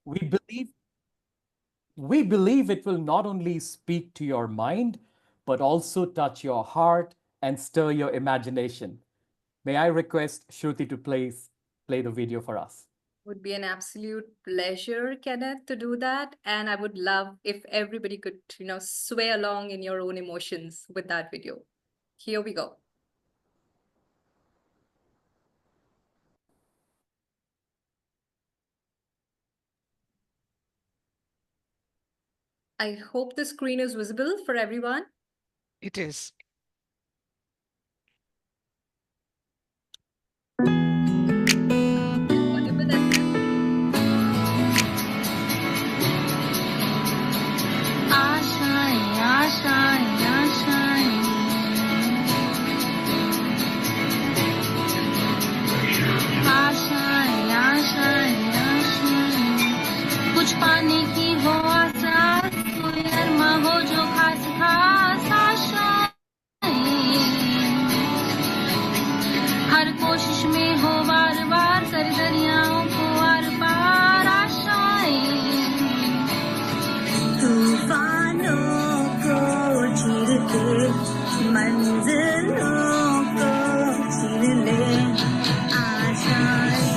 We believe we believe it will not only speak to your mind, but also touch your heart and stir your imagination. May I request Shruti to play the video for us? Would be an absolute pleasure, Kenneth, to do that. And I would love if everybody could, sway along in your own emotions with that video. Here we go. I hope the screen is visible for everyone. It is. Audible as well. आशाएं आशाएं आशाएं आशाएं आशाएं आशाएं कुछ पाने की हो आशा कोई अरमा हो जो खास खास आशाएं हर कोशिश में हो बार बार कर दरियाओं को आर पार आशाएं तूफानों को चीर के मंजिलों को चीर ले आशाएं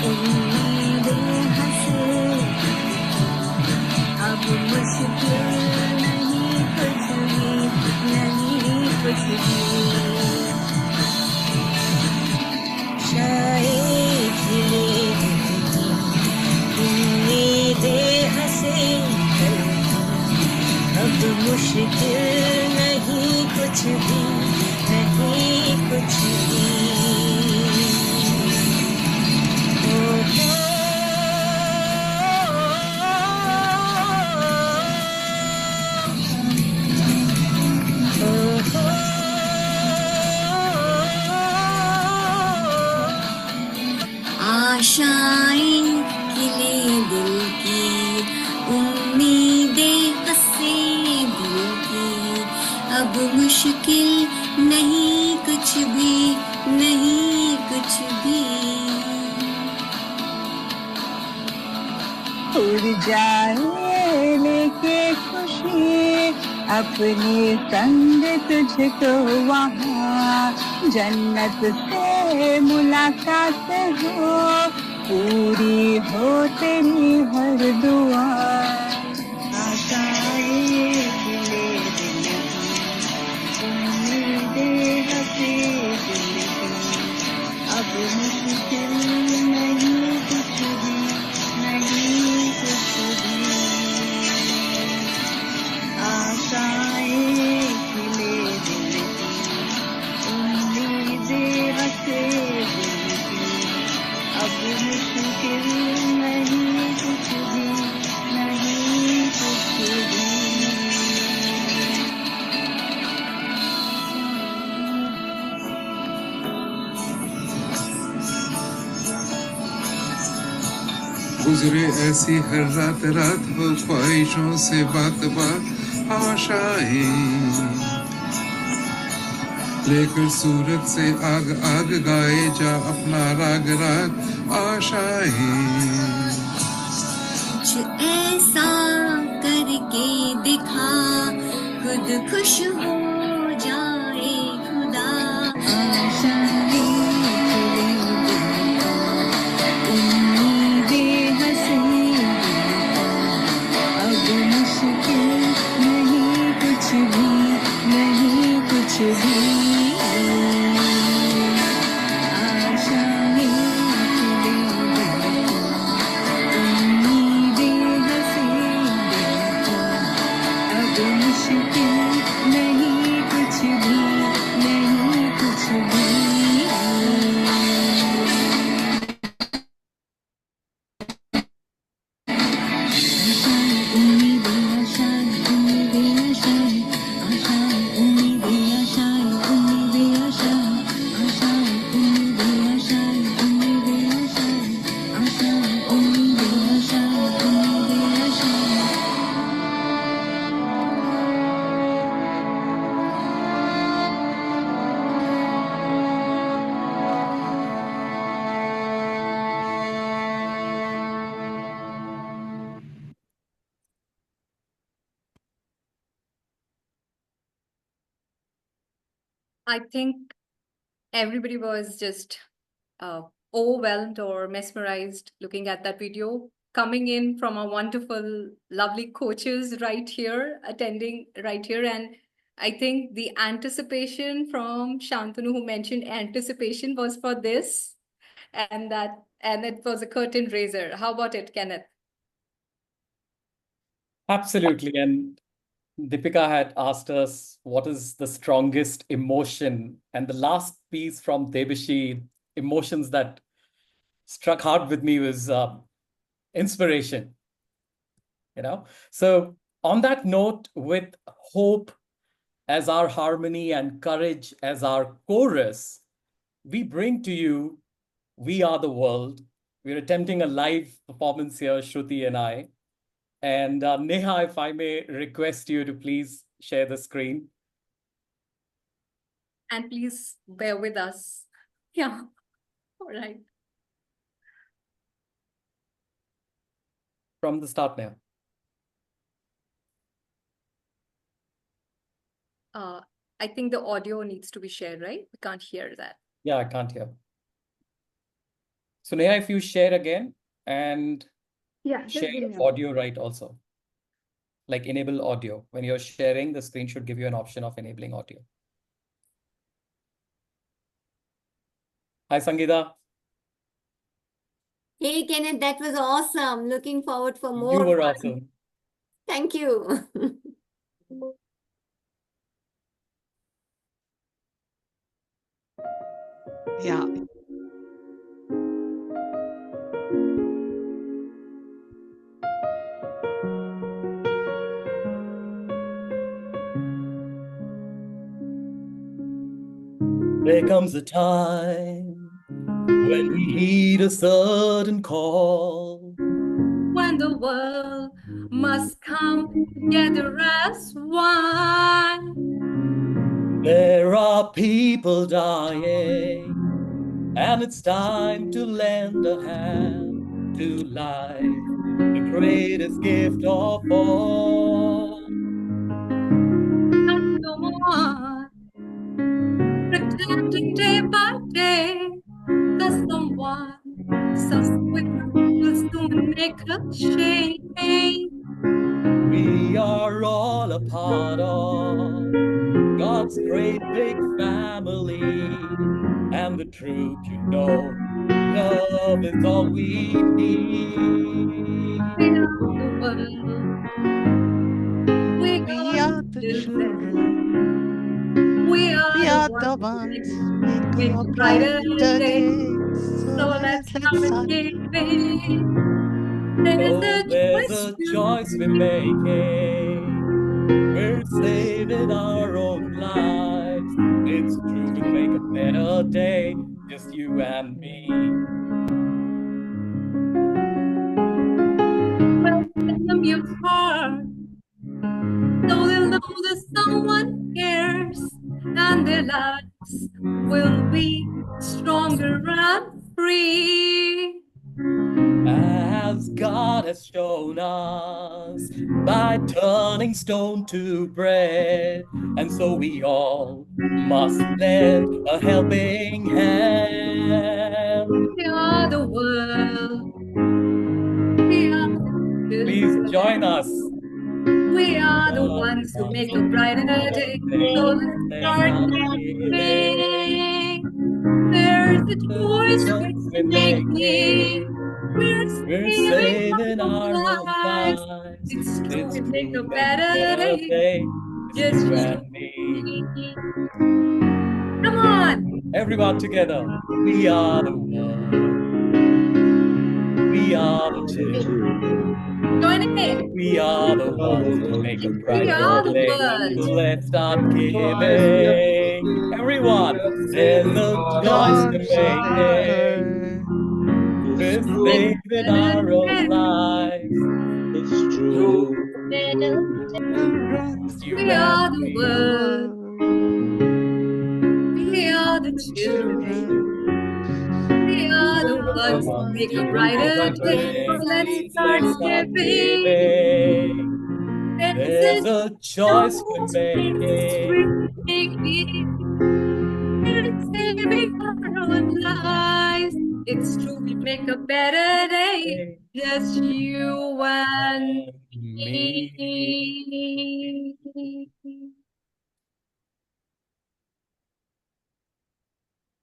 उम्मीदें हंसे अब मुश्किल नहीं कुछ भी नहीं कुछ भी शायद उम्मीदें हंसे अब मुश्किल नहीं कुछ भी नहीं कुछ भी आशाएं खिले दिल की उम्मीदें हंसे दिल की अब मुश्किल नहीं कुछ भी नहीं कुछ भी उड़ जाए लेके खुशी अपने संग तुझको वहाँ जन्नत से मुलाकात हो पूरी हो तेरी हर दुआ आशाएं खिले दिल की उम्मीदें हंसे दिल की अब मुश्किल नहीं कुछ भी नहीं कुछ भी आशाएं खिले दिल की उम्मीदें हंसे दिल की अब मुश्किल नहीं कुछ भी नहीं कुछ भी गुजरे ऐसी हर रात रात हो ख्वाहिशों से बात बात आशाएं लेकर सूरत से आग आग गाए जा अपना राग राग आशाएं कुछ ऐसा करके दिखा खुद खुश हो जाए खुदा आशाएं उम्मीदें हंसे अब मुश्किल नहीं कुछ भी नहीं कुछ भी आशाएं उम्मीदें हंसे अब मुश्किल नहीं कुछ भी नहीं कुछ भी I think everybody was just overwhelmed or mesmerized looking at that video, coming in from our wonderful, lovely coaches right here, attending right here. And I think the anticipation from Shantanu, who mentioned anticipation, was for this, and it was a curtain raiser. How about it, Kenneth? Absolutely. And Deepika had asked us what is the strongest emotion, and the last piece from Debishi, emotions that struck hard with me was inspiration. So on that note, with hope as our harmony and courage as our chorus, we bring to you We Are the World. We're attempting a live performance here, Shruti and I. And Neha, if I may request you to please share the screen. And please bear with us. Yeah. All right. From the start now. I think the audio needs to be shared, right? We can't hear that. Yeah, I can't hear. So Neha, if you share again and Yeah, just share give your me a minute. audio right also. Like enable audio. When you're sharing, the screen should give you an option of enabling audio. Hi, Sangeeta. Hey, Kenneth, that was awesome. Looking forward for You more were fun. awesome. Thank you. Yeah. There comes a time when we heed a certain call. When the world must come together as one. There are people dying, and it's time to lend a hand to life, the greatest gift of all. And go on, pretending day by day that someone so sweet will soon make a change. We are all a part of God's great big family, and the truth, love is all we need. We are the world. We We are are the the children. children. We are We the are ones the who make, ones making make a a brighter brighter day. day. So So let's let's start start. giving. There's Oh, a there's choice a to choice we're make. making. We're saving our own lives. It's true, we'll make a better day, just you and me. Welcome them your heart, so they'll know that someone cares, and their lives will be stronger and free. As God has shown us by turning stone to bread, and so we all must lend a helping hand. We are the world. We are the Please children. join us. We are the God ones who wants make to a make brighter a better day. So day. let's Let's start start giving. giving. There's a The choice we're choice we're making. making. We're We're saving saving our our own lives. lives. It's true, It's we make true, a we'll make a better better day. day. Just Just you you and and me. me. Come on. Everyone together. We are the world. We are the children. Join in. We are the ones to make a We brighter are the day. So world. let's start giving. Everyone, there's a choice we're Choice making. maker. We're Make a saving better our own day. lives. Children. Just you We and are the me. The world. world. We are the The children. children. We are We the are the ones who ones make To a who make make a a brighter brighter day. brighter So day. let's day. start Let's So start giving. giving. There's a There's a choice we're choice we're making. making. with our own lives. It's true, we make a better day. Just you and me.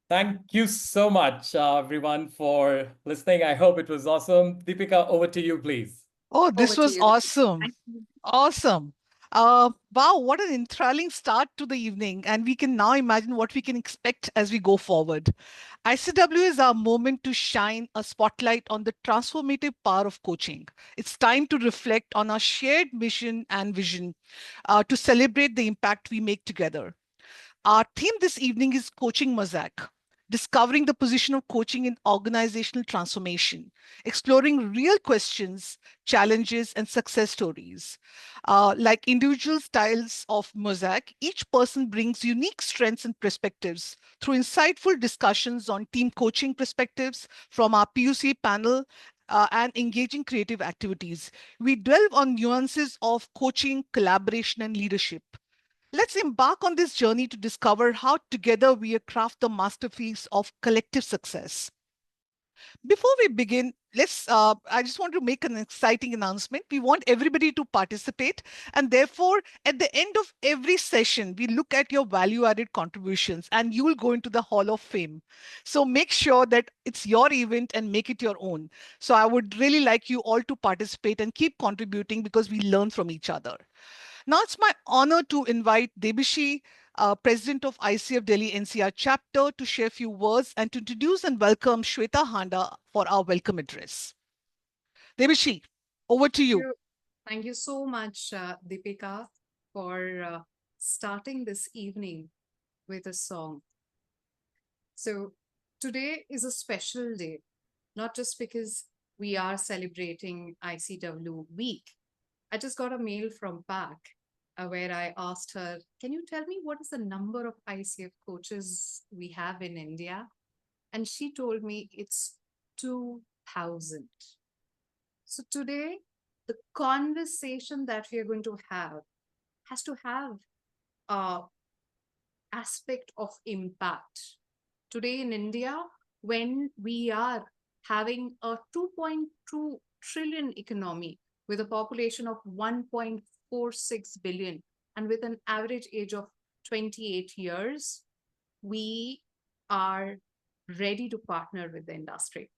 Thank you so much, everyone, for listening. I hope it was awesome. Deepika, over to you, please. Oh, Over this to was you. awesome. Thank you. Awesome. Wow, what an enthralling start to the evening. And we can now imagine what we can expect as we go forward. ICW is our moment to shine a spotlight on the transformative power of coaching. It's time to reflect on our shared mission and vision, to celebrate the impact we make together. Our theme this evening is Coaching Mosaic, discovering the position of coaching in organizational transformation, exploring real questions, challenges, and success stories. Like individual styles of Mosaic, each person brings unique strengths and perspectives through insightful discussions on team coaching perspectives from our PUC panel. And engaging creative activities. We delve on nuances of coaching, collaboration, and leadership. Let's embark on this journey to discover how together we craft the masterpiece of collective success. Before we begin, I just want to make an exciting announcement. We want everybody to participate. And therefore, at the end of every session, we look at your value added contributions and you will go into the Hall of Fame. So make sure that it's your event and make it your own. So I would really like you all to participate and keep contributing because we learn from each other. Now it's my honor to invite Debishi, President of ICF Delhi NCR chapter, to share a few words and to introduce and welcome Shweta Handa for our welcome address. Debishi, over to you. Thank you so much, Deepika, for starting this evening with a song. So today is a special day, not just because we are celebrating ICW week. I just got a mail from PAC where I asked her, can you tell me what is the number of ICF coaches we have in India? And she told me it's 2,000. So today, the conversation that we are going to have has to have a aspect of impact. Today in India, when we are having a 2.2 trillion economy with a population of 1.46 billion and with an average age of 28 years, we are ready to partner with the industry.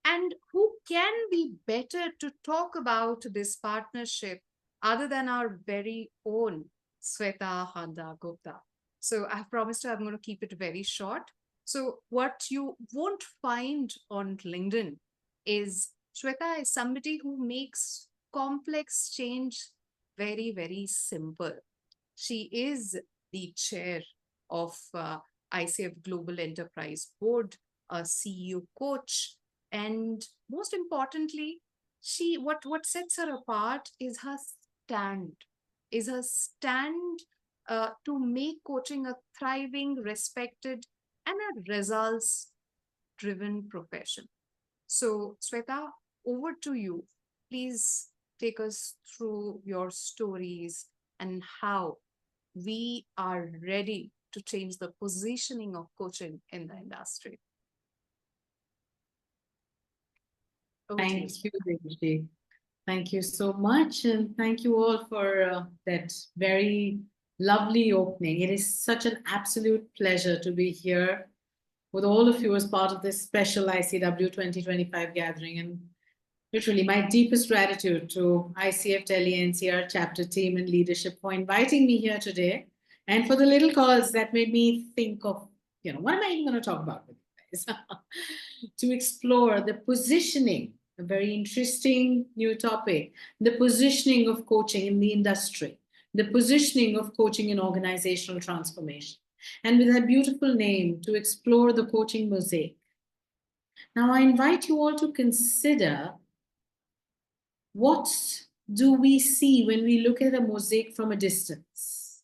And who can be better to talk about this partnership other than our very own Sweta Handa Gupta? So I've promised her I'm going to keep it very short. So what you won't find on LinkedIn is Shweta is somebody who makes complex change very, very simple. She is the chair of ICF Global Enterprise Board, a CEO coach, and most importantly, what sets her apart is her stand to make coaching a thriving, respected, and a results-driven profession. So, Sweta, over to you. Please take us through your stories and how we are ready to change the positioning of coaching in the industry. Over to you, Thank you, Debushi. Thank you so much. And thank you all for that very lovely opening. It is such an absolute pleasure to be here with all of you as part of this special ICW 2025 gathering. And literally, my deepest gratitude to ICF Delhi NCR chapter team and leadership for inviting me here today and for the little calls that made me think of, what am I even going to talk about with you guys? To explore the positioning, a very interesting new topic, the positioning of coaching in the industry, the positioning of coaching in organizational transformation. And with that beautiful name, to explore the coaching mosaic. Now, I invite you all to consider what do we see when we look at a mosaic from a distance?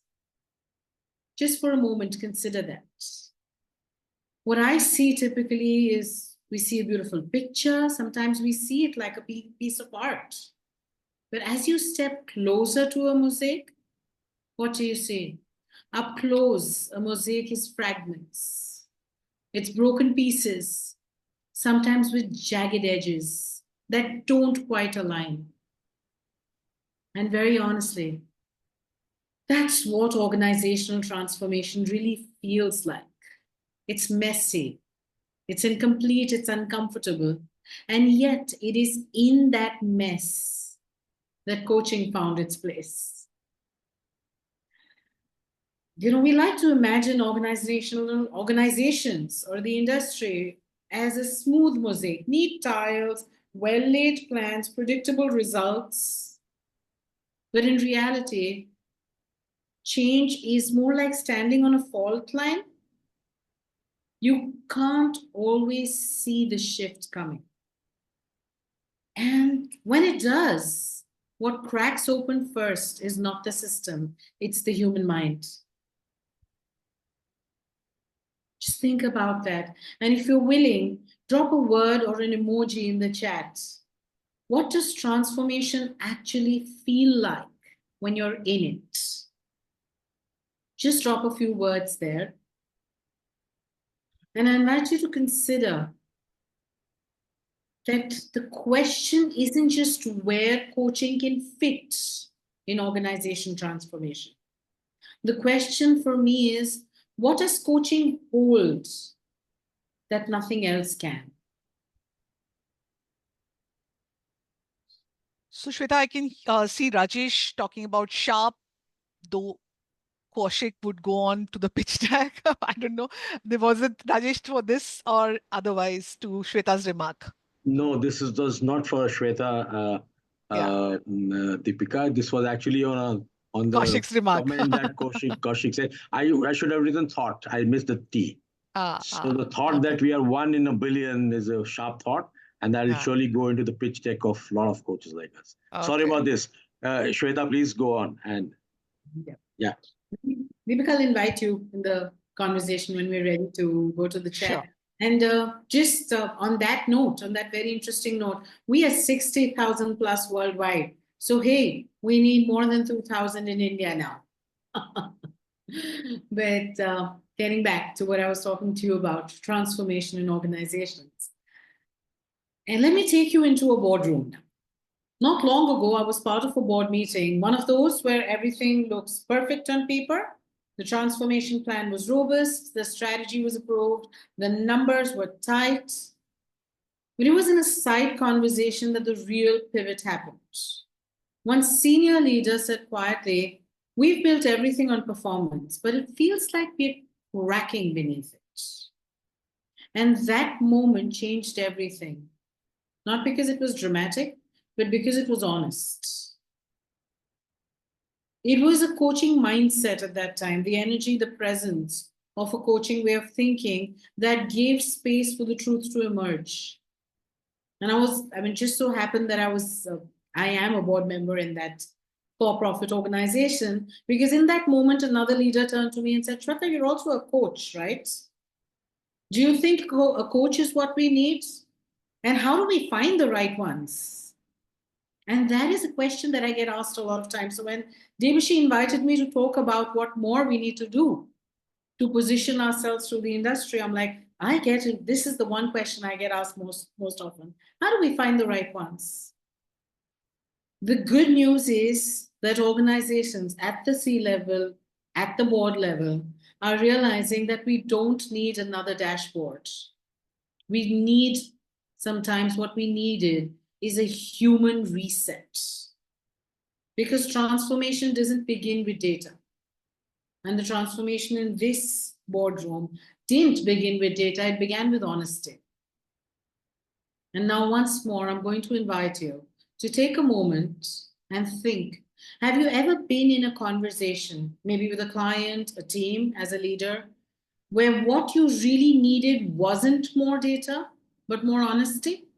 Just for a moment, consider that. What I see typically is we see a beautiful picture. Sometimes we see it like a piece of art. But as you step closer to a mosaic, what do you see? Up close, a mosaic is fragments. It's broken pieces, sometimes with jagged edges that don't quite align. And very honestly, that's what organizational transformation really feels like. It's messy, it's incomplete, it's uncomfortable. And yet, it is in that mess that coaching found its place. You know, we like to imagine organizations or the industry as a smooth mosaic, neat tiles, well-laid plans, predictable results. But in reality, change is more like standing on a fault line. You can't always see the shift coming. And when it does, what cracks open first is not the system, it's the human mind. Just think about that. And if you're willing, drop a word or an emoji in the chat. What does transformation actually feel like when you're in it? Just drop a few words there. And I invite you to consider that the question isn't just where coaching can fit in organization transformation. The question for me is, what does coaching hold that nothing else can? So, Shweta, I can see Rajesh talking about sharp, though Kaushik would go on to the pitch deck. I don't know. Was it Rajesh for this or otherwise to Shweta's remark? No, this was not for Shweta, Deepika. This was actually on the Kaushik's remark. comment that Kaushik said. I should have written thought. I missed the T. So the thought Okay. that we are 1 in a billion is a sharp thought, and that will surely go into the pitch deck of a lot of coaches like us. Sorry Okay. about this. Shweta, please go on. And yeah. Deepika, I'll invite you in the conversation when we're ready to go to the chat. Sure. And just on that note, on that very interesting note, we are 60,000 plus worldwide. So, hey, we need more than 2,000 in India now. But getting back to what I was talking to you about, transformation in organizations. And let me take you into a boardroom now. Not long ago, I was part of a board meeting, one of those where everything looks perfect on paper. The transformation plan was robust, the strategy was approved, the numbers were tight. But it was in a side conversation that the real pivot happened. One senior leader said quietly, "We've built everything on performance, but it feels like we're cracking beneath it." And that moment changed everything. Not because it was dramatic, but because it was honest. It was a coaching mindset at that time, the energy, the presence of a coaching way of thinking that gave space for the truth to emerge. And just so happened that I am a board member in that for-profit organization, because in that moment, another leader turned to me and said, "Shweta, you're also a coach, right? Do you think a coach is what we need? And how do we find the right ones?" And that is a question that I get asked a lot of times. So when Debashi invited me to talk about what more we need to do to position ourselves through the industry, I'm like, I get it. This is the one question I get asked most often. How do we find the right ones? The good news is that organizations at the C-level, at the board level, are realizing that we don't need another dashboard. We need, sometimes what we needed is a human reset. Because transformation doesn't begin with data. And the transformation in this boardroom didn't begin with data, it began with honesty. And now, once more, I'm going to invite you to take a moment and think. Have you ever been in a conversation, maybe with a client, a team, as a leader, where what you really needed wasn't more data, but more honesty?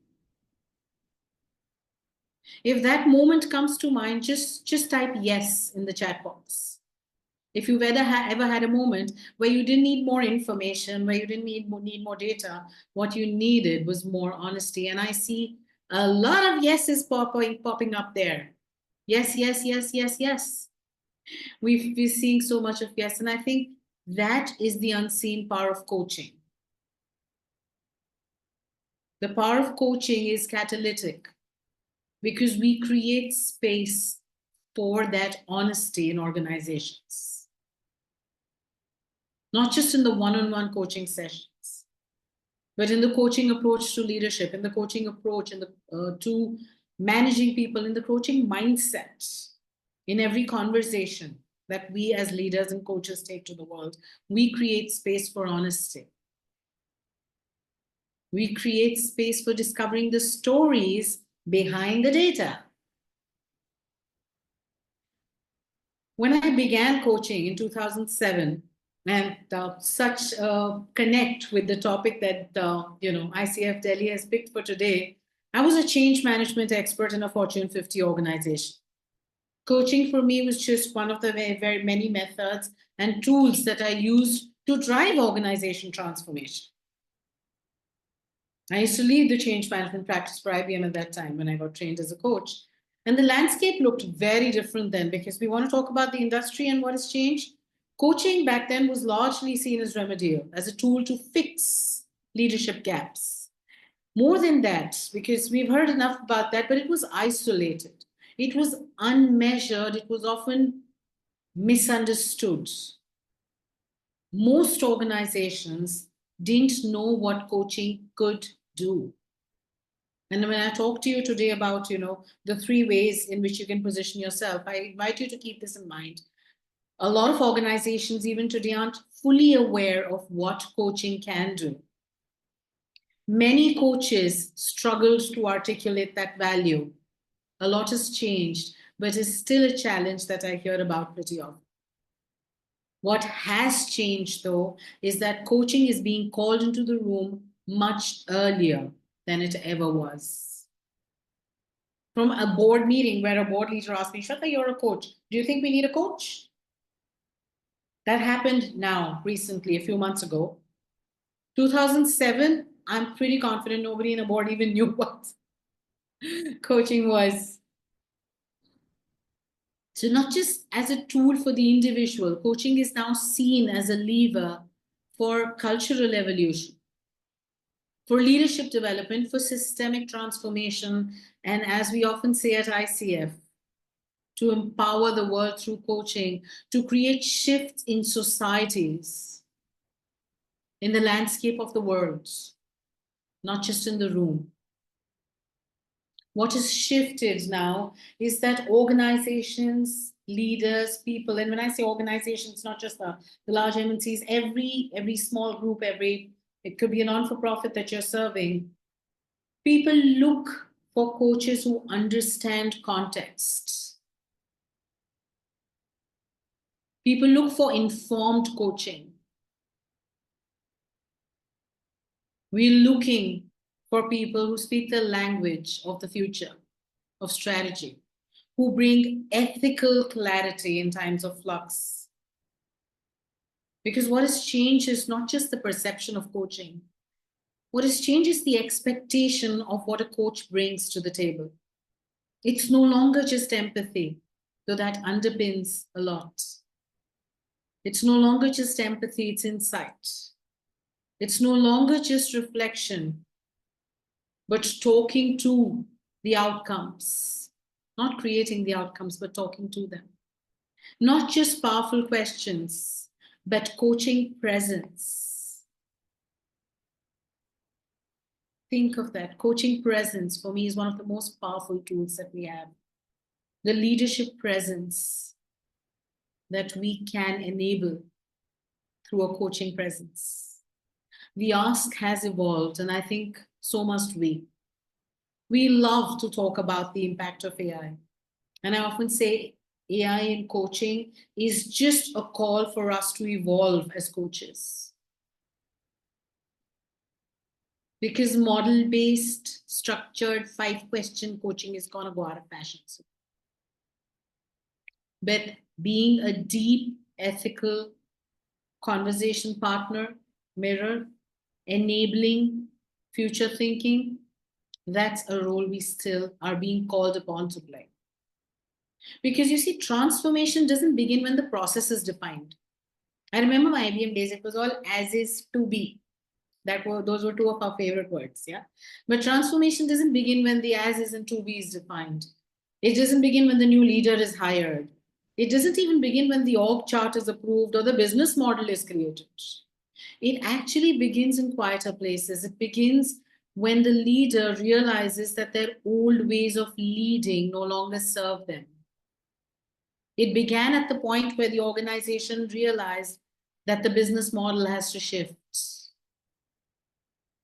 If that moment comes to mind, just type yes in the chat box. If you've ever had a moment where you didn't need more information, where you didn't need more data, what you needed was more honesty. And I see a lot of yeses popping up there. Yes, yes, yes, yes, yes. We're seeing so much of yes. And I think that is the unseen power of coaching. The power of coaching is catalytic because we create space for that honesty in organizations. Not just in the one-on-one coaching sessions, but in the coaching approach to leadership, in the coaching approach to managing people, in the coaching mindset, in every conversation that we as leaders and coaches take to the world, we create space for honesty. We create space for discovering the stories behind the data. When I began coaching in 2007, and such connect with the topic that ICF Delhi has picked for today, I was a change management expert in a Fortune 50 organization. Coaching for me was just one of the very, very many methods and tools that I used to drive organization transformation. I used to lead the change management practice for IBM at that time when I got trained as a coach. And the landscape looked very different then, because we want to talk about the industry and what has changed. Coaching back then was largely seen as remedial, as a tool to fix leadership gaps. More than that, because we've heard enough about that, but it was isolated. It was unmeasured. It was often misunderstood. Most organizations didn't know what coaching could do. And when I talk to you today about, the 3 ways in which you can position yourself, I invite you to keep this in mind. A lot of organizations even today aren't fully aware of what coaching can do. Many coaches struggled to articulate that value. A lot has changed, but it's still a challenge that I hear about pretty often. What has changed, though, is that coaching is being called into the room much earlier than it ever was. From a board meeting where a board leader asked me, Shweta, you're a coach. Do you think we need a coach? That happened now, recently, a few months ago. 2007, I'm pretty confident nobody in a board even knew what coaching was. So not just as a tool for the individual, coaching is now seen as a lever for cultural evolution, for leadership development, for systemic transformation, and as we often say at ICF, to empower the world through coaching, to create shifts in societies, in the landscape of the world, not just in the room. What has shifted now is that organizations, leaders, people, and when I say organizations, not just the large MNCs, every small group, it could be a non-for-profit that you're serving, people look for coaches who understand context. People look for informed coaching. We're looking for people who speak the language of the future, of strategy, who bring ethical clarity in times of flux. Because what has changed is not just the perception of coaching. What has changed is the expectation of what a coach brings to the table. It's no longer just empathy, though that underpins a lot. It's no longer just empathy, it's insight. It's no longer just reflection, but talking to the outcomes, not creating the outcomes, but talking to them. Not just powerful questions, but coaching presence. Think of that. Coaching presence for me is one of the most powerful tools that we have. The leadership presence that we can enable through a coaching presence. The ask has evolved, and I think so must we. We love to talk about the impact of AI. And I often say AI in coaching is just a call for us to evolve as coaches. Because model-based, structured 5-question coaching is going to go out of fashion soon. But being a deep, ethical conversation partner, mirror, enabling future thinking, that's a role we still are being called upon to play. Because you see, transformation doesn't begin when the process is defined. I remember my IBM days, it was all as is to be. Those were two of our favorite words, yeah. But transformation doesn't begin when the as is and to be is defined. It doesn't begin when the new leader is hired. It doesn't even begin when the org chart is approved or the business model is created. It actually begins in quieter places. It begins when the leader realizes that their old ways of leading no longer serve them. It began at the point where the organization realized that the business model has to shift.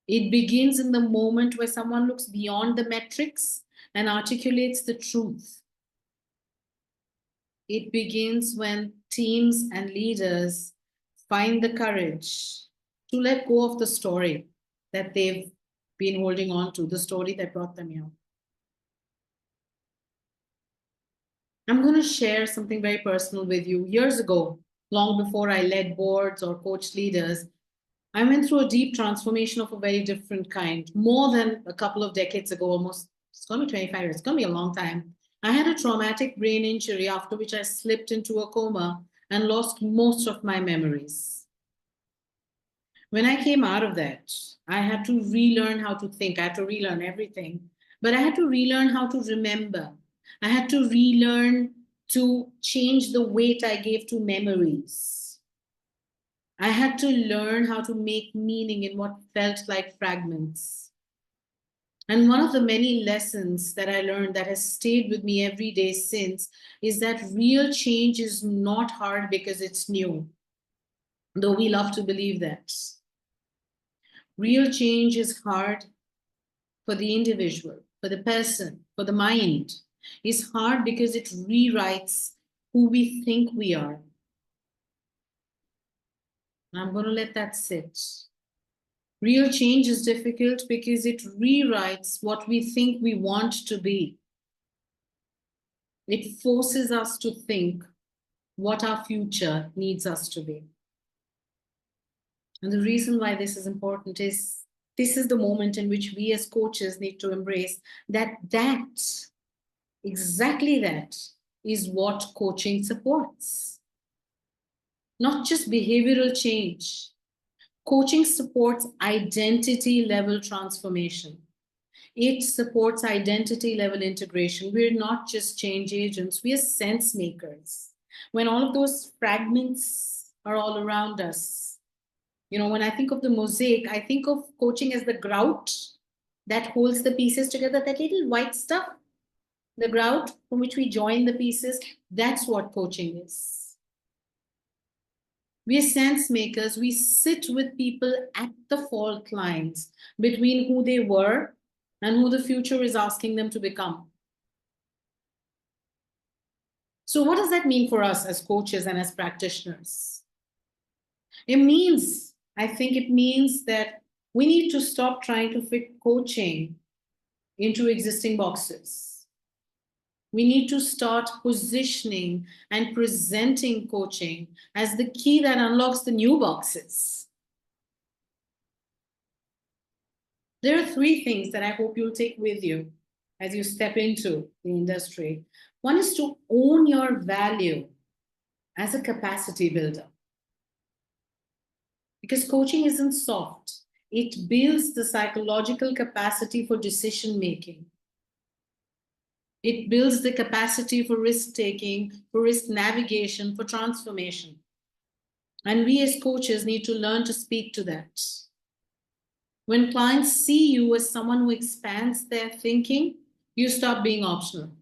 It begins in the moment where someone looks beyond the metrics and articulates the truth. It begins when teams and leaders find the courage to let go of the story that they've been holding on to, the story that brought them here. I'm going to share something very personal with you. Years ago, long before I led boards or coached leaders, I went through a deep transformation of a very different kind. More than a couple of decades ago, almost, it's going to be 25 years, it's going to be a long time. I had a traumatic brain injury after which I slipped into a coma and lost most of my memories. When I came out of that, I had to relearn how to think. I had to relearn everything, but I had to relearn how to remember. I had to relearn to change the weight I gave to memories. I had to learn how to make meaning in what felt like fragments. And one of the many lessons that I learned that has stayed with me every day since is that real change is not hard because it's new, though we love to believe that. Real change is hard for the individual, for the person, for the mind. It's hard because it rewrites who we think we are. I'm going to let that sit. Real change is difficult because it rewrites what we think we want to be. It forces us to think what our future needs us to be. And the reason why this is important is this is the moment in which we as coaches need to embrace that exactly that is what coaching supports. Not just behavioral change. Coaching supports identity level transformation. It supports identity level integration. We're not just change agents, we are sense makers. When all of those fragments are all around us, you know, when I think of the mosaic, I think of coaching as the grout that holds the pieces together, that little white stuff, the grout from which we join the pieces. That's what coaching is. We are sense makers. We sit with people at the fault lines between who they were and who the future is asking them to become. So what does that mean for us as coaches and as practitioners? I think it means that we need to stop trying to fit coaching into existing boxes. We need to start positioning and presenting coaching as the key that unlocks the new boxes. There are three things that I hope you'll take with you as you step into the industry. One is to own your value as a capacity builder. Because coaching isn't soft. It builds the psychological capacity for decision making. It builds the capacity for risk-taking, for risk navigation, for transformation. And we as coaches need to learn to speak to that. When clients see you as someone who expands their thinking, you stop being optional.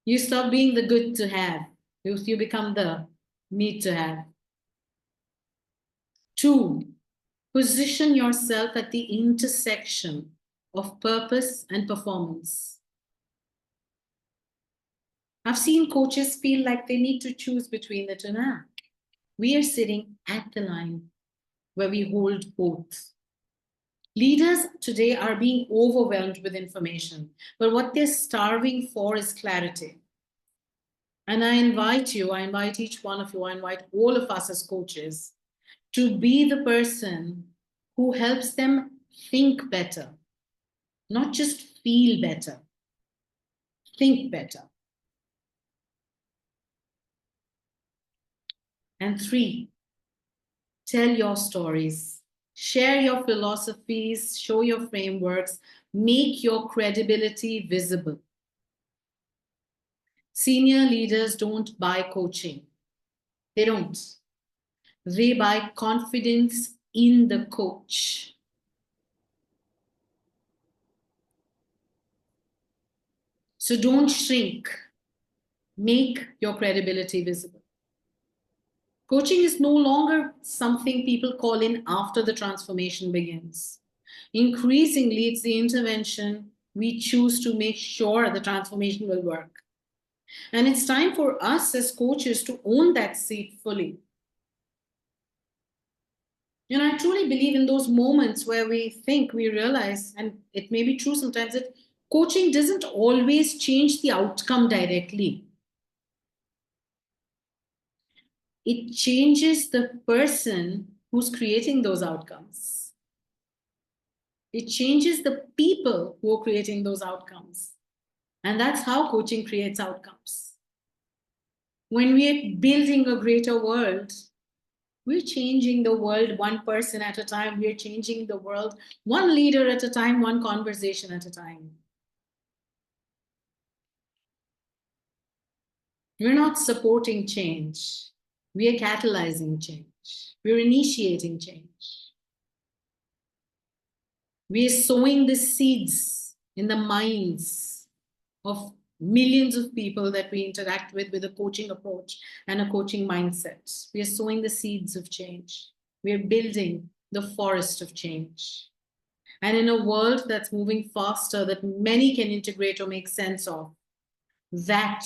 You stop being the good to have. You become the need to have. 2, position yourself at the intersection of purpose and performance. I've seen coaches feel like they need to choose between the two now. We are sitting at the line where we hold both. Leaders today are being overwhelmed with information, but what they're starving for is clarity. And I invite each one of you, I invite all of us as coaches to be the person who helps them think better, not just feel better, think better. And 3, Tell your stories, share your philosophies, show your frameworks, make your credibility visible. Senior leaders don't buy coaching. They don't. They buy confidence in the coach. So don't shrink. Make your credibility visible. Coaching is no longer something people call in after the transformation begins. Increasingly, it's the intervention we choose to make sure the transformation will work. And it's time for us as coaches to own that seat fully. And I truly believe in those moments where we think, we realize, and it may be true sometimes, that coaching doesn't always change the outcome directly. It changes the person who's creating those outcomes. It changes the people who are creating those outcomes. And that's how coaching creates outcomes. When we're building a greater world, we're changing the world one person at a time. We're changing the world one leader at a time, one conversation at a time. We're not supporting change. We are catalyzing change. We're initiating change. We are sowing the seeds in the minds of millions of people that we interact with a coaching approach and a coaching mindset. We are sowing the seeds of change. We are building the forest of change. And in a world that's moving faster, that many can integrate or make sense of, that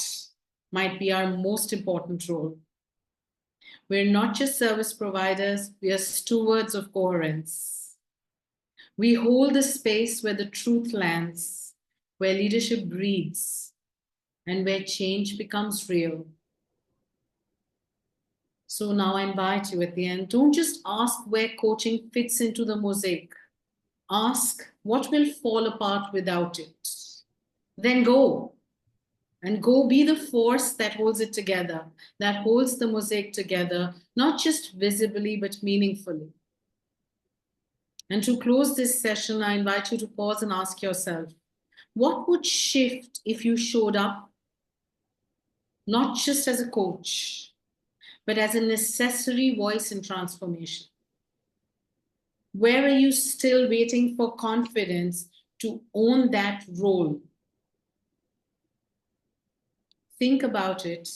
might be our most important role. We're not just service providers, we are stewards of coherence. We hold the space where the truth lands, where leadership breathes, and where change becomes real. So now I invite you at the end, don't just ask where coaching fits into the mosaic. Ask what will fall apart without it. Then go. And go be the force that holds it together, that holds the mosaic together, not just visibly, but meaningfully. And to close this session, I invite you to pause and ask yourself, what would shift if you showed up, not just as a coach, but as a necessary voice in transformation? Where are you still waiting for confidence to own that role? Think about it.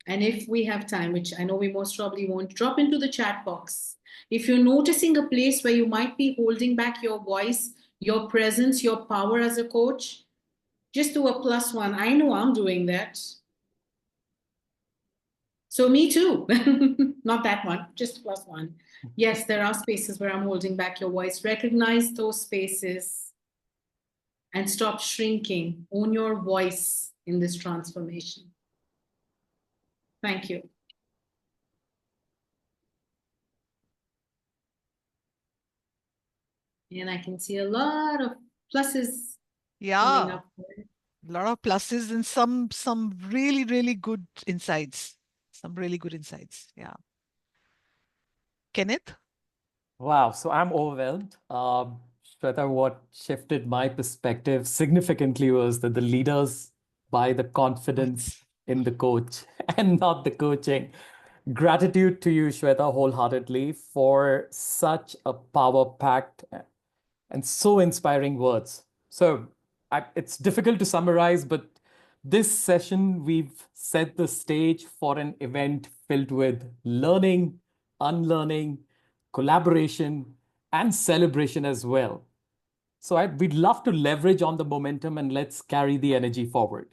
And if we have time, which I know we most probably won't, drop into the chat box. If you're noticing a place where you might be holding back your voice, your presence, your power as a coach, just do a +1. I know I'm doing that. So me too. Not that one, just +1. Yes, there are spaces where I'm holding back your voice. Recognize those spaces and stop shrinking. Own your voice in this transformation. Thank you. And I can see a lot of pluses coming up. A lot of pluses and some really, really good insights. Some really good insights. Yeah. Kenneth? Wow, so I'm overwhelmed. Shweta, what shifted my perspective significantly was that the leaders buy the confidence in the coach and not the coaching. Gratitude to you, Shweta, wholeheartedly for such a power-packed and so inspiring words. So it's difficult to summarize, but this session, we've set the stage for an event filled with learning, unlearning, collaboration, and celebration as well. So we'd love to leverage on the momentum and let's carry the energy forward.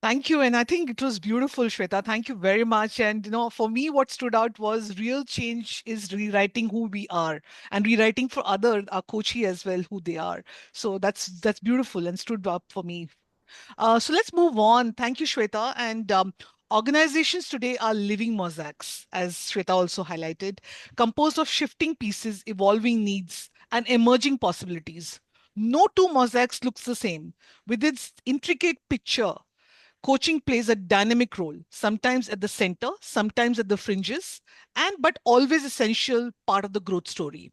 Thank you. And I think it was beautiful, Shweta. Thank you very much. And, for me, what stood out was real change is rewriting who we are and rewriting for our coachee as well, who they are. So that's beautiful and stood up for me. So let's move on. Thank you, Shweta. And organizations today are living mosaics, as Shweta also highlighted, composed of shifting pieces, evolving needs, and emerging possibilities. No two mosaics looks the same. With its intricate picture, coaching plays a dynamic role, sometimes at the center, sometimes at the fringes, but always essential part of the growth story.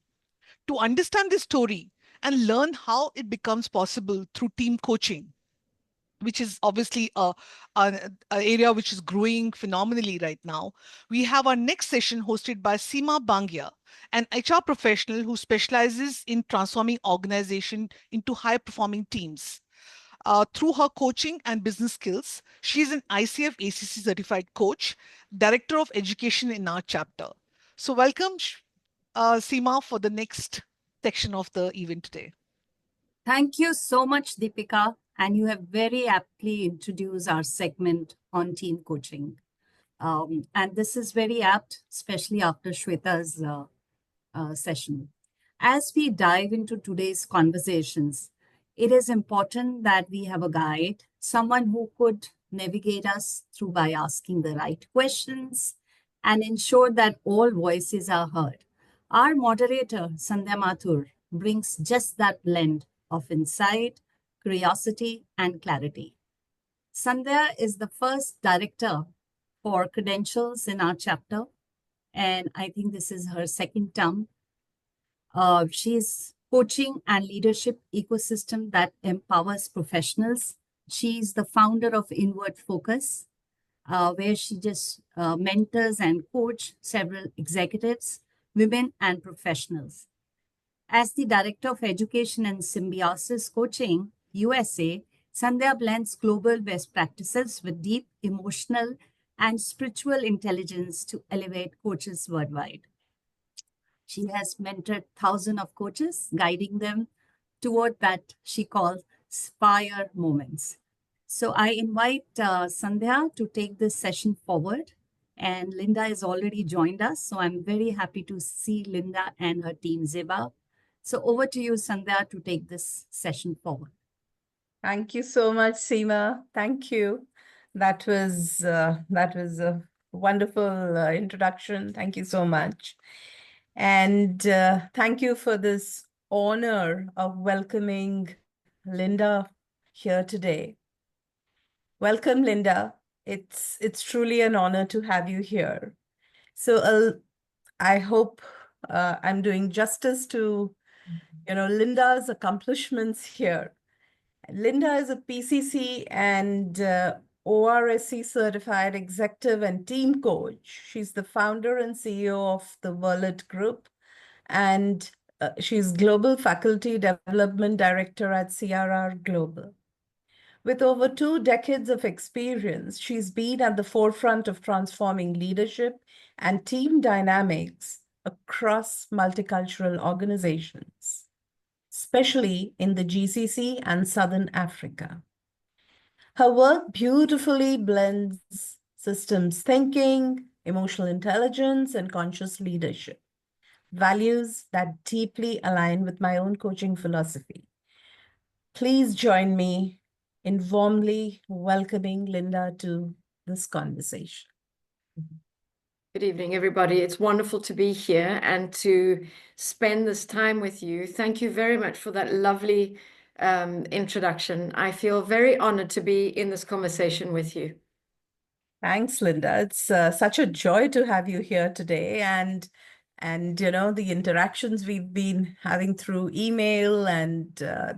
To understand this story and learn how it becomes possible through team coaching, which is obviously a area which is growing phenomenally right now. We have our next session hosted by Seema Bangia, an HR professional who specializes in transforming organization into high-performing teams. Through her coaching and business skills, she is an ICF ACC certified coach, director of education in our chapter. So welcome, Seema, for the next section of the event today. Thank you so much, Deepika. And you have very aptly introduced our segment on team coaching. And this is very apt, especially after Shweta's session. As we dive into today's conversations, it is important that we have a guide, someone who could navigate us through by asking the right questions and ensure that all voices are heard. Our moderator, Sandhya Mathur, brings just that blend of insight, curiosity, and clarity. Sandhya is the first director for credentials in our chapter, and I think this is her second term. She's coaching and leadership ecosystem that empowers professionals. She's the founder of Inward Focus, where she just mentors and coach several executives, women and professionals. As the Director of Education and Symbiosis Coaching, USA, Sandhya blends global best practices with deep emotional and spiritual intelligence to elevate coaches worldwide. She has mentored thousands of coaches, guiding them toward that she calls Spire moments. So I invite Sandhya to take this session forward. And Linda has already joined us. So I'm very happy to see Linda and her team, Zeba. So over to you, Sandhya, to take this session forward. Thank you so much, Seema. Thank you. That was a wonderful introduction. Thank you so much. And thank you for this honor of welcoming Linda here today. Welcome, Linda. It's truly an honor to have you here. So I hope I'm doing justice to Linda's accomplishments here. Linda is a PCC and ORSC certified executive and team coach. She's the founder and CEO of the Verlet Group, and she's Global Faculty Development Director at CRR Global. With over 2 decades of experience, she's been at the forefront of transforming leadership and team dynamics across multicultural organizations, especially in the GCC and Southern Africa. Her work beautifully blends systems thinking, emotional intelligence, and conscious leadership, values that deeply align with my own coaching philosophy. Please join me in warmly welcoming Linda to this conversation. Good evening, everybody. It's wonderful to be here and to spend this time with you. Thank you very much for that lovely introduction. I feel very honored to be in this conversation with you. Thanks, Linda. It's such a joy to have you here today. And the interactions we've been having through email and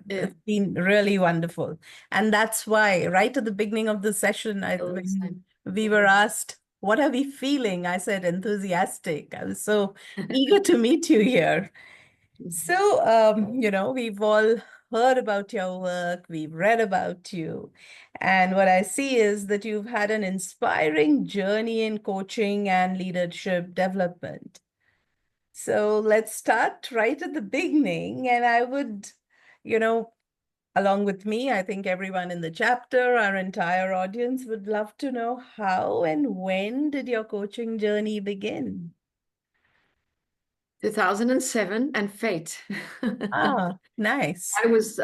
it's been really wonderful. And that's why right at the beginning of the session, when we were asked, what are we feeling? I said enthusiastic. I was so eager to meet you here. So, we've all heard about your work, we've read about you. And what I see is that you've had an inspiring journey in coaching and leadership development. So let's start right at the beginning. And I would, along with me, I think everyone in the chapter, our entire audience would love to know how and when did your coaching journey begin? 2007 and fate. Ah, nice. I was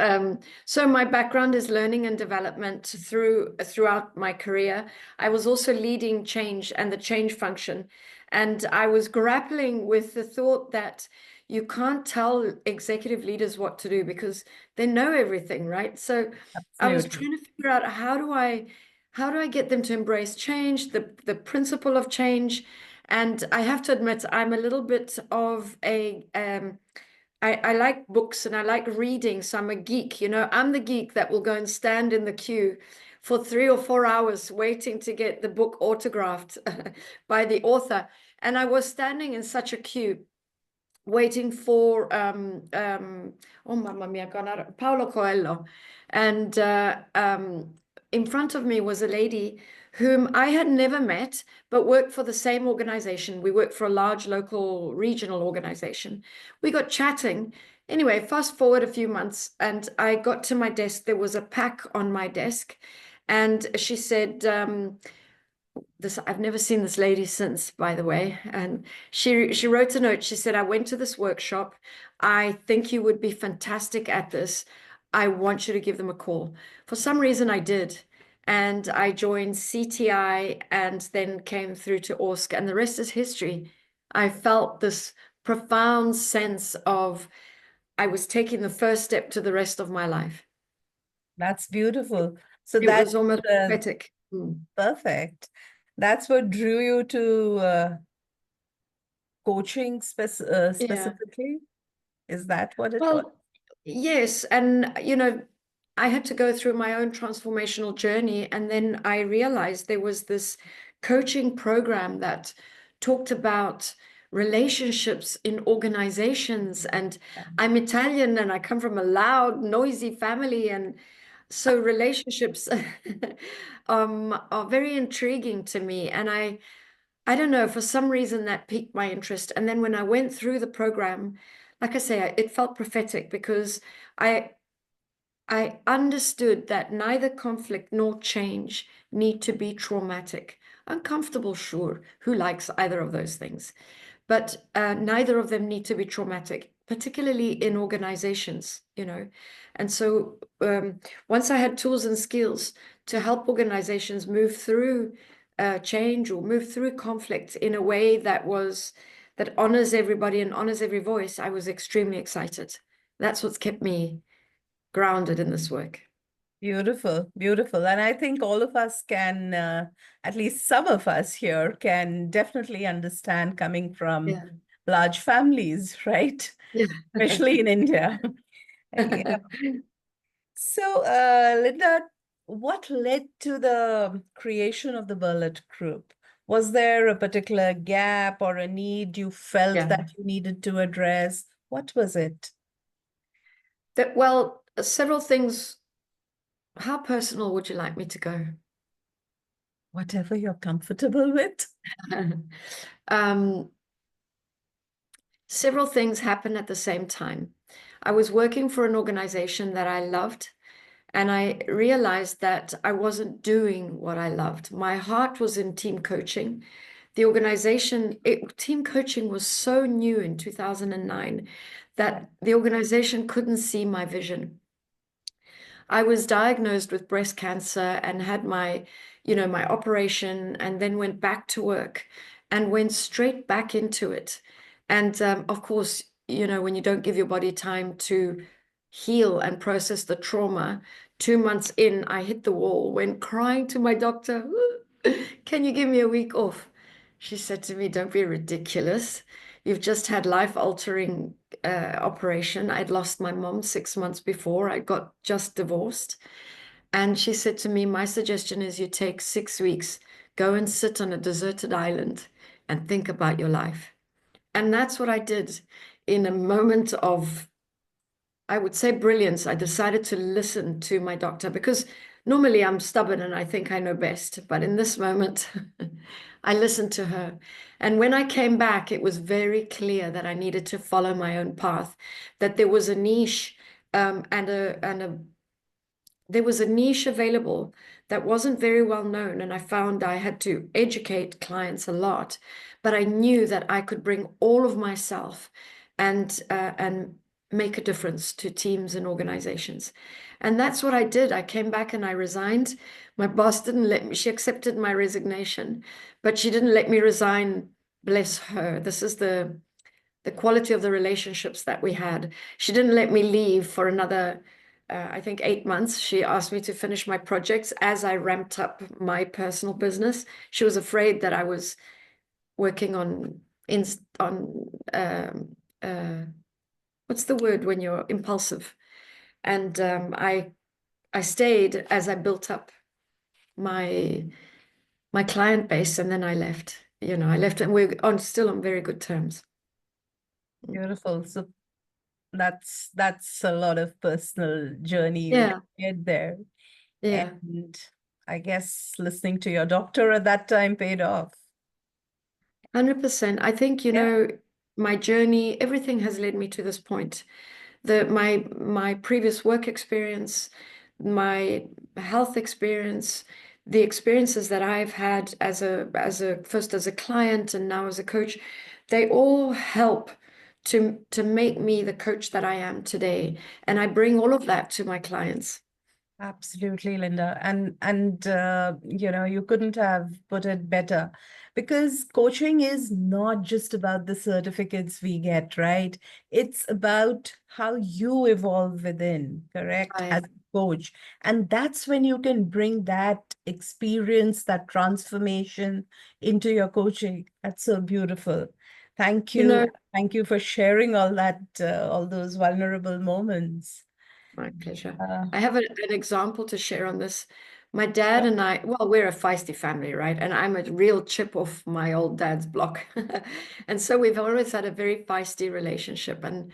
so my background is learning and development throughout my career. I was also leading change and the change function. And I was grappling with the thought that you can't tell executive leaders what to do because they know everything, right? So I was trying to figure out how do I how do I get them to embrace change, the principle of change? And I have to admit, I'm a little bit of a I like books and I like reading, so I'm a geek. I'm the geek that will go and stand in the queue for 3 or 4 hours waiting to get the book autographed by the author. And I was standing in such a queue waiting for oh mamma mia, Paulo Coelho. And in front of me was a lady whom I had never met, but worked for the same organization. We worked for a large local regional organization. We got chatting. Anyway, fast forward a few months, and I got to my desk. There was a pack on my desk, and she said, I've never seen this lady since, by the way. And she wrote a note. She said, I went to this workshop. I think you would be fantastic at this. I want you to give them a call. For some reason, I did. And I joined CTI and then came through to ORSC, and the rest is history. I felt this profound sense of I was taking the first step to the rest of my life. That's beautiful. So it that was almost prophetic. Perfect. That's what drew you to coaching specifically? Is that what it was? Yes. And, I had to go through my own transformational journey. And then I realized there was this coaching program that talked about relationships in organizations. And I'm Italian and I come from a loud, noisy family. And so relationships are very intriguing to me. And I don't know, for some reason that piqued my interest. And then when I went through the program, like I say, it felt prophetic because I understood that neither conflict nor change need to be traumatic. Uncomfortable, sure. Who likes either of those things? But neither of them need to be traumatic, particularly in organizations, And so once I had tools and skills to help organizations move through change or move through conflict in a way that honors everybody and honors every voice, I was extremely excited. That's what's kept me grounded in this work. Beautiful, beautiful. And I think all of us can, at least some of us here, can definitely understand coming from large families, right? Yeah. Especially in India. Yeah. So, Linda, what led to the creation of the Berlet Group? Was there a particular gap or a need you felt that you needed to address? What was it? Well, several things. How personal would you like me to go? Whatever you're comfortable with. Several things happened at the same time. I was working for an organization that I loved, and I realized that I wasn't doing what I loved. My heart was in team coaching. The organization, team coaching was so new in 2009 that the organization couldn't see my vision. I was diagnosed with breast cancer and had my operation, and then went back to work and went straight back into it. And of course, when you don't give your body time to heal and process the trauma, 2 months in, I hit the wall, went crying to my doctor, can you give me a week off? She said to me, don't be ridiculous. You've just had life-altering operation. I'd lost my mom 6 months before. I got just divorced. And she said to me, my suggestion is you take 6 weeks, go and sit on a deserted island and think about your life. And that's what I did. In a moment of, I would say, brilliance, I decided to listen to my doctor, because normally I'm stubborn and I think I know best. But in this moment, I listened to her. And when I came back, it was very clear that I needed to follow my own path, that there was a niche there was a niche available that wasn't very well known. And I found I had to educate clients a lot, but I knew that I could bring all of myself and make a difference to teams and organizations. And that's what I did. I came back and I resigned. My boss didn't let me, she accepted my resignation, but she didn't let me resign. Bless her. This is the quality of the relationships that we had. She didn't let me leave for another I think 8 months, she asked me to finish my projects as I ramped up my personal business. She was afraid that I was working on what's the word when you're impulsive? And I stayed as I built up my client base, and then I left. I left, and we're still on very good terms. Beautiful. So that's a lot of personal journey you Yeah. get there. Yeah. And I guess listening to your doctor at that time paid off. 100%. I think, my journey, everything has led me to this point. My previous work experience, my health experience, the experiences that I've had first as a client and now as a coach, they all help to make me the coach that I am today. And I bring all of that to my clients. Absolutely, Linda. And you couldn't have put it better, because coaching is not just about the certificates we get, right? It's about how you evolve within, correct? Right. As a coach. And that's when you can bring that experience, that transformation into your coaching. That's so beautiful. Thank you. Thank you for sharing all that, all those vulnerable moments. My pleasure. I have an example to share on this. My dad and I, well, we're a feisty family, right? And I'm a real chip off my old dad's block. And so we've always had a very feisty relationship. And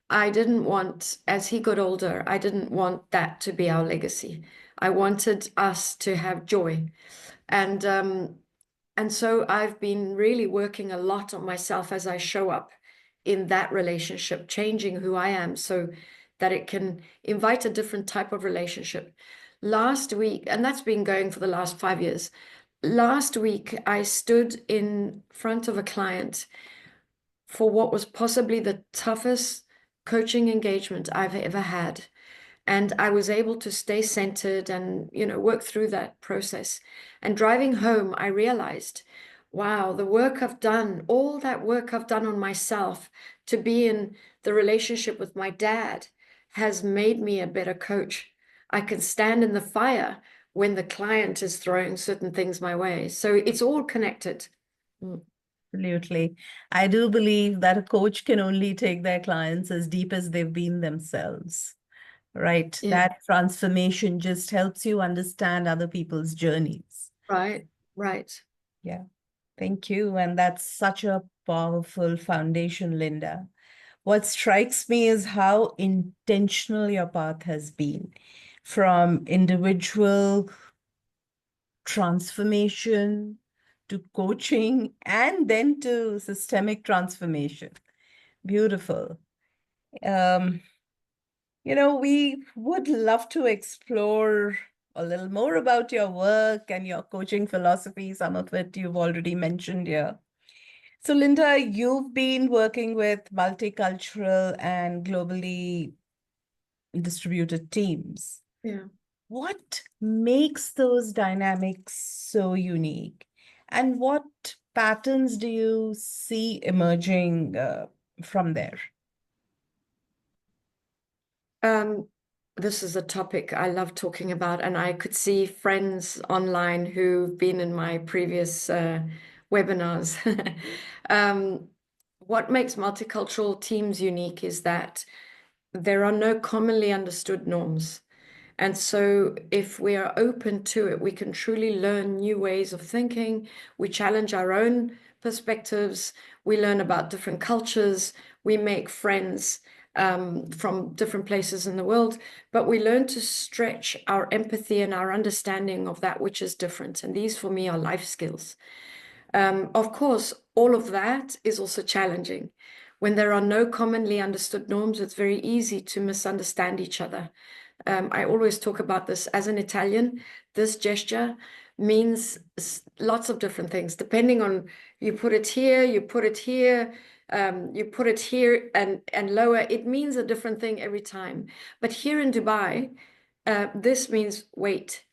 I didn't want, as he got older, I didn't want that to be our legacy. I wanted us to have joy. And so I've been really working a lot on myself as I show up in that relationship, changing who I am so that it can invite a different type of relationship. Last week, and that's been going for the last 5 years, last week I stood in front of a client for what was possibly the toughest coaching engagement I've ever had. And I was able to stay centered and, work through that process. And driving home, I realized, wow, the work I've done, all that work I've done on myself to be in the relationship with my dad has made me a better coach. I can stand in the fire when the client is throwing certain things my way. So it's all connected. Absolutely. I do believe that a coach can only take their clients as deep as they've been themselves, right? Yeah. That transformation just helps you understand other people's journeys. Right. Yeah. Thank you. And that's such a powerful foundation, Linda. What strikes me is how intentional your path has been, from individual transformation to coaching and then to systemic transformation. Beautiful. We would love to explore a little more about your work and your coaching philosophy. Some of it you've already mentioned here. So, Linda, you've been working with multicultural and globally distributed teams. Yeah. What makes those dynamics so unique? And what patterns do you see emerging from there? This is a topic I love talking about, and I could see friends online who've been in my previous webinars. What makes multicultural teams unique is that there are no commonly understood norms. And so if we are open to it, we can truly learn new ways of thinking. We challenge our own perspectives. We learn about different cultures. We make friends from different places in the world, but we learn to stretch our empathy and our understanding of that which is different. And these, for me, are life skills. Of course, all of that is also challenging. When there are no commonly understood norms, it's very easy to misunderstand each other. I always talk about this as an Italian. This gesture means lots of different things, depending on you put it here, you put it here, you put it here and lower. It means a different thing every time. But here in Dubai, this means wait,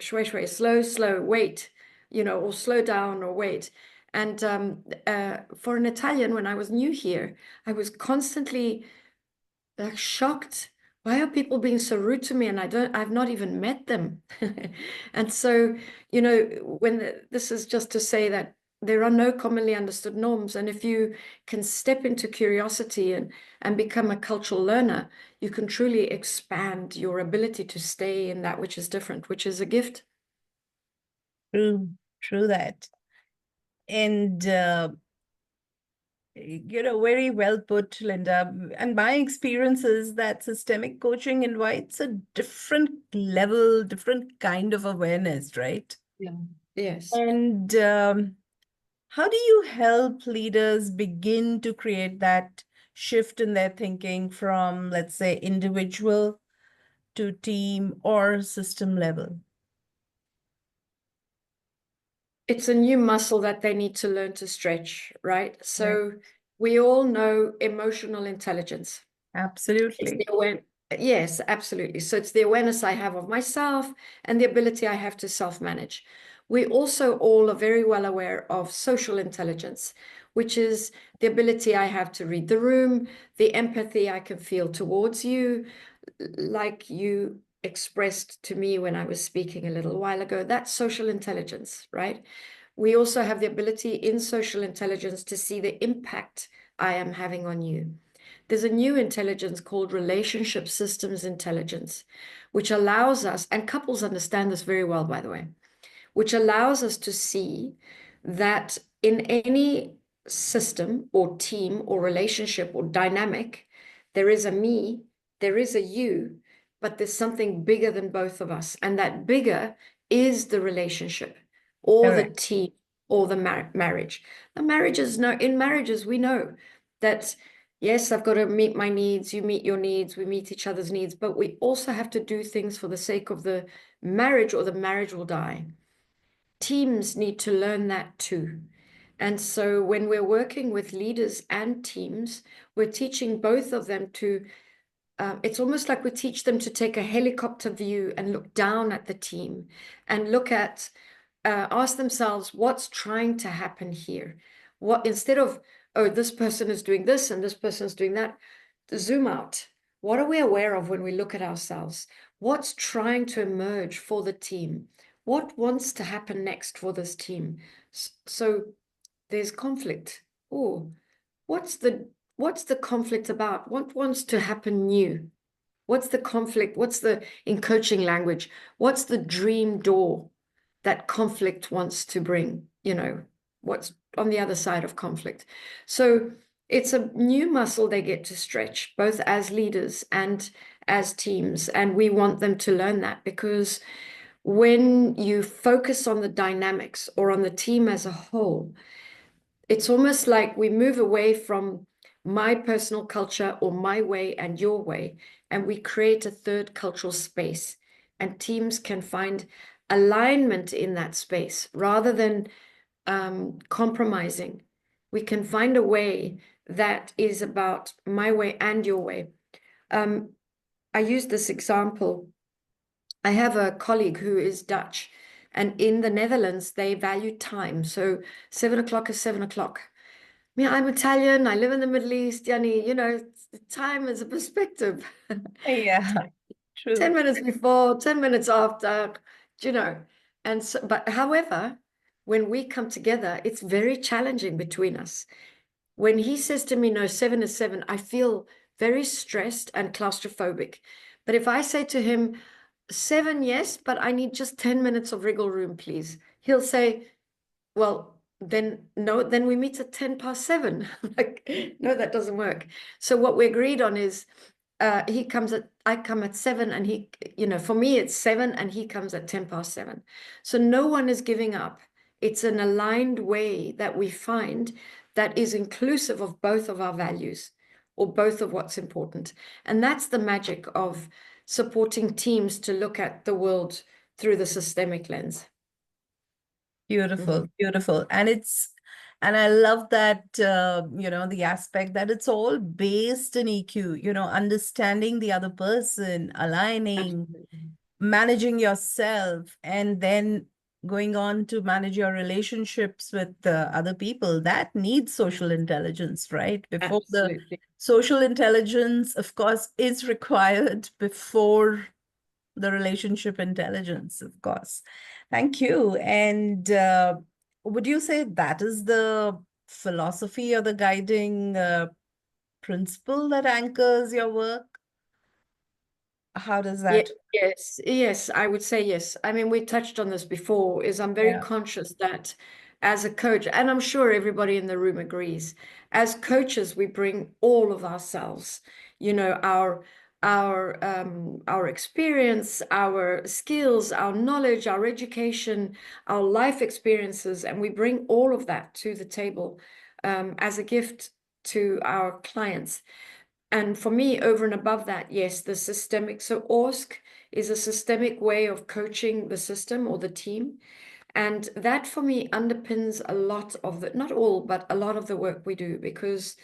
shway, shway, slow, slow, wait, or slow down or wait. And for an Italian, when I was new here, I was constantly shocked why are people being so rude to me? And I've not even met them. And so, this is just to say that there are no commonly understood norms. And if you can step into curiosity and become a cultural learner, you can truly expand your ability to stay in that which is different, which is a gift. True that. And very well put, Linda. And my experience is that systemic coaching invites a different level, different kind of awareness, right? Yeah. Yes. And how do you help leaders begin to create that shift in their thinking from, let's say, individual to team or system level? It's a new muscle that they need to learn to stretch, right? So we all know emotional intelligence. Absolutely. Yes, absolutely. So it's the awareness I have of myself and the ability I have to self-manage. We also all are very well aware of social intelligence, which is the ability I have to read the room, the empathy I can feel towards you, like you expressed to me when I was speaking a little while ago. That's social intelligence, right? We also have the ability in social intelligence to see the impact I am having on you. There's a new intelligence called relationship systems intelligence, which allows us, and couples understand this very well, by the way, which allows us to see that in any system or team or relationship or dynamic, there is a me, there is a you, but there's something bigger than both of us. And that bigger is the relationship or the team or the marriage. In marriages, we know that, yes, I've got to meet my needs, you meet your needs, we meet each other's needs, but we also have to do things for the sake of the marriage or the marriage will die. Teams need to learn that too. And so when we're working with leaders and teams, we're teaching both of them to, it's almost like we teach them to take a helicopter view and look down at the team and ask themselves, what's trying to happen here? Instead of, oh, this person is doing this and this person is doing that, zoom out. What are we aware of when we look at ourselves? What's trying to emerge for the team? What wants to happen next for this team? So there's conflict. Oh, what's the conflict about? What wants to happen new? What's the conflict? In coaching language, what's the dream door that conflict wants to bring? What's on the other side of conflict? So it's a new muscle they get to stretch, both as leaders and as teams. And we want them to learn that, because when you focus on the dynamics or on the team as a whole, it's almost like we move away from my personal culture or my way and your way, and we create a third cultural space, and teams can find alignment in that space rather than compromising. We can find a way that is about my way and your way. I use this example. I have a colleague who is Dutch, and in the Netherlands, they value time. So 7 o'clock is 7 o'clock. I'm Italian, I live in the Middle East, Yanni, time is a perspective. Yeah, true. 10 minutes before, 10 minutes after, And so, but however, when we come together, it's very challenging between us. When he says to me, no, 7 is 7, I feel very stressed and claustrophobic. But if I say to him, 7, yes, but I need just 10 minutes of wriggle room, please. He'll say, well, then no, then we meet at 10 past 7. Like, no, that doesn't work. So what we agreed on is I come at 7, and he, for me it's 7 and he comes at 10 past 7. So no one is giving up. It's an aligned way that we find that is inclusive of both of our values or both of what's important. And that's the magic of supporting teams to look at the world through the systemic lens. Beautiful, beautiful. And I love that, the aspect that it's all based in EQ, understanding the other person, aligning, managing yourself, and then going on to manage your relationships with other people, that needs social intelligence, right? Before the social intelligence, of course, is required before the relationship intelligence, of course. Thank you. And would you say that is the philosophy or the guiding principle that anchors your work? How does that? Yes, I would say yes. I mean, we touched on this before, is I'm very conscious that as a coach, and I'm sure everybody in the room agrees, as coaches, we bring all of ourselves, you know, our experience, our skills, our knowledge, our education, our life experiences, and we bring all of that to the table as a gift to our clients. And for me, over and above that, yes, the systemic. So ORSC is a systemic way of coaching the system or the team. And that for me underpins a lot of the, not all, but a lot of the work we do, because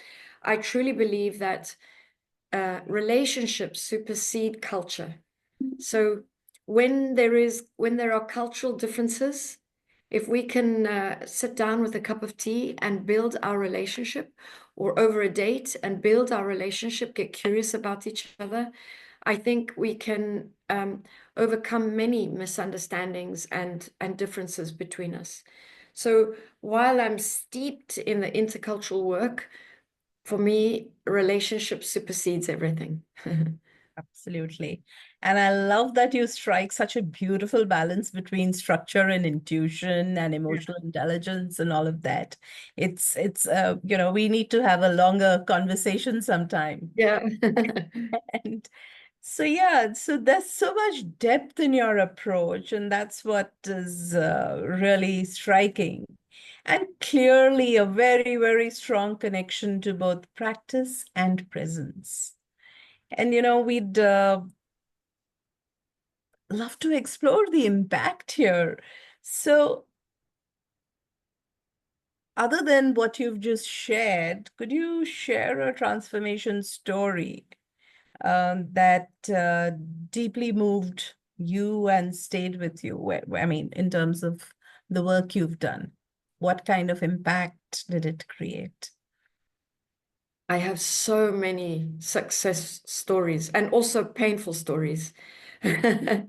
I truly believe that relationships supersede culture. So when there are cultural differences, if we can sit down with a cup of tea and build our relationship, or over a date and build our relationship, get curious about each other, I think we can overcome many misunderstandings and differences between us. So while I'm steeped in the intercultural work, for me, relationship supersedes everything. Absolutely. And I love that you strike such a beautiful balance between structure and intuition and emotional intelligence and all of that. It's we need to have a longer conversation sometime. Yeah. And so there's so much depth in your approach, and that's what is really striking. And clearly a very, very strong connection to both practice and presence. And, we'd love to explore the impact here. So, other than what you've just shared, could you share a transformation story that deeply moved you and stayed with you? I mean, in terms of the work you've done, what kind of impact did it create? I have so many success stories and also painful stories. But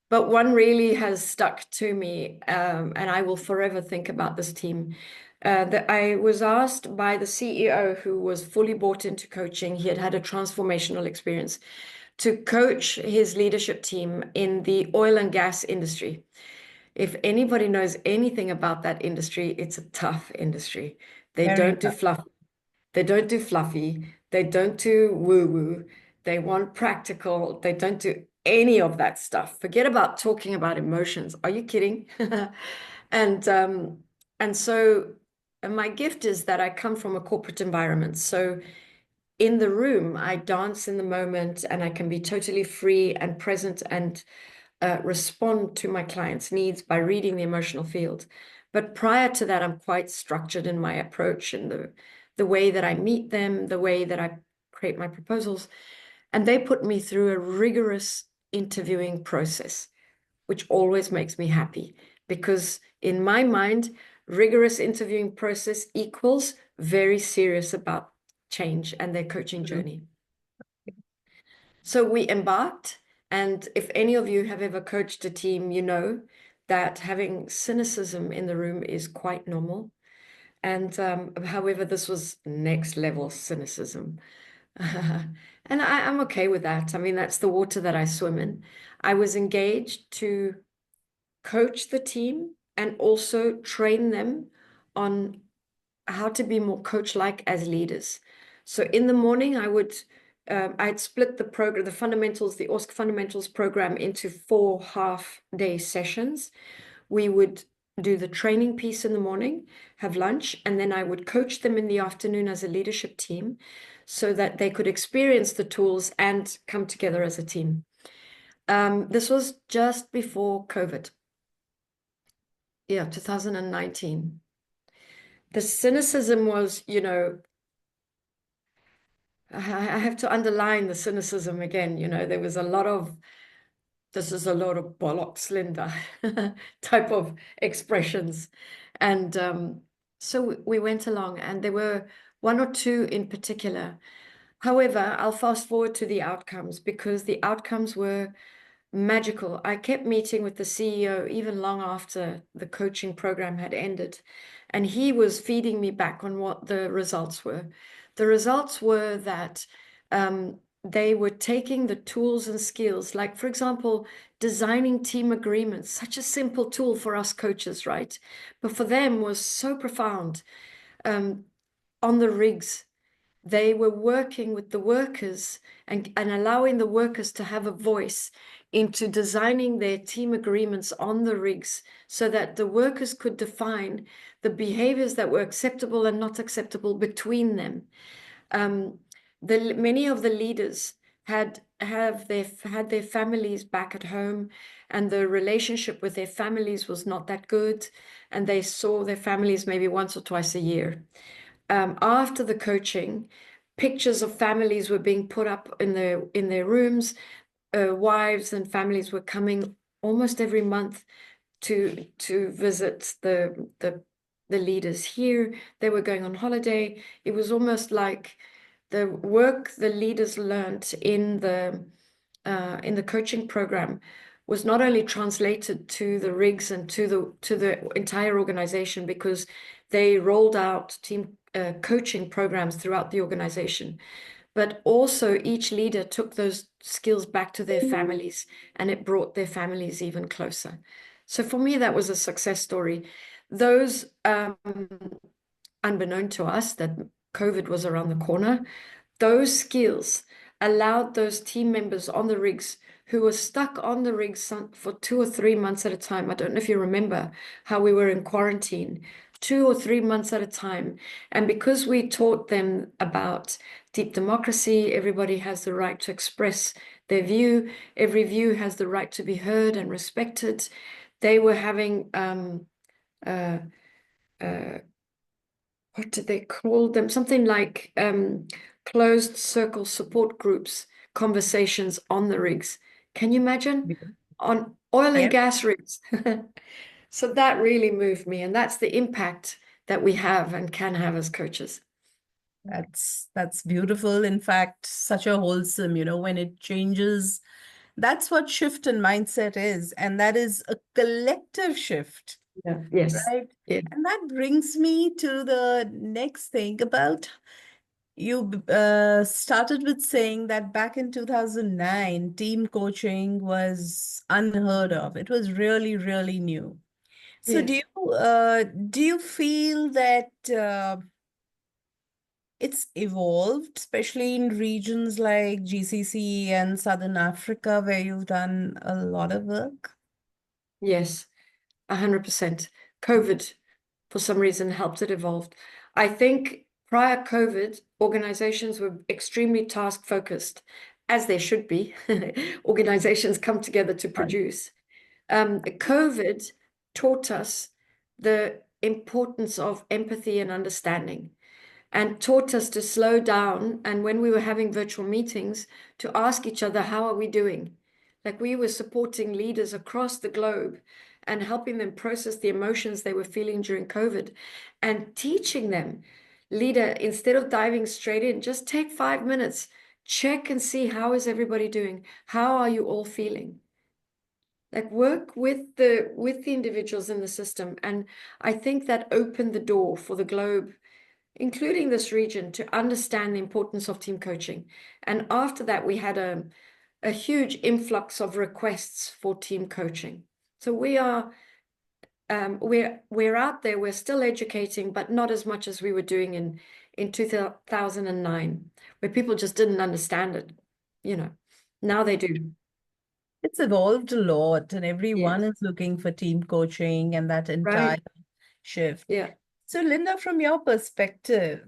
one really has stuck to me, and I will forever think about this team. That I was asked by the CEO, who was fully bought into coaching. He had had a transformational experience, to coach his leadership team in the oil and gas industry. If anybody knows anything about that industry, it's a tough industry. They Very don't do tough. fluff. They don't do fluffy. They don't do woo-woo. They want practical. They don't do any of that stuff. Forget about talking about emotions. Are you kidding? And so my gift is that I come from a corporate environment. So in the room, I dance in the moment, and I can be totally free and present and respond to my clients' needs by reading the emotional field. But prior to that, I'm quite structured in my approach and the way that I meet them, the way that I create my proposals. And they put me through a rigorous interviewing process, which always makes me happy, because in my mind, rigorous interviewing process equals very serious about change and their coaching journey. So we embarked, and if any of you have ever coached a team, you know that having cynicism in the room is quite normal. And however, this was next level cynicism. And I'm okay with that. I mean, that's the water that I swim in. I was engaged to coach the team and also train them on how to be more coach-like as leaders. So in the morning, I'd split the program, the fundamentals, the ORSC fundamentals program, into 4 half-day sessions. We would do the training piece in the morning, have lunch, and then I would coach them in the afternoon as a leadership team so that they could experience the tools and come together as a team. This was just before COVID. Yeah, 2019. The cynicism was, I have to underline the cynicism again. There was a lot of this is a load of bollocks, Linda, type of expressions. And so we went along, and there were one or two in particular. However, I'll fast forward to the outcomes, because the outcomes were magical. I kept meeting with the CEO even long after the coaching program had ended, and he was feeding me back on what the results were. The results were that they were taking the tools and skills, like, for example, designing team agreements, such a simple tool for us coaches, right? But for them was so profound. On the rigs, they were working with the workers and allowing the workers to have a voice into designing their team agreements on the rigs, so that the workers could define the behaviors that were acceptable and not acceptable between them. Many of the leaders had their families back at home, and the relationship with their families was not that good, and they saw their families maybe once or twice a year. After the coaching, pictures of families were being put up in their rooms. Wives and families were coming almost every month to visit the leaders here. They were going on holiday. It was almost like the work the leaders learned in the coaching program was not only translated to the rigs and to the entire organization, because they rolled out team coaching programs throughout the organization, but also each leader took those skills back to their families, and it brought their families even closer. So for me, that was a success story. Those, unbeknown to us that COVID was around the corner, those skills allowed those team members on the rigs who were stuck on the rigs for 2 or 3 months at a time. I don't know if you remember how we were in quarantine, 2 or 3 months at a time. And because we taught them about deep democracy, everybody has the right to express their view, every view has the right to be heard and respected. They were having what did they call them? Something like closed circle support groups, conversations on the rigs. Can you imagine? On oil and gas rigs. So that really moved me, and that's the impact that we have and can have as coaches. That's beautiful. In fact, such a wholesome, when it changes, that's what shift in mindset is, and that is a collective shift. Yeah. Yes. Right. Yeah. And that brings me to the next thing about you started with saying that back in 2009, team coaching was unheard of. It was really, really new. So Yes. do you feel that it's evolved, especially in regions like GCC and Southern Africa, where you've done a lot of work? Yes, 100%. COVID, for some reason, helped it evolve. I think prior COVID, organizations were extremely task focused, as they should be. Organizations come together to produce. COVID taught us the importance of empathy and understanding, and taught us to slow down. And when we were having virtual meetings, to ask each other, how are we doing? Like, we were supporting leaders across the globe and helping them process the emotions they were feeling during COVID, and teaching them, leader, instead of diving straight in, just take 5 minutes, check and see, how is everybody doing? How are you all feeling? Like, work with the individuals in the system. And I think that opened the door for the globe, including this region, to understand the importance of team coaching. And after that, we had a huge influx of requests for team coaching. So we are we're out there, we're still educating, but not as much as we were doing in 2009, where people just didn't understand it. Now they do. It's evolved a lot, and everyone is looking for team coaching and that entire shift. Yeah. So, Linda, from your perspective,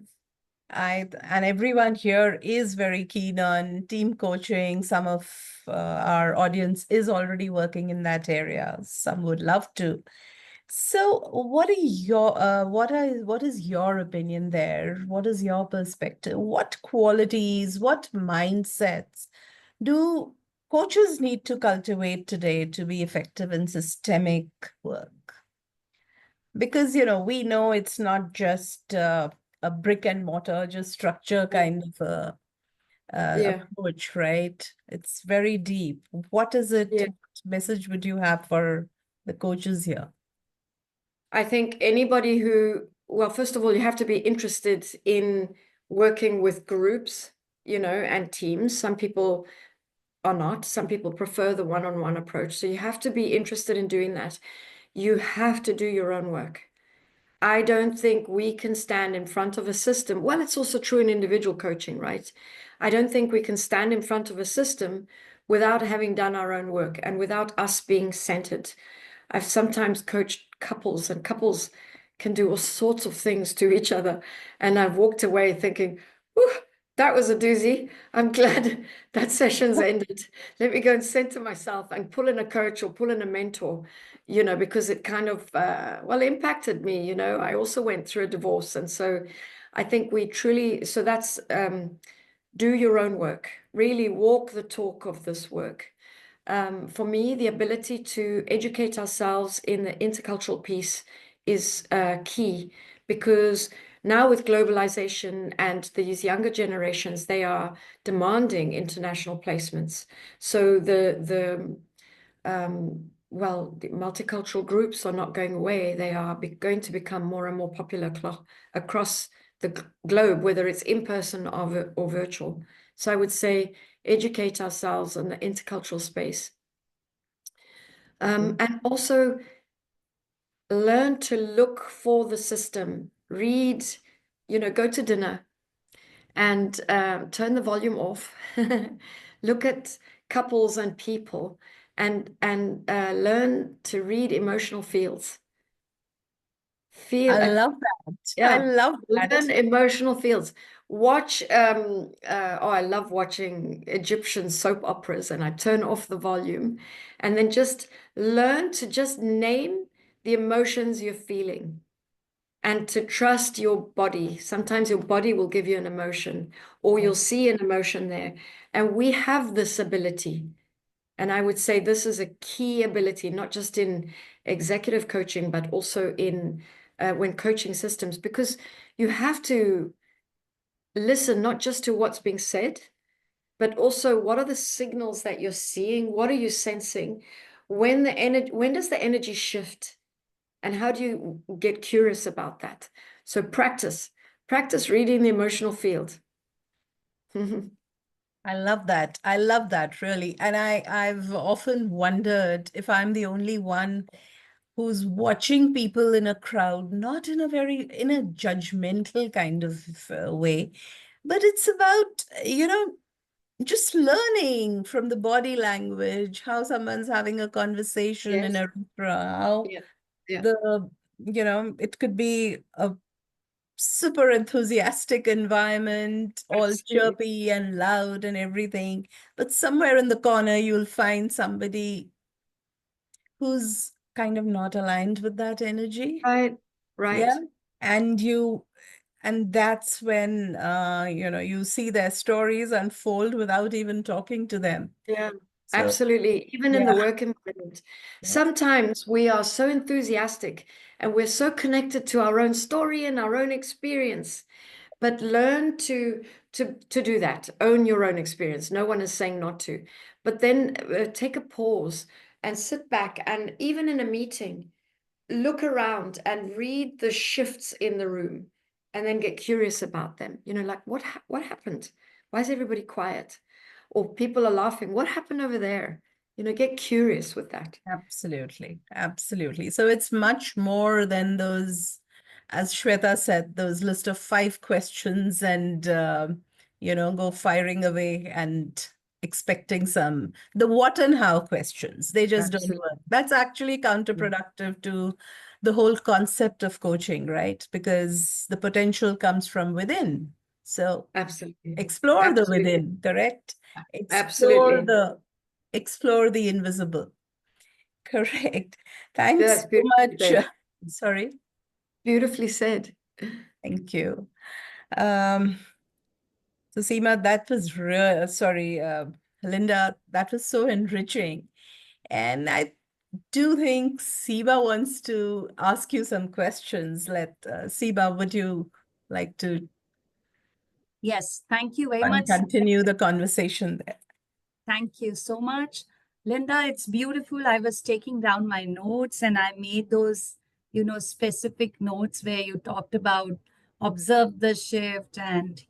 and everyone here is very keen on team coaching. Some of our audience is already working in that area. Some would love to. So, what is your opinion there? What is your perspective? What qualities, what mindsets do coaches need to cultivate today to be effective in systemic work? Because, we know it's not just a brick and mortar, just structure kind of a approach, right? It's very deep. What is it? Yeah. What message would you have for the coaches here? I think anybody who, well, first of all, you have to be interested in working with groups, and teams. Some people are not. Some people prefer the one-on-one approach. So you have to be interested in doing that. You have to do your own work. I don't think we can stand in front of a system. Well, it's also true in individual coaching, right? I don't think we can stand in front of a system without having done our own work and without us being centered. I've sometimes coached couples, and couples can do all sorts of things to each other. And I've walked away thinking, "Whew, that was a doozy. I'm glad that session's ended. Let me go and center myself and pull in a coach or pull in a mentor, because it kind of, impacted me. I also went through a divorce. And so I think so that's do your own work, really walk the talk of this work. For me, the ability to educate ourselves in the intercultural piece is key, because now with globalization and these younger generations, they are demanding international placements. So the multicultural groups are not going away. They are going to become more and more popular across the globe, whether it's in person or virtual. So I would say educate ourselves in the intercultural space. And also learn to look for the system, read, go to dinner and turn the volume off, look at couples and people and learn to read emotional fields. I love that. I love that. Learn emotional fields. Watch, I love watching Egyptian soap operas, and I turn off the volume and then just learn to just name the emotions you're feeling and to trust your body. Sometimes your body will give you an emotion, or you'll see an emotion there. And we have this ability. And I would say this is a key ability, not just in executive coaching, but also in when coaching systems, because you have to listen not just to what's being said, but also what are the signals that you're seeing? What are you sensing? When does the energy shift? And how do you get curious about that? So practice reading the emotional field. I love that. I love that, really. And I've often wondered if I'm the only one who's watching people in a crowd, not in a judgmental kind of way, but it's about, just learning from the body language, how someone's having a conversation in a restaurant, how it could be a super enthusiastic environment, all chirpy and loud and everything. But somewhere in the corner, you'll find somebody who's kind of not aligned with that energy. Right. Yeah. And that's when, you see their stories unfold without even talking to them. Yeah, So, absolutely. Even in the work environment, sometimes we are so enthusiastic and we're so connected to our own story and our own experience. But learn to do that. Own your own experience. No one is saying not to. But then take a pause and sit back, and even in a meeting, look around and read the shifts in the room, and then get curious about them. Like what happened? Why is everybody quiet? Or people are laughing. What happened over there? Get curious with that. Absolutely. Absolutely. So it's much more than those, as Shweta said, those list of 5 questions and, go firing away and expecting the what and how questions. They just don't work. That's actually counterproductive to the whole concept of coaching, right? Because the potential comes from within. So absolutely explore the within, correct? Explore the invisible. Correct. Thanks so much. Sorry. Beautifully said. Thank you. So Seema, that was real. Sorry, Linda, that was so enriching. And I do think Siba wants to ask you some questions. Siba, would you like to Yes, thank you very much. continue the conversation there? Thank you so much. Linda, it's beautiful. I was taking down my notes and I made those, specific notes where you talked about observe the shift and,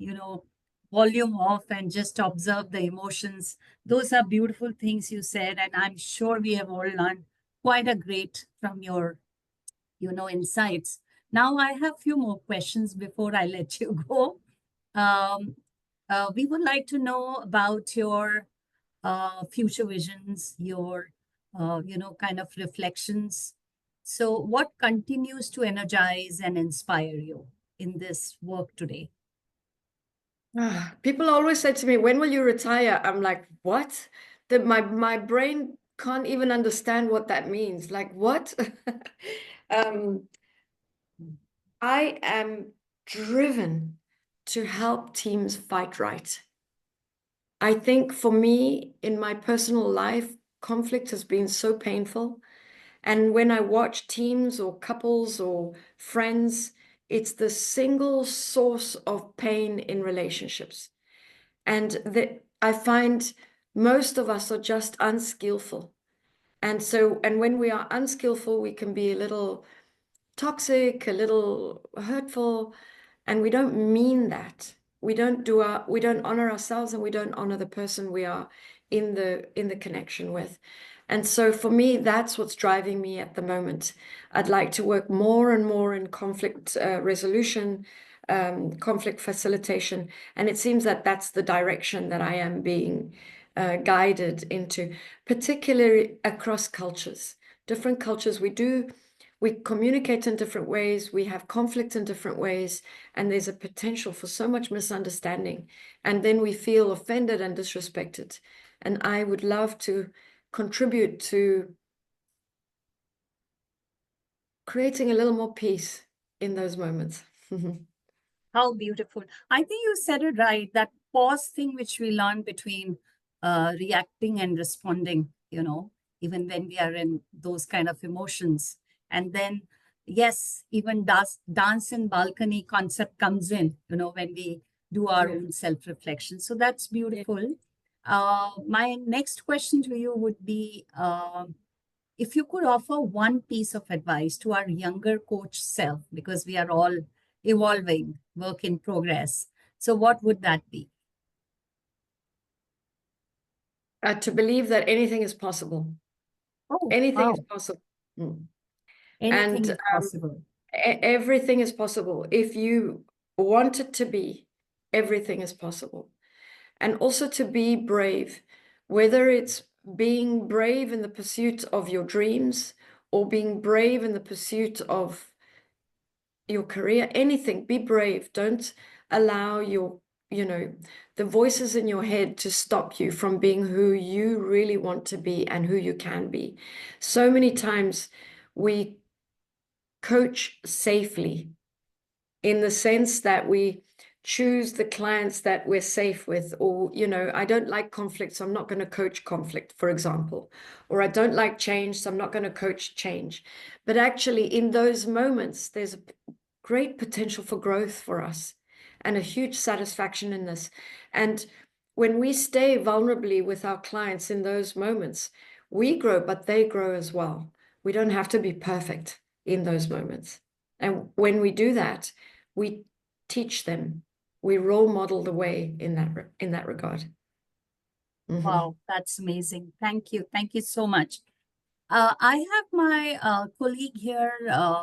volume off and just observe the emotions. Those are beautiful things you said. And I'm sure we have all learned quite a great from your, insights. Now I have a few more questions before I let you go. We would like to know about your future visions, your, kind of reflections. So, what continues to energize and inspire you in this work today? People always say to me, when will you retire? I'm like, what? My brain can't even understand what that means. Like, what? I am driven to help teams fight right. I think for me, in my personal life, conflict has been so painful. And when I watch teams or couples or friends, it's the single source of pain in relationships. And I find most of us are just unskillful. And when we are unskillful, we can be a little toxic, a little hurtful, and we don't mean that. We don't honor ourselves, and we don't honor the person we are in the connection with. And so for me, that's what's driving me at the moment. I'd like to work more and more in conflict resolution, conflict facilitation, and it seems that that's the direction that I am being guided into, particularly across cultures. Different cultures, we communicate in different ways, we have conflict in different ways, and there's a potential for so much misunderstanding. And then we feel offended and disrespected. And I would love to contribute to creating a little more peace in those moments. How beautiful. I think you said it right. That pause thing which we learn between reacting and responding, even when we are in those kind of emotions. And then, yes, even dance and balcony concept comes in, when we do our own self-reflection. So that's beautiful. My next question to you would be, if you could offer one piece of advice to our younger coach self, because we are all evolving, work in progress. So what would that be? To believe that anything is possible. Oh, anything wow. is possible. Anything is possible. Everything is possible. If you want it to be, everything is possible. And also to be brave, whether it's being brave in the pursuit of your dreams or being brave in the pursuit of your career, anything, be brave. Don't allow the voices in your head to stop you from being who you really want to be and who you can be. So many times we coach safely in the sense that we choose the clients that we're safe with, or, I don't like conflict, so I'm not going to coach conflict, for example, or I don't like change, so I'm not going to coach change. But actually, in those moments, there's a great potential for growth for us and a huge satisfaction in this. And when we stay vulnerably with our clients in those moments, we grow, but they grow as well. We don't have to be perfect in those moments. And when we do that, we teach them, we role model the way in that regard. Wow, that's amazing. Thank you. Thank you so much. I have my colleague here,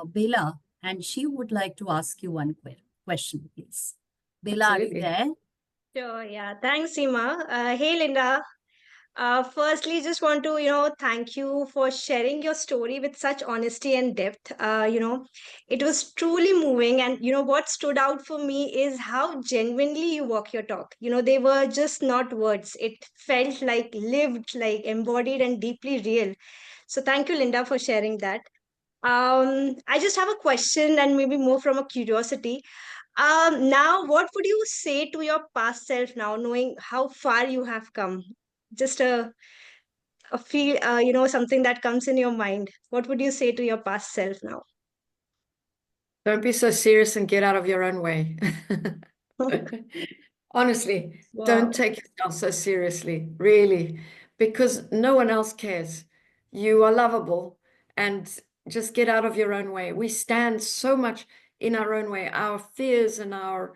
Bela, and she would like to ask you one question, please. Bela, are you there? Sure, yeah. Thanks, Seema. Hey, Linda. Firstly, just want to, thank you for sharing your story with such honesty and depth. It was truly moving. And, what stood out for me is how genuinely you walk your talk. They were just not words. It felt like lived, like embodied and deeply real. So thank you, Linda, for sharing that. I just have a question and maybe more from a curiosity. Now, what would you say to your past self now, knowing how far you have come? just a feel, you know, something that comes in your mind, what would you say to your past self now? Don't be so serious and get out of your own way. Honestly, don't Wow. take yourself so seriously, really, because no one else cares. You are lovable, and just get out of your own way. We stand so much in our own way. Our fears and our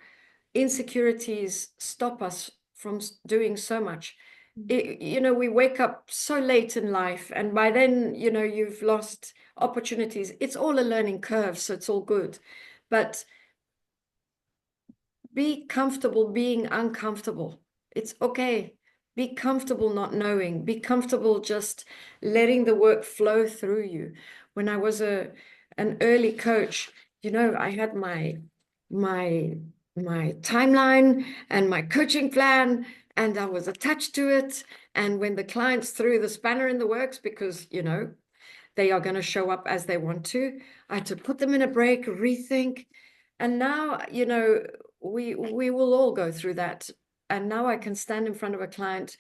insecurities stop us from doing so much. You know, we wake up so late in life, and by then, you know, you've lost opportunities. It's all a learning curve, so it's all good. But be comfortable being uncomfortable. It's okay. Be comfortable not knowing. Be comfortable just letting the work flow through you. When I was an early coach, you know, I had my timeline and my coaching plan, and I was attached to it. And when the clients threw the spanner in the works, because, you know, they are going to show up as they want to, I had to put them in a break, rethink. And now, you know, we will all go through that. And now I can stand in front of a client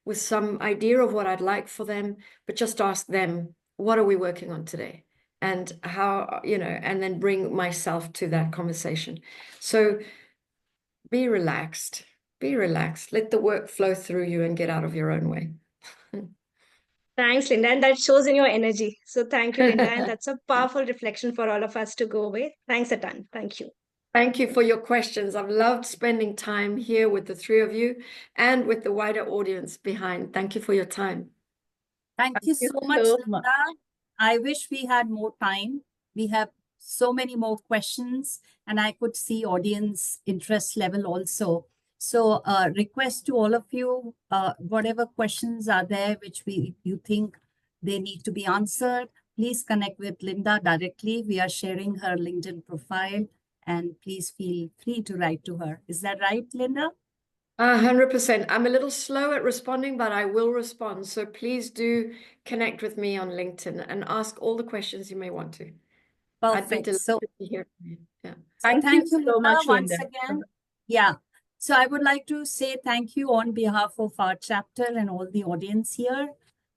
with some idea of what I'd like for them, but just ask them, what are we working on today? And how, you know, and then bring myself to that conversation. So be relaxed, let the work flow through you and get out of your own way. Thanks, Linda. And that shows in your energy. So thank you, Linda. And that's a powerful reflection for all of us to go away. Thanks a ton. Thank you. Thank you for your questions. I've loved spending time here with the three of you and with the wider audience behind. Thank you for your time. Thank you so much, Linda. I wish we had more time. We have so many more questions, and I could see audience interest level also. So request to all of you, whatever questions are there which you think they need to be answered, please connect with Linda directly. We are sharing her LinkedIn profile, and please feel free to write to her. Is that right, Linda? 100%. I'm a little slow at responding, but I will respond. So please do connect with me on LinkedIn and ask all the questions you may want to. I'd be Perfect. delighted So to hear from you. Yeah. thank you, so Linda, much, once Linda. again. Yeah. So I would like to say thank you on behalf of our chapter and all the audience here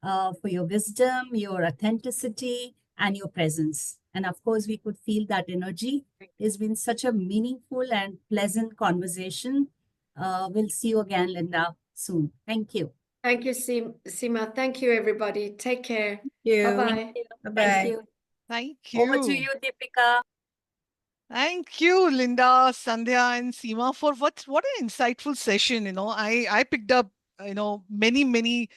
for your wisdom, your authenticity, and your presence. And of course, we could feel that energy. It's been such a meaningful and pleasant conversation. We'll see you again, Linda, soon. Thank you. Thank you, Seema. Thank you, everybody. Take care. You. Bye-bye. Bye-bye. Thank you. Thank Over to you. you, Deepika. Thank you, Linda, Sandhya, and Seema, for what an insightful session. You know, I picked up, you know, many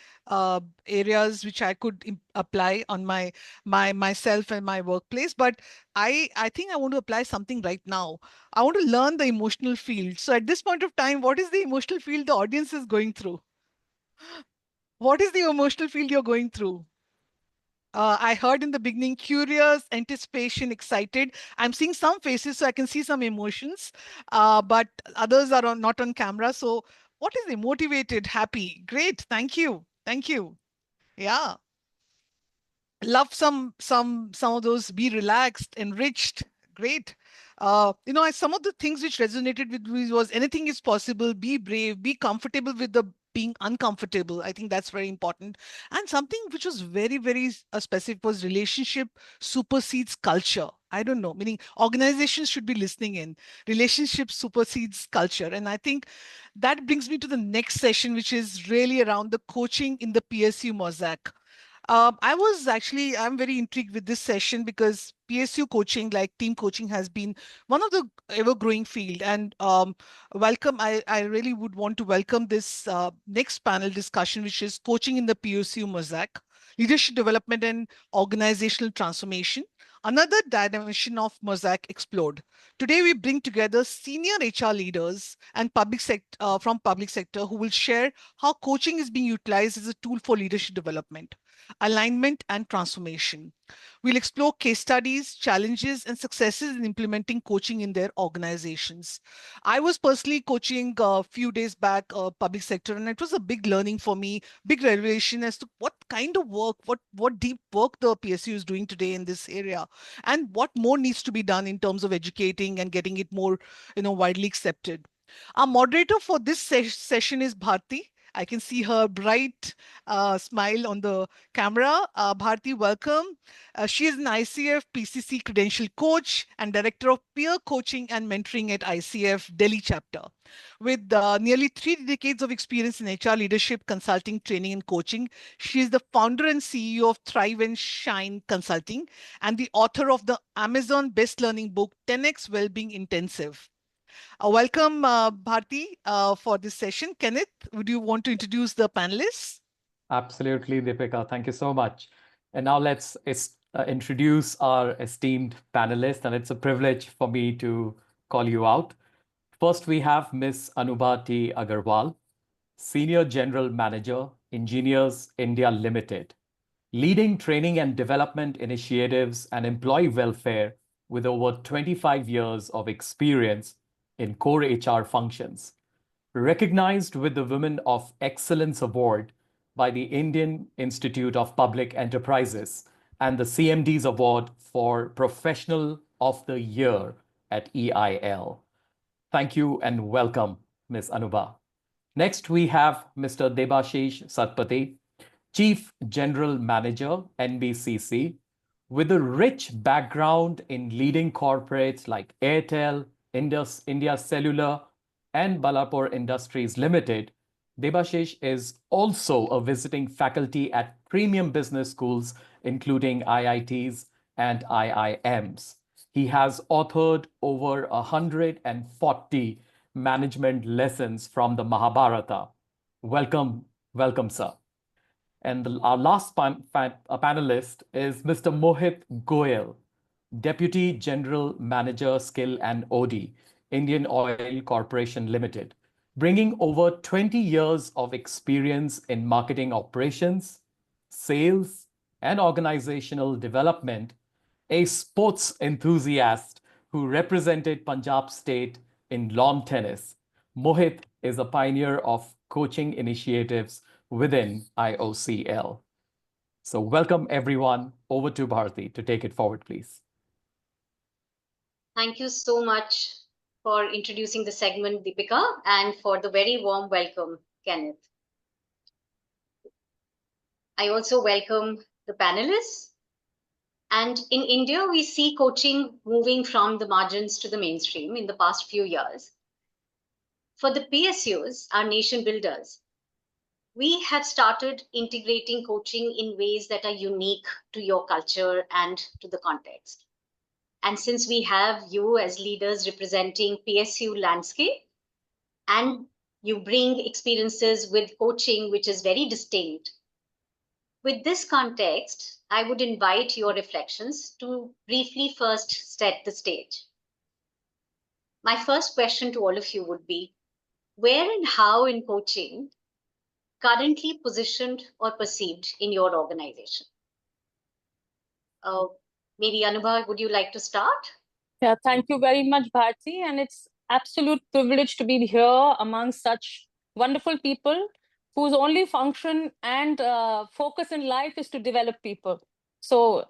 areas which I could apply on myself and my workplace. But I think I want to apply something right now. I want to learn the emotional field. So at this point of time, what is the emotional field the audience is going through? What is the emotional field you're going through? I heard in the beginning, curious, anticipation, excited. I'm seeing some faces, so I can see some emotions, but others are not on camera. So, what is the motivated, happy? Great, thank you, thank you. Yeah, love some of those. Be relaxed, enriched. Great. You know, some of the things which resonated with me was anything is possible. Be brave. Be comfortable with the being uncomfortable. I think that's very important. And something which was very specific was relationship supersedes culture. I don't know, meaning organizations should be listening in. Relationship supersedes culture. And I think that brings me to the next session, which is really around the coaching in the PSU mosaic. I'm very intrigued with this session because PSU coaching, like team coaching, has been one of the ever growing field. And I really would want to welcome this next panel discussion, which is coaching in the PSU mosaic, leadership development and organizational transformation. Another dimension of Mosaic explored. Today, we bring together senior HR leaders and from public sector who will share how coaching is being utilized as a tool for leadership development, alignment, and transformation. We'll explore case studies, challenges, and successes in implementing coaching in their organizations. I was personally coaching a few days back, public sector, and it was a big learning for me, big revelation as to what kind of work, what deep work the PSU is doing today in this area, and what more needs to be done in terms of educating and getting it more, widely accepted. Our moderator for this session is Bharti. I can see her bright smile on the camera. Bharti, welcome. She is an ICF PCC credential coach and director of peer coaching and mentoring at ICF Delhi chapter. With nearly 3 decades of experience in HR leadership, consulting, training, and coaching, she is the founder and CEO of Thrive and Shine Consulting and the author of the Amazon best learning book 10x Wellbeing Intensive. Welcome, Bharti, for this session. Kenneth, would you want to introduce the panelists? Absolutely, Deepika. Thank you so much. And now let's introduce our esteemed panelists, and it's a privilege for me to call you out. First, we have Ms. Anubha T. Agarwal, Senior General Manager, Engineers India Limited, leading training and development initiatives and employee welfare with over 25 years of experience in core HR functions. Recognized with the Women of Excellence Award by the Indian Institute of Public Enterprises and the CMD's Award for Professional of the Year at EIL. Thank you and welcome, Ms. Anubha. Next, we have Mr. Debashish Satpathy, Chief General Manager, NBCC, with a rich background in leading corporates like Airtel, India Cellular, and Balapur Industries Limited. Debashish is also a visiting faculty at premium business schools, including IITs and IIMs. He has authored over 140 management lessons from the Mahabharata. Welcome, sir. And our last panelist is Mr. Mohit Goyal, Deputy General Manager, Skill and OD, Indian Oil Corporation Limited, bringing over 20 years of experience in marketing operations, sales, and organizational development, a sports enthusiast who represented Punjab State in lawn tennis. Mohit is a pioneer of coaching initiatives within IOCL. So welcome everyone. Over to Bharti to take it forward, please. Thank you so much for introducing the segment, Deepika, and for the very warm welcome, Kenneth. I also welcome the panelists. And in India, we see coaching moving from the margins to the mainstream in the past few years. For the PSUs, our nation builders, we have started integrating coaching in ways that are unique to your culture and to the context. And since we have you as leaders representing PSU landscape, and you bring experiences with coaching, which is very distinct, with this context, I would invite your reflections to briefly first set the stage. My first question to all of you would be, where and how in coaching currently positioned or perceived in your organization? Maybe Anubha, would you like to start? Yeah, thank you very much, Bharti. And it's absolute privilege to be here among such wonderful people whose only function and focus in life is to develop people. So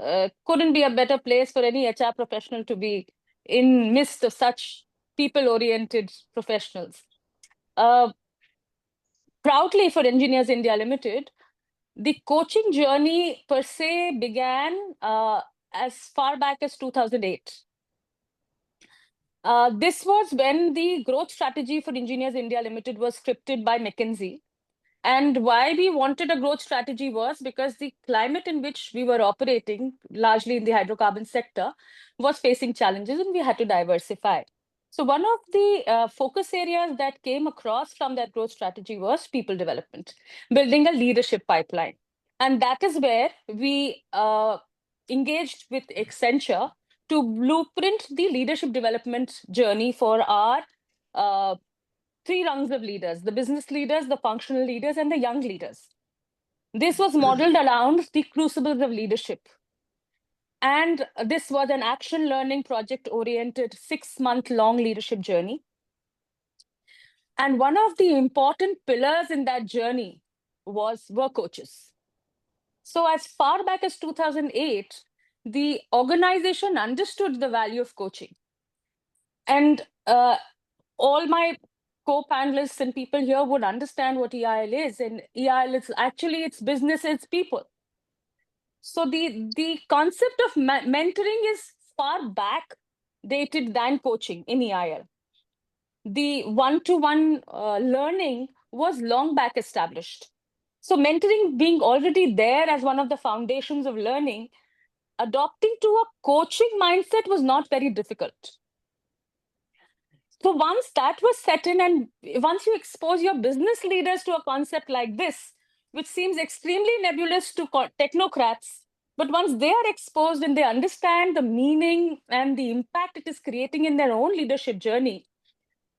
couldn't be a better place for any HR professional to be in midst of such people-oriented professionals. Proudly for Engineers India Limited, the coaching journey per se began as far back as 2008. This was when the growth strategy for Engineers India Limited was scripted by McKinsey. And why we wanted a growth strategy was because the climate in which we were operating, largely in the hydrocarbon sector, was facing challenges and we had to diversify. So one of the focus areas that came across from that growth strategy was people development, building a leadership pipeline. And that is where we engaged with Accenture to blueprint the leadership development journey for our 3 rungs of leaders: the business leaders, the functional leaders, and the young leaders. This was modeled around the crucibles of leadership. And this was an action learning project-oriented 6-month-long leadership journey. And one of the important pillars in that journey were coaches. So as far back as 2008, the organization understood the value of coaching. And all my co-panelists and people here would understand what EIL is. And EIL is actually, it's business, it's people. So the concept of mentoring is far back dated than coaching in EIL. The one-to-one learning was long back established. So mentoring being already there as one of the foundations of learning, adopting to a coaching mindset was not very difficult. So once that was set in, and once you expose your business leaders to a concept like this, which seems extremely nebulous to technocrats, but once they are exposed and they understand the meaning and the impact it is creating in their own leadership journey,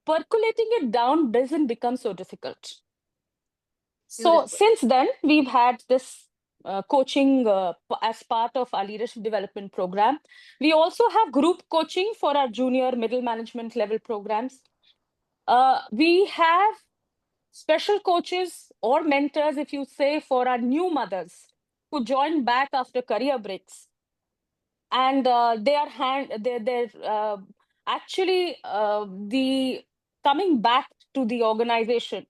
percolating it down doesn't become so difficult. So since then, we've had this coaching as part of our leadership development program. We also have group coaching for our junior middle management level programs. We have special coaches or mentors, if you say, for our new mothers who join back after career breaks. And they're actually the coming back to the organization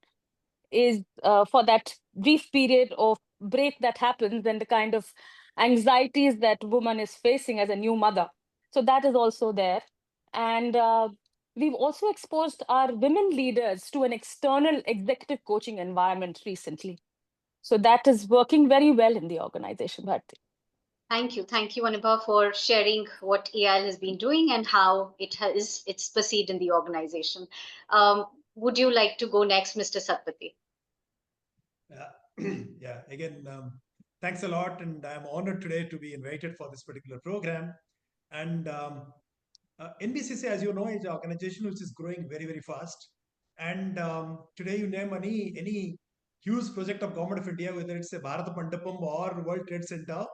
is for that brief period of break that happens and the kind of anxieties that woman is facing as a new mother. So that is also there. And we've also exposed our women leaders to an external executive coaching environment recently. So that is working very well in the organization, Bharti. Thank you, Anubha, for sharing what EIL has been doing and how it's perceived in the organization. Would you like to go next, Mr. Satpathy? Yeah, again, thanks a lot, and I'm honored today to be invited for this particular program. And NBCC, as you know, is an organization which is growing very, very fast. And today you name any huge project of Government of India, whether it's a Bharat Mandapam or World Trade Center,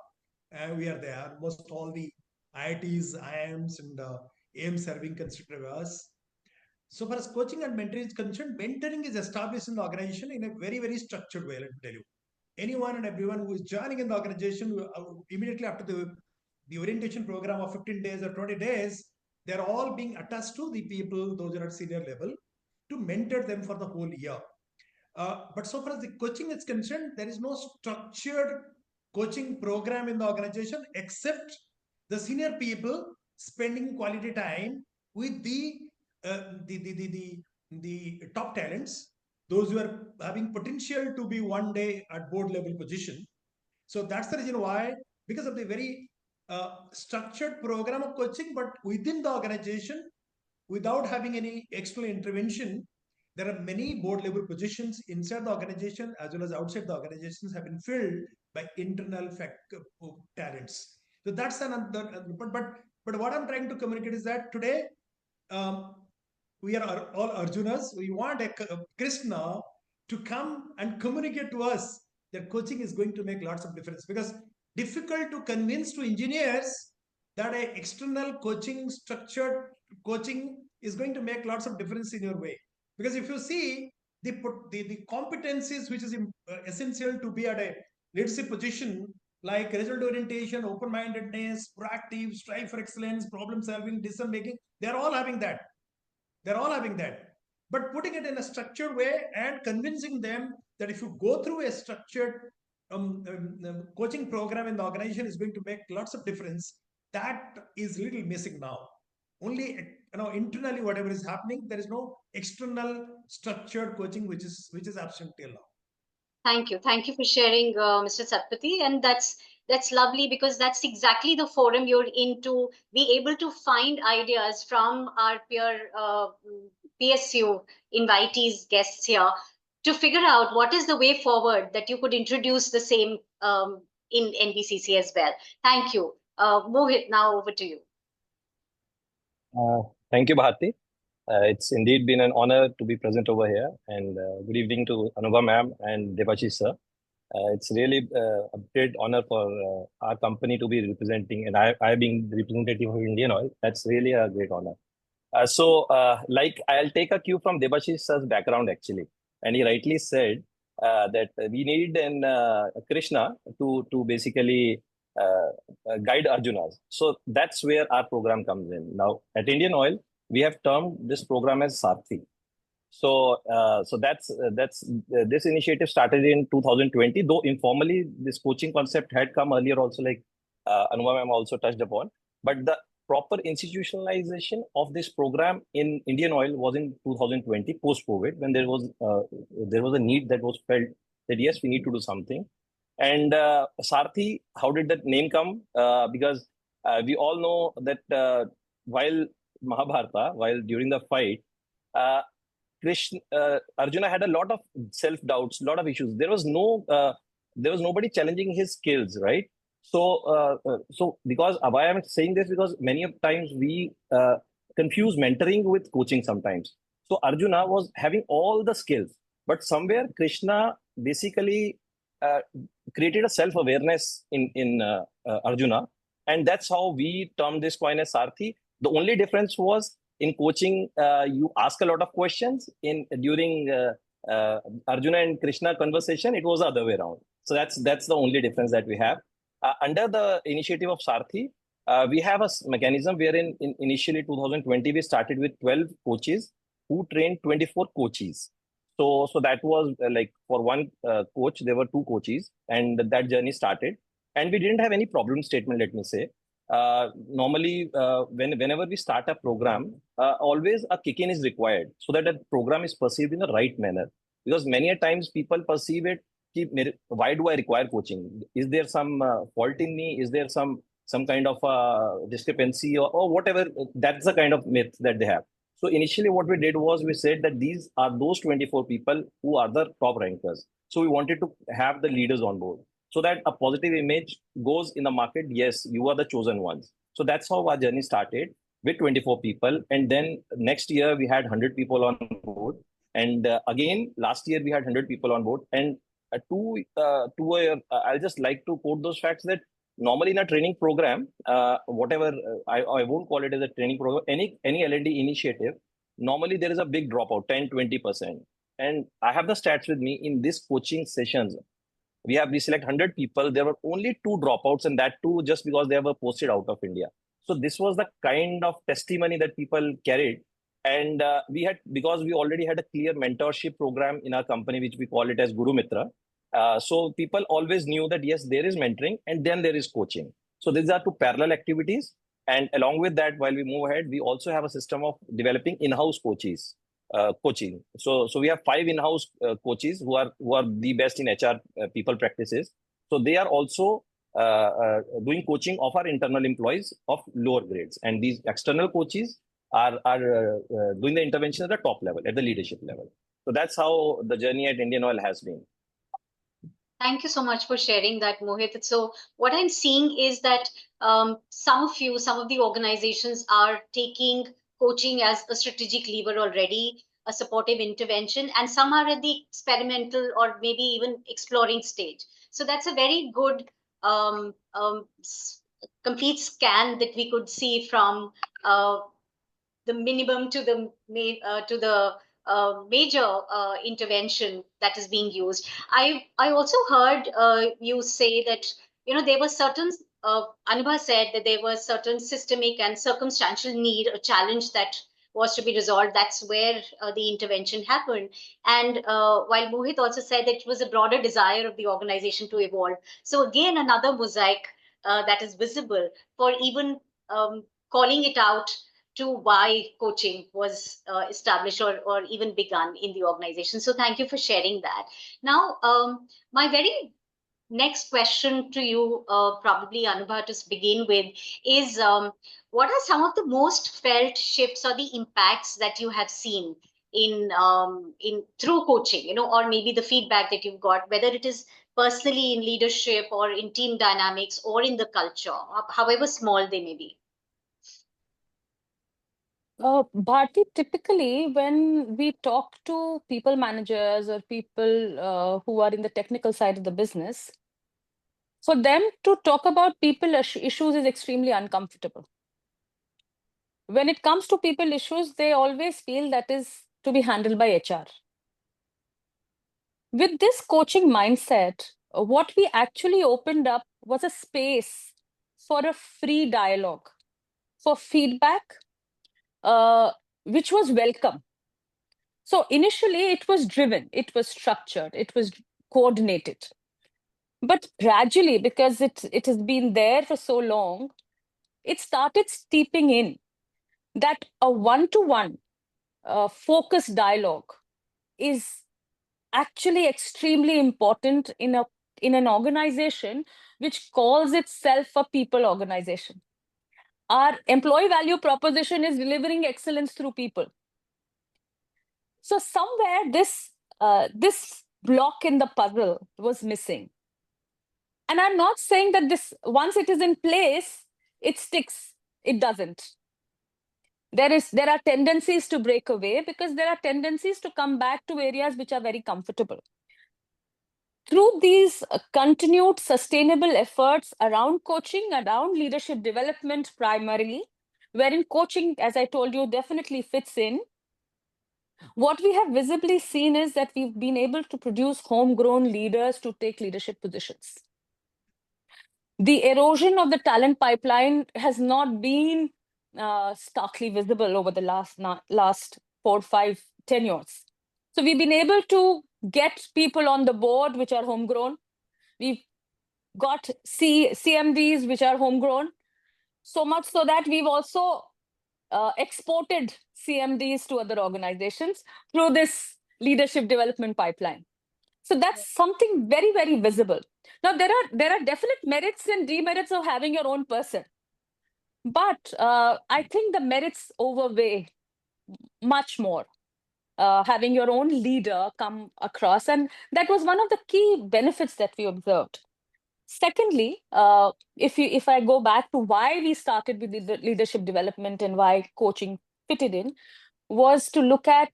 we are there. Almost all the IITs, IIMs, and AIMs are being considered us. So far as coaching and mentoring is concerned, mentoring is established in the organization in a very, very structured way, let me tell you. Anyone and everyone who is joining in the organization immediately after the orientation program of 15 days or 20 days, they're all being attached to the people, those are at senior level, to mentor them for the whole year. But so far as the coaching is concerned, there is no structured coaching program in the organization except the senior people spending quality time with the top talents, those who are having potential to be one day at board level position. So that's the reason why, because of the very structured program of coaching, but within the organization, without having any external intervention, there are many board level positions inside the organization as well as outside the organizations have been filled by internal talents. So that's another. But what I'm trying to communicate is that today we are all Arjunas. We want a Krishna to come and communicate to us that coaching is going to make lots of difference, because difficult to convince to engineers that a external coaching, structured coaching is going to make lots of difference in your way. Because if you see the competencies which is essential to be at a leadership position, like result orientation, open-mindedness, proactive, strive for excellence, problem solving, decision making, they're all having that. They're all having that. But putting it in a structured way and convincing them that if you go through a structured coaching program in the organization is going to make lots of difference, that is little missing now. Only internally whatever is happening, there is no external structured coaching which is absent till now. Thank you for sharing, Mr. Satpathy, and that's lovely, because that's exactly the forum you're in to be able to find ideas from our peer PSU invitees, guests here, to figure out what is the way forward that you could introduce the same in NBCC as well. Thank you. Mohit, now over to you. Thank you, Bharti. It's indeed been an honor to be present over here, and good evening to Anubha ma'am and Debashish sir. It's really a great honor for our company to be representing, and I being the representative of Indian Oil, that's really a great honor. Like I'll take a cue from Debashish sir's background actually, and he rightly said that we need an Krishna to basically guide Arjunas. So that's where our program comes in. Now at Indian Oil, we have termed this program as Sarthi. So this initiative started in 2020, though informally this coaching concept had come earlier also, like Anuma ma'am also touched upon. But the proper institutionalization of this program in Indian Oil was in 2020, post-COVID, when there was a need that was felt that yes, we need to do something. And Sarthi, how did that name come? Because we all know that while Mahabharata, while during the fight, Arjuna had a lot of self doubts, a lot of issues. There was nobody challenging his skills, right? So because why I'm saying this, because many of times we confuse mentoring with coaching sometimes. So Arjuna was having all the skills, but somewhere Krishna basically created a self awareness in Arjuna, and that's how we term this coin as Sarthi. The only difference was, in coaching, you ask a lot of questions. During Arjuna and Krishna conversation, it was the other way around. So that's the only difference that we have. Under the initiative of Sarthi, we have a mechanism wherein initially 2020 we started with 12 coaches who trained 24 coaches. So that was like for one coach there were two coaches, and that journey started. And we didn't have any problem statement, let me say. Normally, whenever we start a program, always a kick-in is required so that the program is perceived in the right manner. Because many a times people perceive it, why do I require coaching? Is there some fault in me? Is there some kind of discrepancy or whatever? That's the kind of myth that they have. So initially what we did was we said that these are those 24 people who are the top rankers. So we wanted to have the leaders on board, so that a positive image goes in the market. Yes, you are the chosen ones. So that's how our journey started, with 24 people. And then next year we had 100 people on board. And again, last year we had 100 people on board. And I'll just like to quote those facts that normally in a training program, whatever, I won't call it as a training program, any L&D initiative, normally there is a big dropout, 10-20%. And I have the stats with me. In this coaching sessions, we select 100 people. There were only 2 dropouts, and that too just because they were posted out of India. So this was the kind of testimony that people carried. And because we already had a clear mentorship program in our company, which we call it as Guru Mitra. So people always knew that yes, there is mentoring and then there is coaching. So these are 2 parallel activities. And along with that, while we move ahead, we also have a system of developing in-house coaches. Coaching. So we have 5 in-house coaches who are the best in HR people practices. So they are also doing coaching of our internal employees of lower grades, and these external coaches are doing the intervention at the top level, at the leadership level. So that's how the journey at Indian Oil has been. Thank you so much for sharing that, Mohit. So what I'm seeing is that some of the organizations are taking coaching as a strategic lever already, a supportive intervention, and some are at the experimental or maybe even exploring stage. So that's a very good complete scan that we could see from the minimum to the major intervention that is being used. I also heard you say that there were certain Anubha said that there was certain systemic and circumstantial need, a challenge that was to be resolved. That's where the intervention happened. And while Mohit also said that it was a broader desire of the organization to evolve. So again, another mosaic that is visible for even calling it out to why coaching was established or even begun in the organization. So thank you for sharing that. Now, my very next question to you, probably Anubha, to begin with, is what are some of the most felt shifts or the impacts that you have seen in through coaching, or maybe the feedback that you've got, whether it is personally in leadership or in team dynamics or in the culture, however small they may be? Bharti, typically when we talk to people managers or people who are in the technical side of the business, for them to talk about people issues is extremely uncomfortable. When it comes to people issues, they always feel that is to be handled by HR. With this coaching mindset, what we actually opened up was a space for a free dialogue, for feedback, which was welcome. So initially it was driven, it was structured, it was coordinated. But gradually, because it has been there for so long, it started steeping in that a one-to-one focused dialogue is actually extremely important in an organization which calls itself a people organization. Our employee value proposition is delivering excellence through people. So somewhere this block in the puzzle was missing. And I'm not saying that this, once it is in place, it sticks. It doesn't. There are tendencies to break away because there are tendencies to come back to areas which are very comfortable. Through these continued sustainable efforts around coaching, around leadership development primarily, wherein coaching, as I told you, definitely fits in, what we have visibly seen is that we've been able to produce homegrown leaders to take leadership positions. The erosion of the talent pipeline has not been starkly visible over the last 4, 5, 10 years. So we've been able to get people on the board which are homegrown. We've got CMDs which are homegrown, so much so that we've also exported CMDs to other organizations through this leadership development pipeline. So that's something very, very visible. Now, there are definite merits and demerits of having your own person. But I think the merits overweigh much more. Having your own leader come across. And that was one of the key benefits that we observed. Secondly, if I go back to why we started with the leadership development and why coaching fitted in, was to look at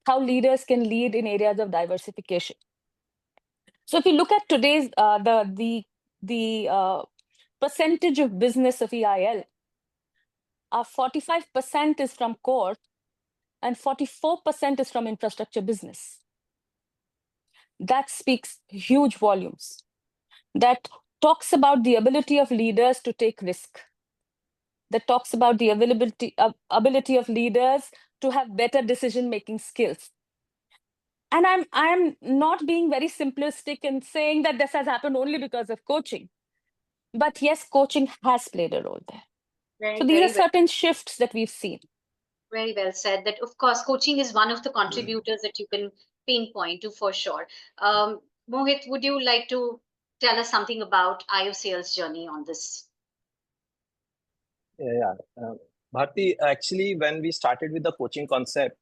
how leaders can lead in areas of diversification. So if you look at today's the percentage of business of EIL, 45% is from core and 44% is from infrastructure business. That speaks huge volumes. That talks about the ability of leaders to take risk. That talks about the ability of leaders to have better decision-making skills. And I'm not being very simplistic in saying that this has happened only because of coaching. But yes, coaching has played a role there. So these are certain shifts that we've seen. Very well said. That, of course, coaching is one of the contributors that you can pinpoint to for sure. Mohit, would you like to tell us something about IOCL's journey on this? Yeah. Bharti, actually, when we started with the coaching concept,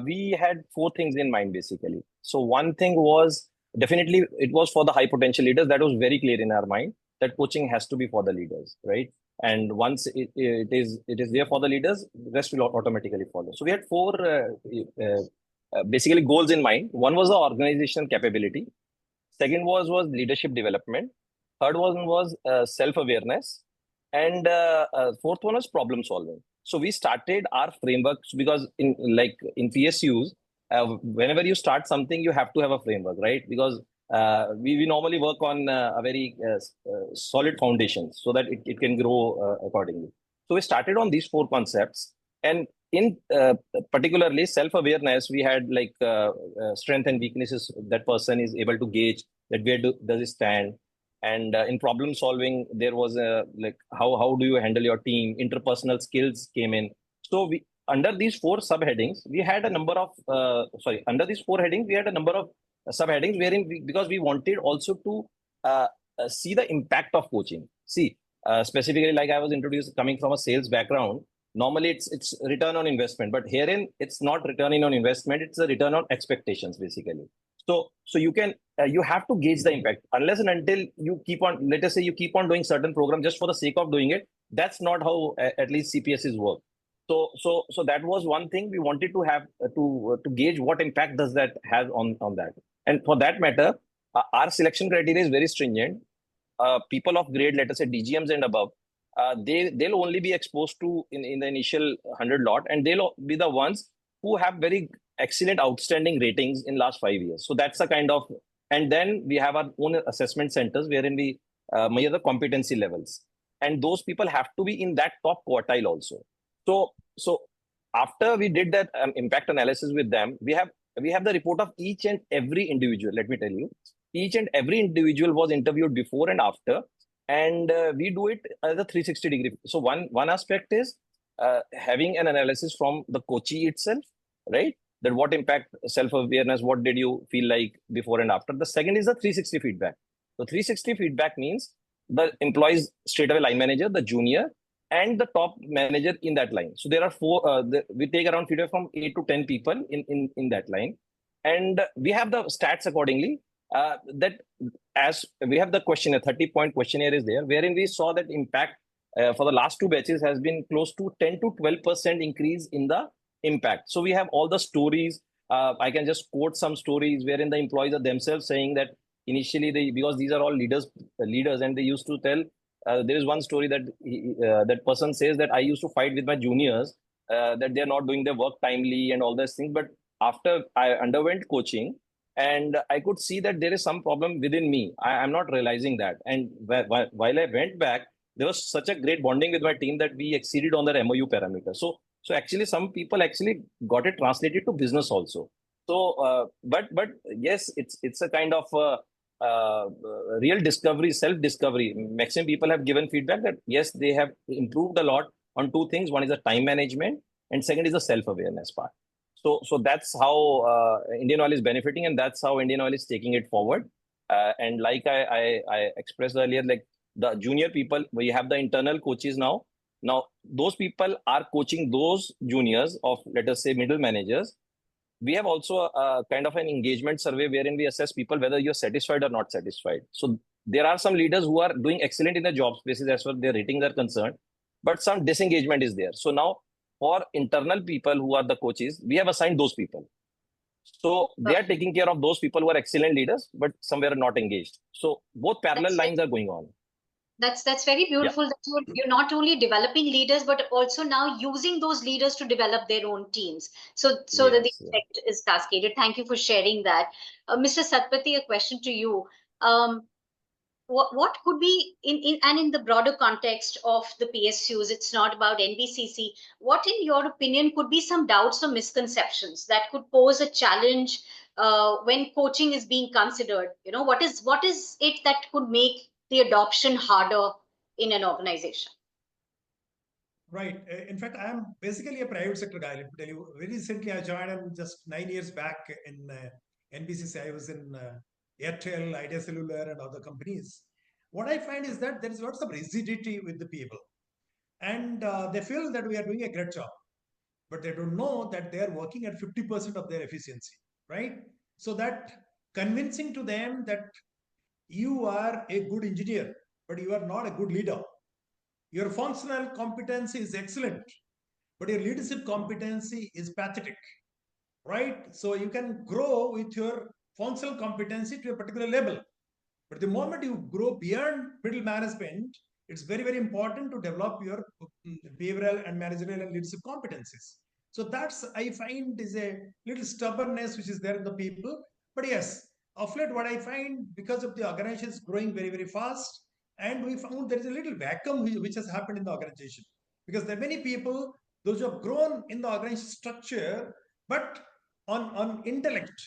we had 4 things in mind, basically. So one thing was, definitely, it was for the high potential leaders. That was very clear in our mind, that coaching has to be for the leaders, right? And once it is there for the leaders, the rest will automatically follow. So we had 4 basically goals in mind. One was the organizational capability. Second was leadership development. Third one was self-awareness. And fourth one was problem solving. So we started our frameworks because in PSUs, whenever you start something, you have to have a framework, right? Because we normally work on a very solid foundation so that it can grow accordingly. So we started on these 4 concepts. And in particularly self-awareness, we had strength and weaknesses that person is able to gauge, that where does it stand. And in problem solving, there was how do you handle your team? Interpersonal skills came in. So we, under these 4 subheadings, we had a number of under these 4 headings, we had a number of subheadings wherein because we wanted also to see the impact of coaching. See, specifically, like I was introduced coming from a sales background, normally it's return on investment, but herein it's not returning on investment, it's a return on expectations, basically. So you can you have to gauge the impact. Unless and until you keep on, let us say you keep on doing certain program just for the sake of doing it, that's not how at least CPSs work. So that was one thing we wanted to have to gauge what impact does that have on that. And for that matter, our selection criteria is very stringent. People of grade, let us say DGMs and above, they'll only be exposed to in the initial 100 lot, and they'll be the ones who have very excellent, outstanding ratings in last 5 years. So that's a kind of, and then we have our own assessment centers wherein we measure the competency levels, and those people have to be in that top quartile also. So after we did that impact analysis with them, we have the report of each and every individual. Let me tell you, each and every individual was interviewed before and after, and we do it as a 360 degree. So one aspect is having an analysis from the coachee itself, right? That what impact self-awareness, what did you feel like before and after. The second is the 360 feedback. So 360 feedback means the employees straight away, line manager, the junior, and the top manager in that line. So there are four, we take around feedback from 8 to 10 people in that line. And we have the stats accordingly, that as we have the questionnaire, 30-point questionnaire is there, wherein we saw that impact for the last two batches has been close to 10 to 12% increase in the impact. So we have all the stories. I can just quote some stories wherein the employees are themselves saying that initially because these are all leaders, and they used to tell, there is one story that that person says that I used to fight with my juniors, that they are not doing their work timely and all those things. But after I underwent coaching, and I could see that there is some problem within me. I'm not realizing that. And while I went back, there was such a great bonding with my team that we exceeded on their MOU parameter. So actually, some people actually got it translated to business also. So, but yes, it's a kind of real discovery, self-discovery. Maximum people have given feedback that yes, they have improved a lot on two things. One is the time management, and second is the self-awareness part. So that's how Indian Oil is benefiting, and that's how Indian Oil is taking it forward. And like I expressed earlier, like the junior people, we have the internal coaches now. Now those people are coaching those juniors of, let us say, middle managers. We have also a kind of an engagement survey wherein we assess people whether you're satisfied or not satisfied. So there are some leaders who are doing excellent in their job spaces as far as their ratings are concerned, but some disengagement is there. So now for internal people who are the coaches, we have assigned those people. So they are taking care of those people who are excellent leaders, but somewhere are not engaged. So both parallel lines are going on. That's very beautiful. Yeah. That you're not only developing leaders, but also now using those leaders to develop their own teams. So that the effect is cascaded. Thank you for sharing that. Mr. Satpathy, a question to you. What could be in the broader context of the PSUs, it's not about NBCC, what in your opinion could be some doubts or misconceptions that could pose a challenge when coaching is being considered? What is it that could make the adoption harder in an organization? Right. In fact, I am basically a private sector guy. Let me tell you, very recently I joined, and just 9 years back in NBCC, I was in Airtel, Idea Cellular, and other companies. What I find is that there is lots of rigidity with the people, and they feel that we are doing a great job, but they don't know that they are working at 50% of their efficiency, right? So that convincing to them that you are a good engineer, but you are not a good leader. Your functional competency is excellent, but your leadership competency is pathetic, right? So you can grow with your functional competency to a particular level. But the moment you grow beyond middle management, it's very, very important to develop your behavioral and managerial and leadership competencies. So that's, I find, is a little stubbornness which is there in the people. But yes, of late, what I find, because of the organization is growing very, very fast, and we found there is a little vacuum which has happened in the organization. Because there are many people, those who have grown in the organization structure, but on intellect,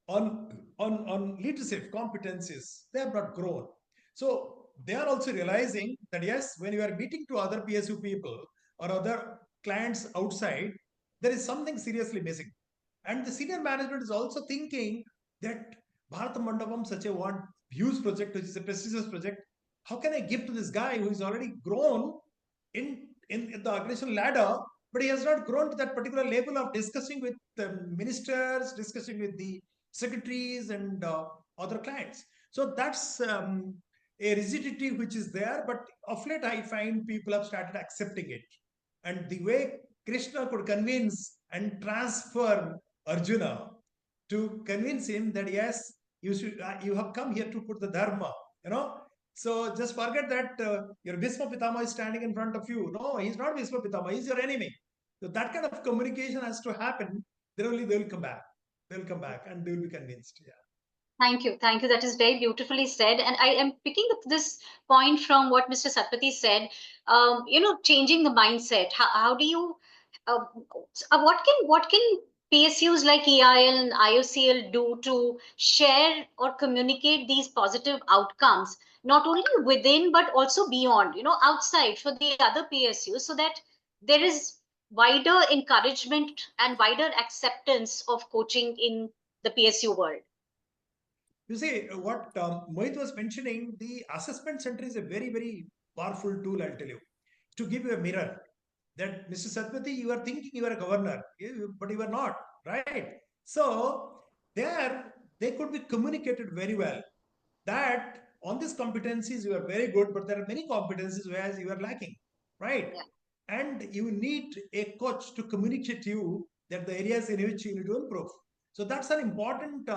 on leadership competencies, they have not grown. So they are also realizing that yes, when you are meeting to other PSU people or other clients outside, there is something seriously missing. And the senior management is also thinking that Bharat Mandapam, such a huge project, which is a prestigious project, how can I give to this guy who is already grown in the organizational ladder, but he has not grown to that particular level of discussing with the ministers, discussing with the secretaries and other clients. So that's a rigidity which is there, but of late I find people have started accepting it. And the way Krishna could convince and transfer Arjuna to convince him that yes, you have come here to put the dharma, So just forget that your Bhisma Pitama is standing in front of you. No, he's not Bhisma Pitama, he's your enemy. So that kind of communication has to happen. Then only they will come back. They'll come back and they will be convinced. Yeah. Thank you. Thank you. That is very beautifully said. And I am picking up this point from what Mr. Satpathy said, changing the mindset. How do you what can PSUs like EIL and IOCL do to share or communicate these positive outcomes, not only within but also beyond, outside for the other PSUs, so that there is wider encouragement and wider acceptance of coaching in the PSU world? You see, what Mohit was mentioning, the assessment center is a very, very powerful tool, I'll tell you, to give you a mirror that Mr. Satpathy, you are thinking you are a governor, but you are not, right? So there, they could be communicated very well that on these competencies you are very good, but there are many competencies where you are lacking, right? Yeah. And you need a coach to communicate to you that the areas in which you need to improve. So that's an important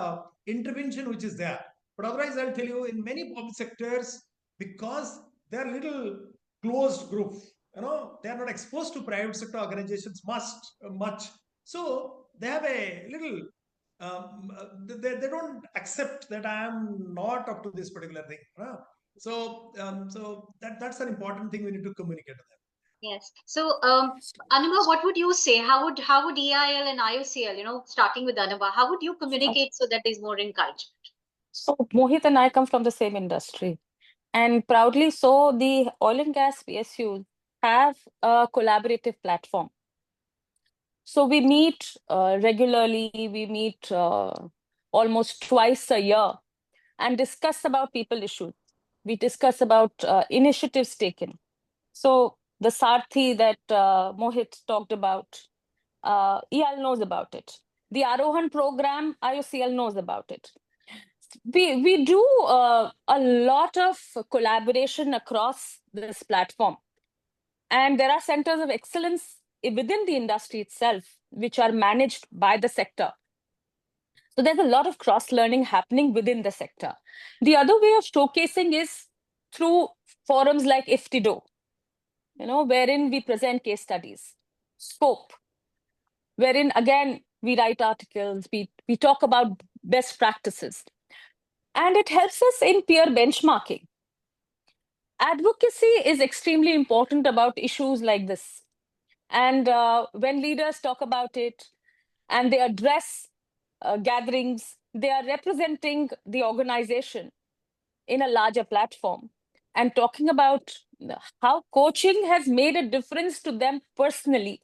intervention which is there. But otherwise, I'll tell you, in many public sectors, because they're little closed group, they are not exposed to private sector organizations much. So they have a little they don't accept that I am not up to this particular thing. So that's an important thing we need to communicate to them. Yes. So, Anubha, what would you say? How would EIL and IOCL, starting with Anubha, how would you communicate so that there's more encouragement? So Mohit and I come from the same industry, and proudly so, the oil and gas PSUs have a collaborative platform. So we meet regularly, we meet almost twice a year and discuss about people issues. We discuss about initiatives taken. So the Sarthi that Mohit talked about, EIL knows about it. The Arohan program, IOCL knows about it. We do a lot of collaboration across this platform. And there are centers of excellence within the industry itself, which are managed by the sector. So there's a lot of cross-learning happening within the sector. The other way of showcasing is through forums like IFTIDO, wherein we present case studies, scope, wherein again, we write articles, we talk about best practices. And it helps us in peer benchmarking. Advocacy is extremely important about issues like this. And when leaders talk about it and they address gatherings, they are representing the organization in a larger platform and talking about how coaching has made a difference to them personally.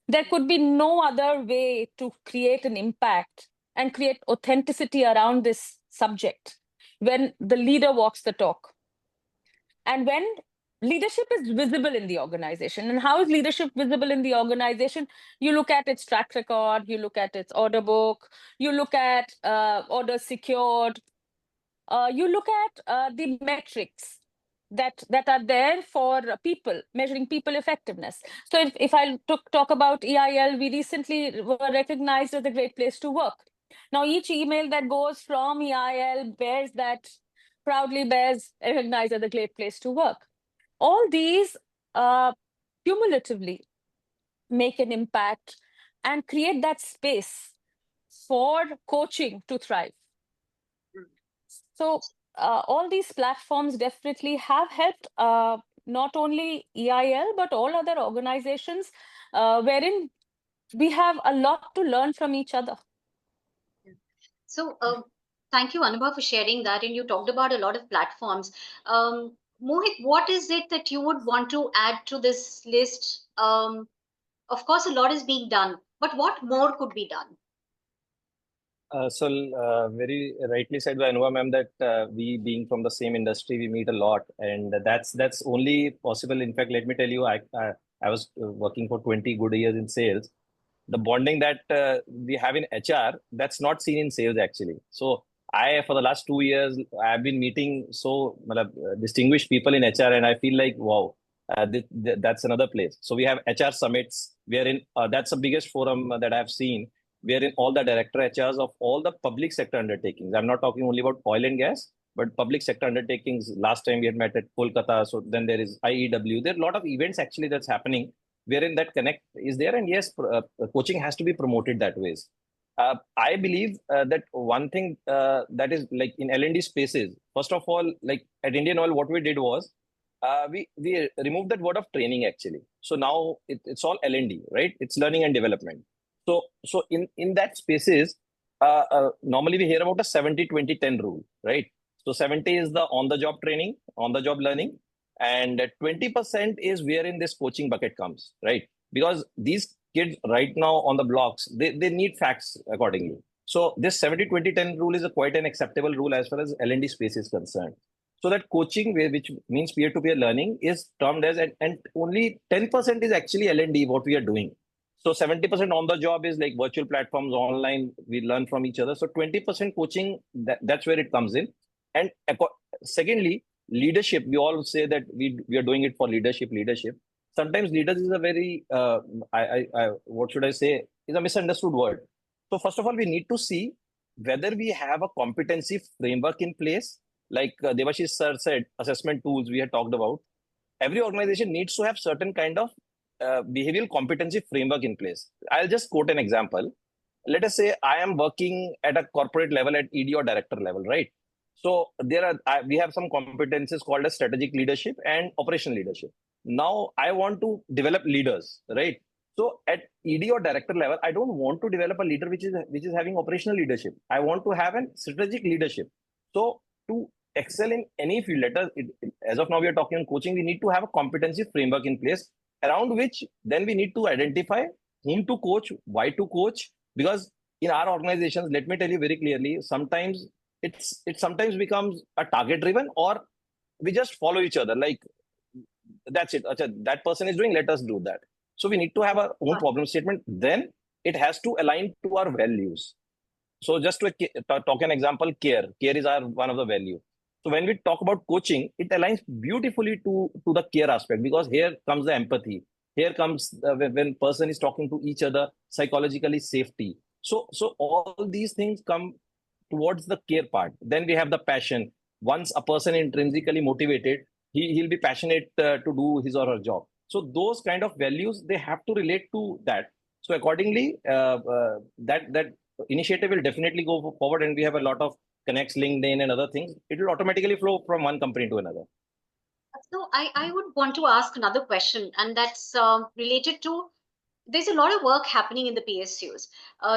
There could be no other way to create an impact and create authenticity around this subject when the leader walks the talk. And when leadership is visible in the organization. And how is leadership visible in the organization? You look at its track record, you look at its order book, you look at orders secured, you look at the metrics that are there for people, measuring people effectiveness. So if I talk about EIL, we recently were recognized as a great place to work. Now, each email that goes from EIL proudly bears recognized as a great place to work. All these cumulatively make an impact and create that space for coaching to thrive. So all these platforms definitely have helped not only EIL, but all other organizations wherein we have a lot to learn from each other. So thank you, Anubha, for sharing that. And you talked about a lot of platforms. Mohit, what is it that you would want to add to this list? Of course, a lot is being done, but what more could be done? Very rightly said by Anova ma'am that we being from the same industry, we meet a lot, and that's only possible. In fact, let me tell you, I was working for 20 good years in sales. The bonding that we have in HR, that's not seen in sales actually. So for the last 2 years, I've been meeting distinguished people in HR, and I feel like, wow, that's another place. So we have HR summits. That's the biggest forum that I've seen. We are in all the director HRs of all the public sector undertakings. I'm not talking only about oil and gas, but public sector undertakings. Last time we had met at Kolkata. So then there is IEW. There are a lot of events actually that's happening wherein that connect is there. And yes, coaching has to be promoted that ways. I believe that one thing that is like in L&D spaces, first of all, like at Indian Oil, what we did was we removed that word of training actually. So now it's all L&D, right? It's learning and development. So in that spaces, normally we hear about a 70-20-10 rule, right? So 70 is the on-the-job training, on-the-job learning, and 20% is wherein this coaching bucket comes, right? Because these kids right now on the blocks, they need facts accordingly. So this 70-20-10 rule is quite an acceptable rule as far as L&D space is concerned. So that coaching, which means peer-to-peer learning, is termed as, and only 10% is actually L&D, what we are doing. So 70% on the job is like virtual platforms, online, we learn from each other. So 20% coaching, that's where it comes in. And secondly, leadership, we all say that we are doing it for leadership. Sometimes leaders is a very, what should I say, is a misunderstood word. So first of all, we need to see whether we have a competency framework in place. Like Devashish sir said, assessment tools we had talked about. Every organization needs to have certain kind of behavioral competency framework in place. I'll just quote an example. Let us say I am working at a corporate level at ED or director level, right? So we have some competencies called as strategic leadership and operational leadership. Now I want to develop leaders, right? So at ED or director level, I don't want to develop a leader which is having operational leadership. I want to have a strategic leadership. So to excel in any field, as of now we are talking on coaching, we need to have a competency framework in place around which then we need to identify whom to coach, why to coach. Because in our organizations, let me tell you very clearly, sometimes it sometimes becomes a target driven, or we just follow each other. Like that's it. That person is doing, let us do that. So we need to have our own problem statement. Then it has to align to our values. So just to talk an example, care is our one of the value. So when we talk about coaching, it aligns beautifully to the care aspect, because here comes the empathy. Here comes when person is talking to each other, psychologically safety. So all these things come towards the care part. Then we have the passion. Once a person intrinsically motivated, he'll be passionate to do his or her job. So those kind of values, they have to relate to that. So accordingly, that initiative will definitely go forward, and we have a lot of connects, LinkedIn and other things. It will automatically flow from one company to another. So I would want to ask another question, and that's related to, there's a lot of work happening in the PSUs.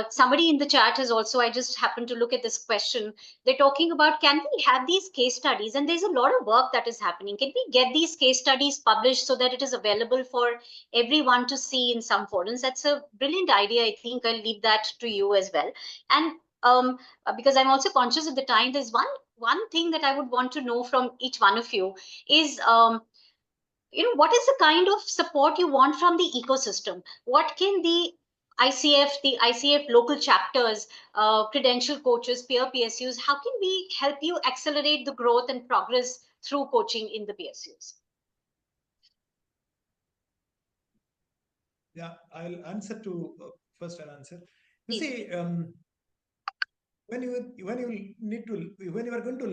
Somebody in the chat has also, I just happened to look at this question. They're talking about, can we have these case studies? And there's a lot of work that is happening. Can we get these case studies published so that it is available for everyone to see in some forums? That's a brilliant idea. I think I'll leave that to you as well. And because I'm also conscious of the time, there's one thing that I would want to know from each one of you is, what is the kind of support you want from the ecosystem? What can the ICF local chapters, credential coaches, peer PSUs, how can we help you accelerate the growth and progress through coaching in the PSUs? Yeah, I'll answer to first. I'll answer. You see, when you are going to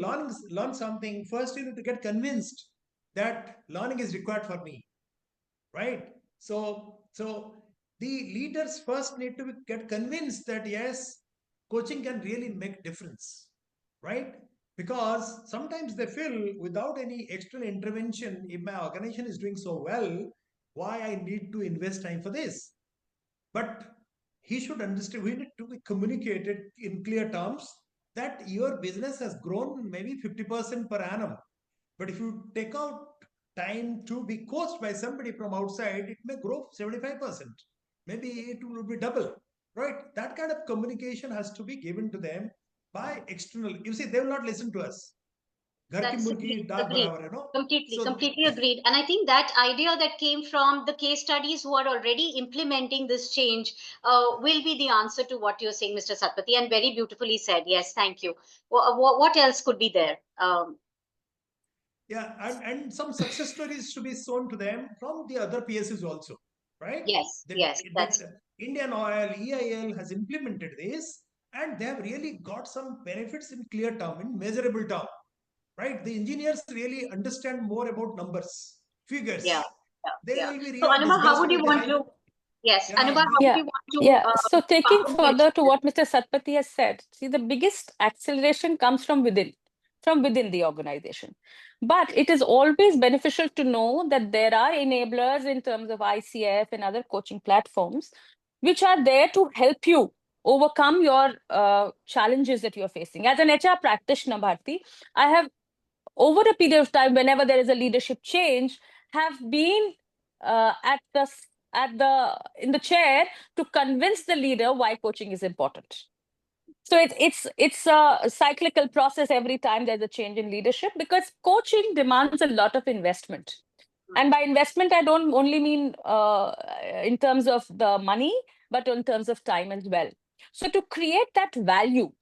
learn something, first you need to get convinced that learning is required for me, right? So the leaders first need to get convinced that yes, coaching can really make difference, right? Because sometimes they feel without any external intervention, if my organization is doing so well, why I need to invest time for this? But he should understand, we need to be communicated in clear terms that your business has grown maybe 50% per annum. But if you take out time to be coached by somebody from outside, it may grow 75%. Maybe it will be double, right? That kind of communication has to be given to them by external. You see, they will not listen to us. That's agreed. Completely agreed. And I think that idea that came from the case studies who are already implementing this change will be the answer to what you're saying, Mr. Satpathy, and very beautifully said. Yes, thank you. What else could be there? Yeah, and some success stories to be shown to them from the other PSUs also, right? Yes, that Indian Oil, EIL has implemented this, and they have really got some benefits in clear term, in measurable term, right? The engineers really understand more about numbers, figures. They will be really so Anubha, how would you want to? Yes, Anubha, how would you want to? So taking further to what Mr. Satpathy has said, see, the biggest acceleration comes from within. from within the organization. But it is always beneficial to know that there are enablers in terms of ICF and other coaching platforms, which are there to help you overcome your challenges that you're facing. As an HR practitioner, Bharti, I have, over a period of time, whenever there is a leadership change, have been in the chair to convince the leader why coaching is important. So it's a cyclical process every time there's a change in leadership, because coaching demands a lot of investment. And by investment, I don't only mean in terms of the money, but in terms of time as well. So to create that value,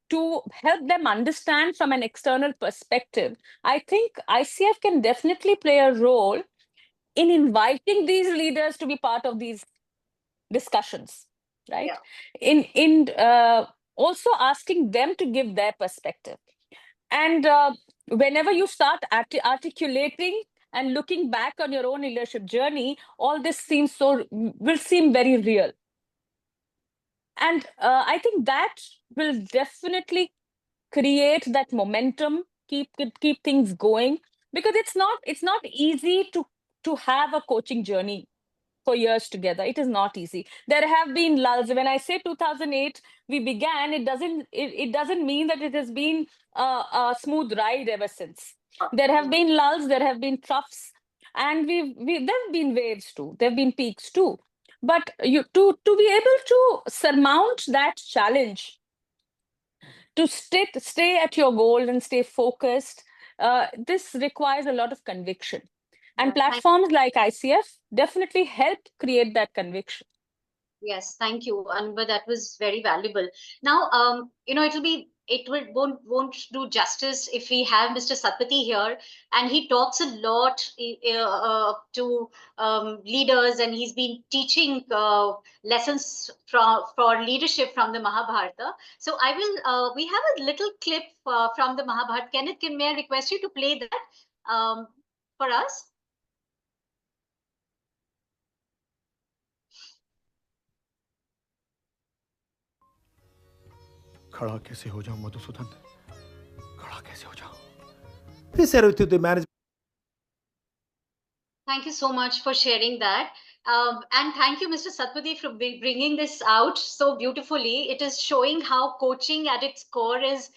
to help them understand from an external perspective, I think ICF can definitely play a role in inviting these leaders to be part of these discussions, right? In also asking them to give their perspective. And whenever you start articulating and looking back on your own leadership journey, all this will seem very real. And I think that will definitely create that momentum, keep things going, because it's not easy to have a coaching journey for years together. It is not easy. There have been lulls. When I say 2008 we began, it doesn't mean that it has been a smooth ride ever since. There have been lulls, there have been troughs, and there have been waves too. There have been peaks too. But to be able to surmount that challenge, to stay at your goal and stay focused, this requires a lot of conviction. And platforms like ICF definitely help create that conviction. Yes, thank you, Anba. That was very valuable. Now, won't do justice if we have Mr. Satpathy here, and he talks a lot to leaders, and he's been teaching lessons for leadership from the Mahabharata. So we have a little clip from the Mahabharata. Kenneth, may I request you to play that for us? खड़ा कैसे हो जाऊं मधुसूदन, खड़ा कैसे हो जाऊं? He said it to the management. Thank you so much for sharing that. And thank you, Mr. Satpathy, for bringing this out so beautifully. It is showing how coaching at its core is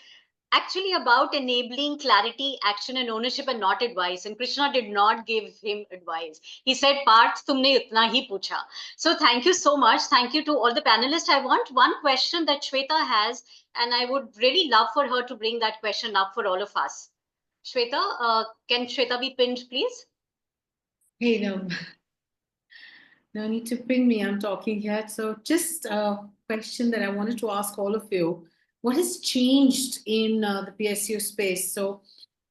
actually about enabling clarity, action, and ownership, and not advice. And Krishna did not give him advice. He said, Parth, tumne itna hi pucha. So thank you so much. Thank you to all the panelists. I want one question that Shweta has, and I would really love for her to bring that question up for all of us. Shweta, can Shweta be pinned, please? Hey, no need to ping me. I'm talking here. So just a question that I wanted to ask all of you. What has changed in the PSU space? So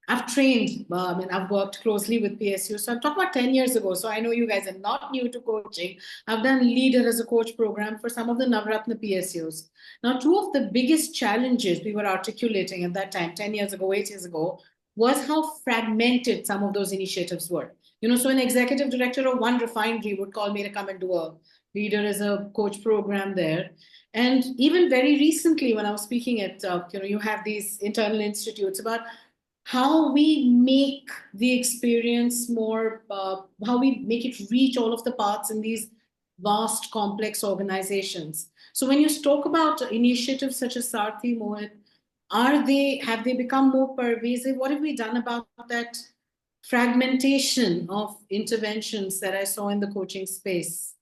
I've trained, I've worked closely with PSU. So I'm talking about 10 years ago. So I know you guys are not new to coaching. I've done Leader as a Coach program for some of the Navratna PSUs. Now, two of the biggest challenges we were articulating at that time, 10 years ago, 8 years ago, was how fragmented some of those initiatives were. So an executive director of one refinery would call me to come and do a Leader as a Coach program there. And even very recently, when I was speaking at, you have these internal institutes about how we make the experience more, how we make it reach all of the parts in these vast, complex organizations. So when you talk about initiatives such as Sarthi, Mohit, have they become more pervasive? What have we done about that fragmentation of interventions that I saw in the coaching space?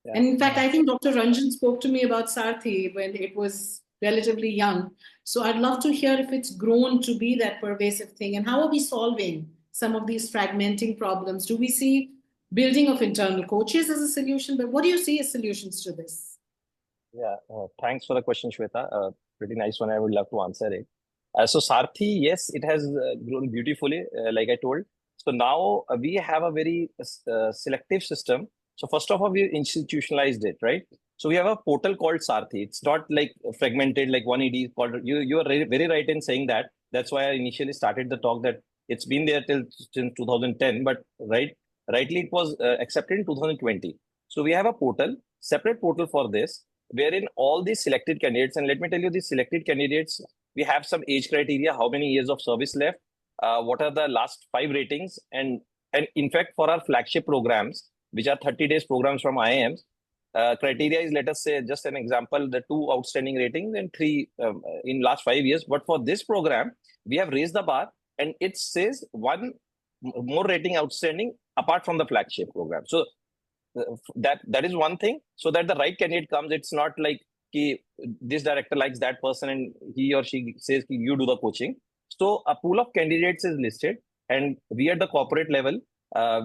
Yeah. And in fact, I think Dr. Ranjan spoke to me about Sarthi when it was relatively young. So I'd love to hear if it's grown to be that pervasive thing, and how are we solving some of these fragmenting problems? Do we see building of internal coaches as a solution? But what do you see as solutions to this? Yeah, thanks for the question, Shweta. Pretty nice one. I would love to answer it. So Sarthi, yes, it has grown beautifully, like I told. So now we have a very selective system. So first of all, we institutionalized it, right? So we have a portal called Sarthi. It's not like fragmented, like one ED called. You are very right in saying that. That's why I initially started the talk that it's been there since 2010, but rightly it was accepted in 2020. So we have a portal, separate portal for this, wherein all these selected candidates, and let me tell you, these selected candidates, We have some age criteria, how many years of service left, what are the last 5 ratings, and in fact, for our flagship programs, which are 30 days programs from IIMs, criteria is, let us say, just an example, the 2 outstanding ratings and 3 in last 5 years. But for this program, we have raised the bar, and it says 1 more rating outstanding apart from the flagship program. So that is one thing, so that the right candidate comes. It's not like this director likes that person and he or she says you do the coaching. So a pool of candidates is listed, and we at the corporate level,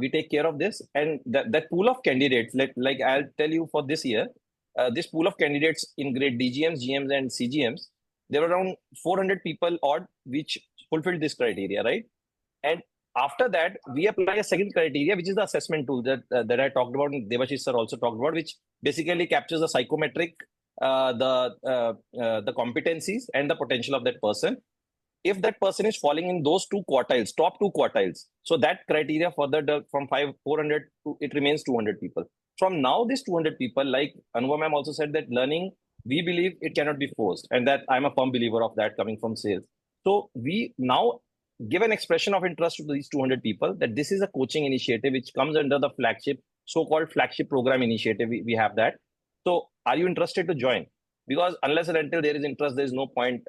we take care of this. And that pool of candidates, like I'll tell you, for this year, this pool of candidates in grade DGMs, GMs, and CGMs, there were around 400 people odd which fulfilled this criteria, right? And after that, we apply a second criteria, which is the assessment tool that I talked about, and Debashish sir also talked about, which basically captures the psychometric, the competencies and the potential of that person. If that person is falling in those 2 quartiles, top 2 quartiles, so that criteria further from 400 to it remains 200 people. From now, this 200 people, like Anuva ma'am also said, that learning, we believe it cannot be forced, and that I'm a firm believer of that coming from sales. So we now give an expression of interest to these 200 people that this is a coaching initiative which comes under the flagship, so-called flagship program initiative. We have that. So are you interested to join? Because unless and until there is interest, there is no point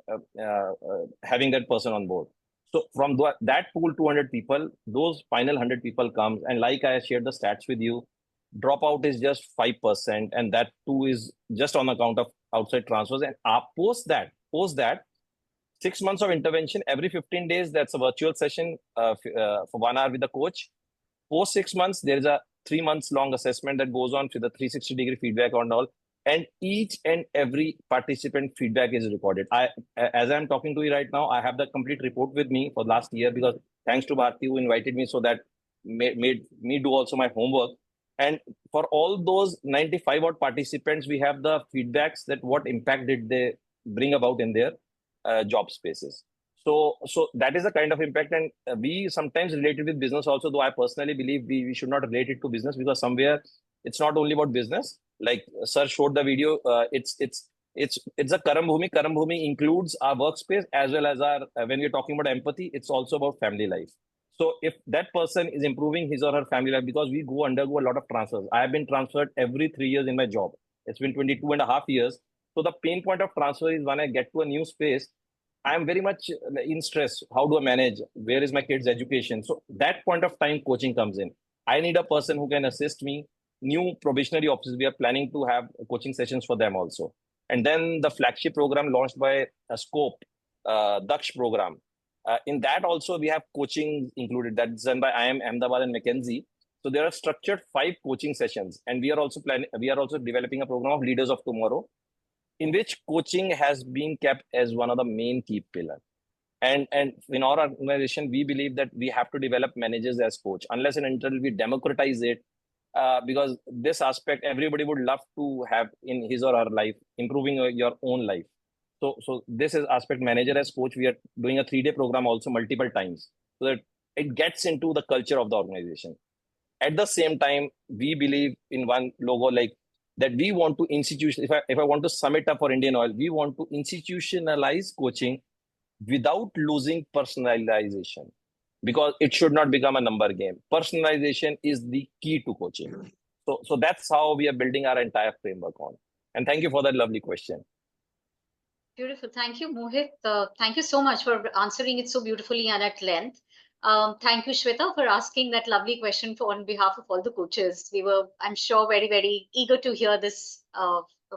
having that person on board. So from that pool, 200 people, those final 100 people comes, and like I shared the stats with you, dropout is just 5%, and that too is just on account of outside transfers. And post that 6 months of intervention, every 15 days, that's a virtual session for 1 hour with the coach. Post 6 months, there is a 3 months long assessment that goes on with the 360-degree feedback on all. And each and every participant feedback is recorded. As I'm talking to you right now, I have the complete report with me for last year, because thanks to Bharti, who invited me, so that made me do also my homework. And for all those 95 odd participants, we have the feedbacks that what impact did they bring about in their job spaces. So that is the kind of impact. And we sometimes relate it with business also, though I personally believe we should not relate it to business, because somewhere it's not only about business. Like sir showed the video, it's a Karam Bhumi. Karam Bhumi includes our workspace as well as our, when we're talking about empathy, it's also about family life. So if that person is improving his or her family life, because we undergo a lot of transfers. I have been transferred every 3 years in my job. It's been 22.5 years. So the pain point of transfer is when I get to a new space, I am very much in stress. How do I manage? Where is my kid's education? So that point of time, coaching comes in. I need a person who can assist me. New probationary officers, we are planning to have coaching sessions for them also. And then the flagship program launched by Scope, Daksh program. In that also, we have coaching included. That's done by IIM Ahmedabad and McKinsey. So there are structured 5 coaching sessions. And we are also developing a program of Leaders of Tomorrow, in which coaching has been kept as one of the main key pillars. And in our organization, we believe that we have to develop managers as coach, unless and until we democratize it, because this aspect, everybody would love to have in his or her life, improving your own life. So this is aspect manager as coach. We are doing a 3-day program also multiple times, so that it gets into the culture of the organization. At the same time, we believe in one logo, like that we want to if I want to sum it up for Indian Oil, we want to institutionalize coaching without losing personalization, because it should not become a number game. Personalization is the key to coaching. So that's how we are building our entire framework on. And thank you for that lovely question. Beautiful. Thank you, Mohit. Thank you so much for answering it so beautifully and at length. Thank you, Shweta, for asking that lovely question on behalf of all the coaches. We were, I'm sure, very, very eager to hear this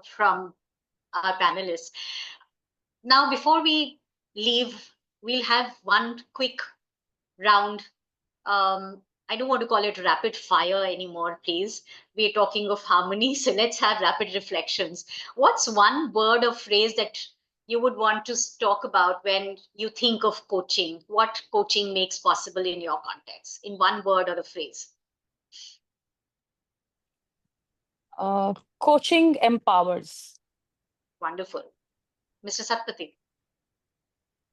from our panelists. Now, before we leave, we'll have one quick round. I don't want to call it rapid fire anymore, please. We're talking of harmony, so let's have rapid reflections. What's one word or phrase that you would want to talk about when you think of coaching? What coaching makes possible in your context, in one word or a phrase? Coaching empowers. Wonderful. Mr. Satpathy.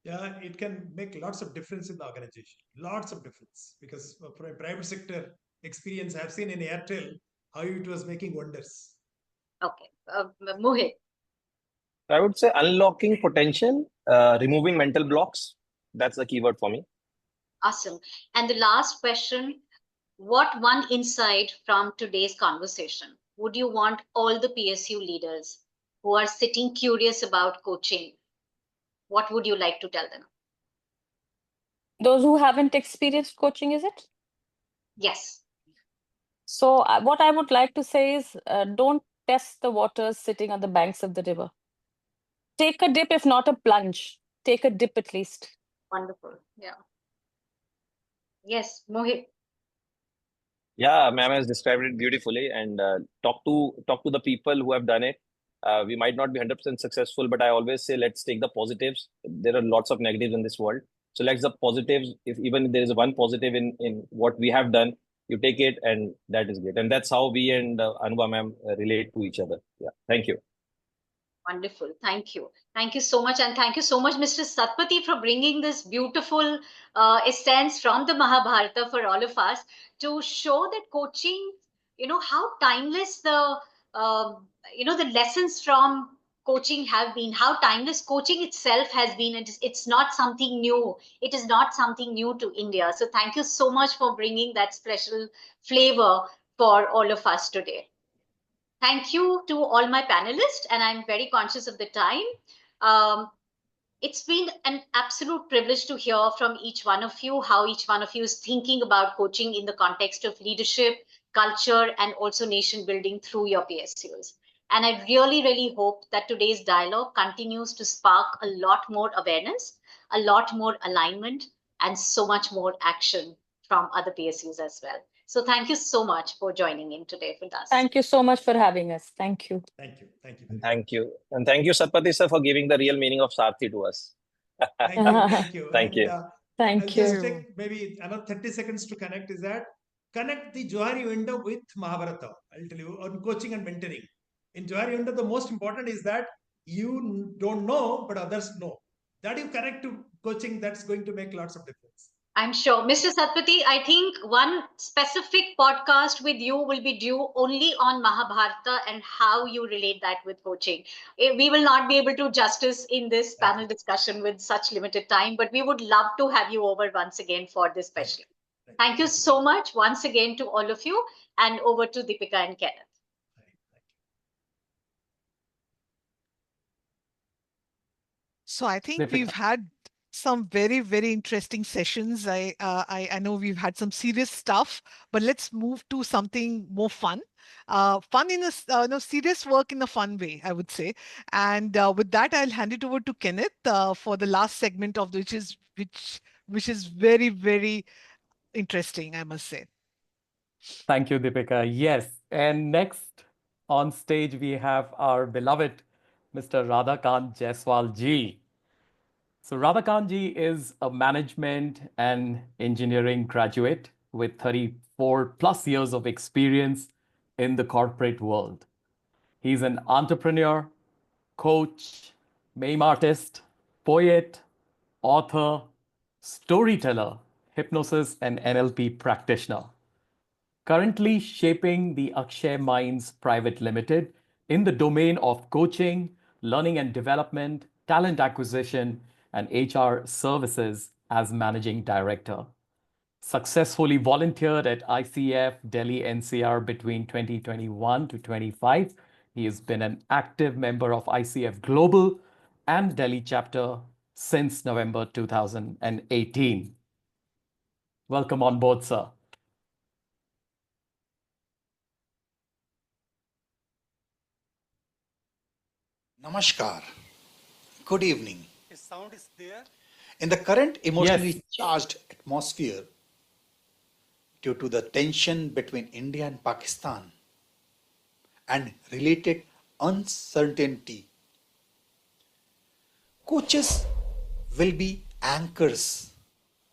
Yeah, it can make lots of difference in the organization. Lots of difference. Because for a private sector experience, I've seen in Airtel how it was making wonders. Okay. Mohit. I would say unlocking potential Removing mental blocks. That's the keyword for me. Awesome. And the last question, what one insight from today's conversation would you want all the PSU leaders who are sitting curious about coaching, what would you like to tell them? Those who haven't experienced coaching, is it? Yes. So what I would like to say is don't test the waters sitting on the banks of the river. Take a dip, if not a plunge. Take a dip at least. Wonderful. Yeah. Yes, Mohit. Yeah, ma'am has described it beautifully, and talk to the people who have done it. We might not be 100% successful, but I always say let's take the positives. There are lots of negatives in this world, so let's the positives. If even there is one positive in what we have done, you take it, and that is great. And that's how we and Anubha ma'am relate to each other. Yeah, thank you. Wonderful. Thank you. Thank you so much. And thank you so much, Mr. Satpathy, for bringing this beautiful essence from the Mahabharata for all of us to show that coaching, how timeless the lessons from coaching have been, how timeless coaching itself has been. It's not something new. It is not something new to India. So thank you so much for bringing that special flavor for all of us today. Thank you to all my panelists, and I'm very conscious of the time. It's been an absolute privilege to hear from each one of you, how each one of you is thinking about coaching in the context of leadership, culture, and also nation building through your PSUs. And I really, really hope that today's dialogue continues to spark a lot more awareness, a lot more alignment, and so much more action from other PSUs as well. So thank you so much for joining in today with us. Thank you so much for having us. Thank you. Thank you. Thank you. Thank you. And thank you, Satpathy sir, for giving the real meaning of Sarthi to us. Thank you. Thank you. Thank you. Thank I'll you. just take maybe another 30 seconds to connect is that connect the Johari window with Mahabharata. I'll tell you on coaching and mentoring. In Johari window, the most important is that you don't know, but others know. That you connect to coaching, that's going to make lots of difference. I'm sure. Mr. Satpathy, I think one specific podcast with you will be due only on Mahabharata and how you relate that with coaching. We will not be able to justice in this panel discussion with such limited time, but we would love to have you over once again for this special. Thank you so much once again to all of you, and over to Deepika and Kenneth. So I think Deepika. we've had some very, very interesting sessions. I know we've had some serious stuff, but let's move to something more fun. Fun in a no, serious work in a fun way, I would say. And with that, I'll hand it over to Kenneth for the last segment of which is very, very interesting, I must say. Thank you, Deepika. Yes. And next on stage, we have our beloved Mr. Radhakant Jaiswal ji. So Radhakant ji is a management and engineering graduate with 34 plus years of experience in the corporate world. He's an entrepreneur, coach, meme artist, poet, author, storyteller, hypnosis and NLP practitioner. Currently shaping the Akshay Minds Private Limited in the domain of coaching, learning and development, talent acquisition, and HR services as managing director. Successfully volunteered at ICF Delhi NCR between 2021 to 25. He has been an active member of ICF Global and Delhi chapter since November 2018. Welcome on board, sir. Namaskar. Good evening. His sound is there. In the current emotionally charged atmosphere, due to the tension between India and Pakistan and related uncertainty, coaches will be anchors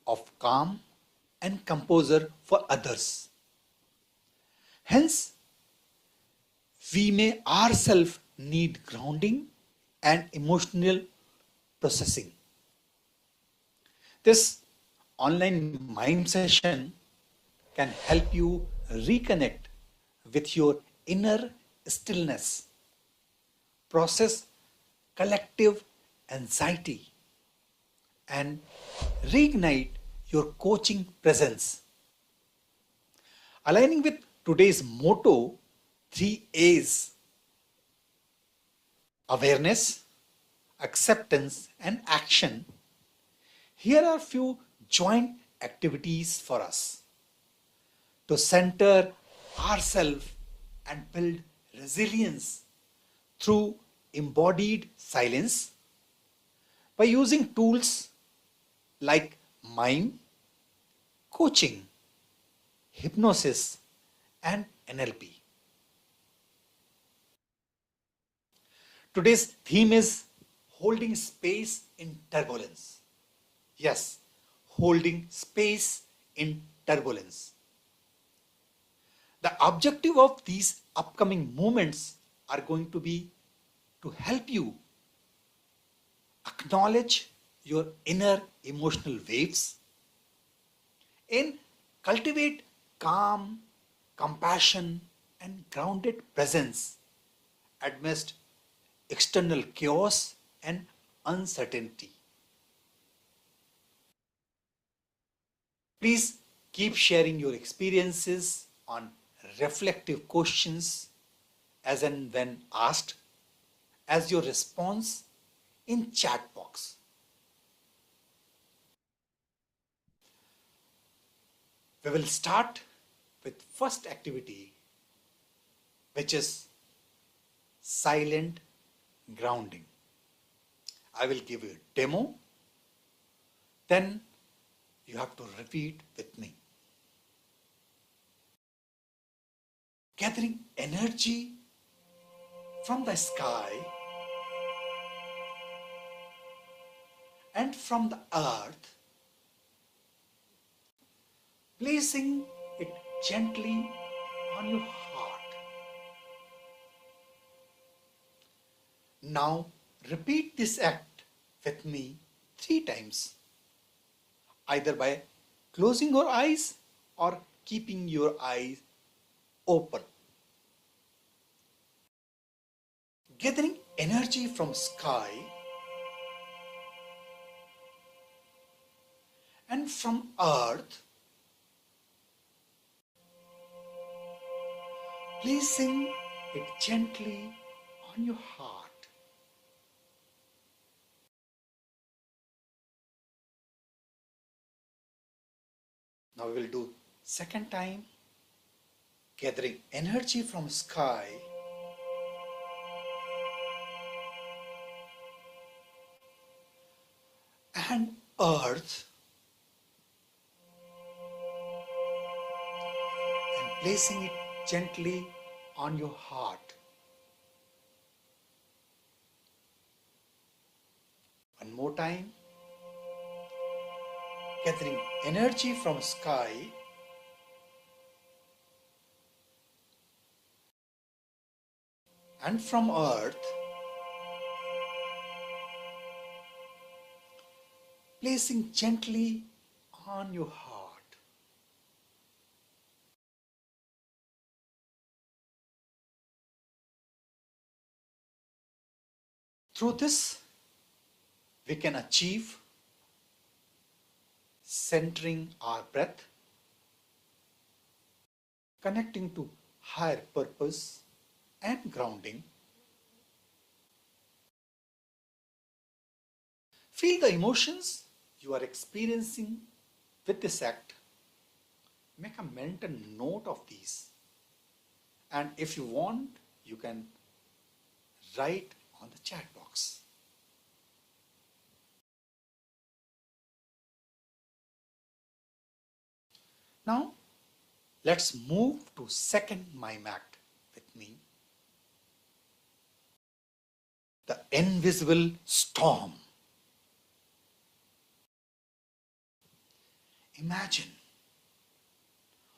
of calm and composure for others. Hence, we may ourselves need grounding and emotional processing. This online mind session can help you reconnect with your inner stillness, process collective anxiety, and reignite your coaching presence. Aligning with today's motto, 3 A's: awareness, acceptance, and action, here are few joint activities for us to center ourselves and build resilience through embodied silence by using tools like mime, coaching, hypnosis, and NLP. Today's theme is holding space in turbulence. Yes, holding space in turbulence. The objective of these upcoming moments are going to be to help you acknowledge your inner emotional waves and cultivate calm, compassion, and grounded presence amidst external chaos and uncertainty. Please keep sharing your experiences on reflective questions as and when asked as your response in chat box. We will start with first activity, which is silent grounding. I will give you a demo, then you have to repeat with me. Gathering energy from the sky and from the earth, placing it gently on your heart. Now repeat this act with me 3 times, either by closing your eyes or keeping your eyes open. Gathering energy from sky and from earth, placing it gently on your heart. Now we will do second time, gathering energy from sky and earth and placing it gently on your heart. One more time, gathering energy from sky and from earth, placing gently on your heart. Through this, we can achieve centering our breath, connecting to higher purpose and grounding. Feel the emotions you are experiencing with this act. Make a mental note of these. And if you want, you can write on the chat box. Now, let's move to second mime act with me. The invisible storm. Imagine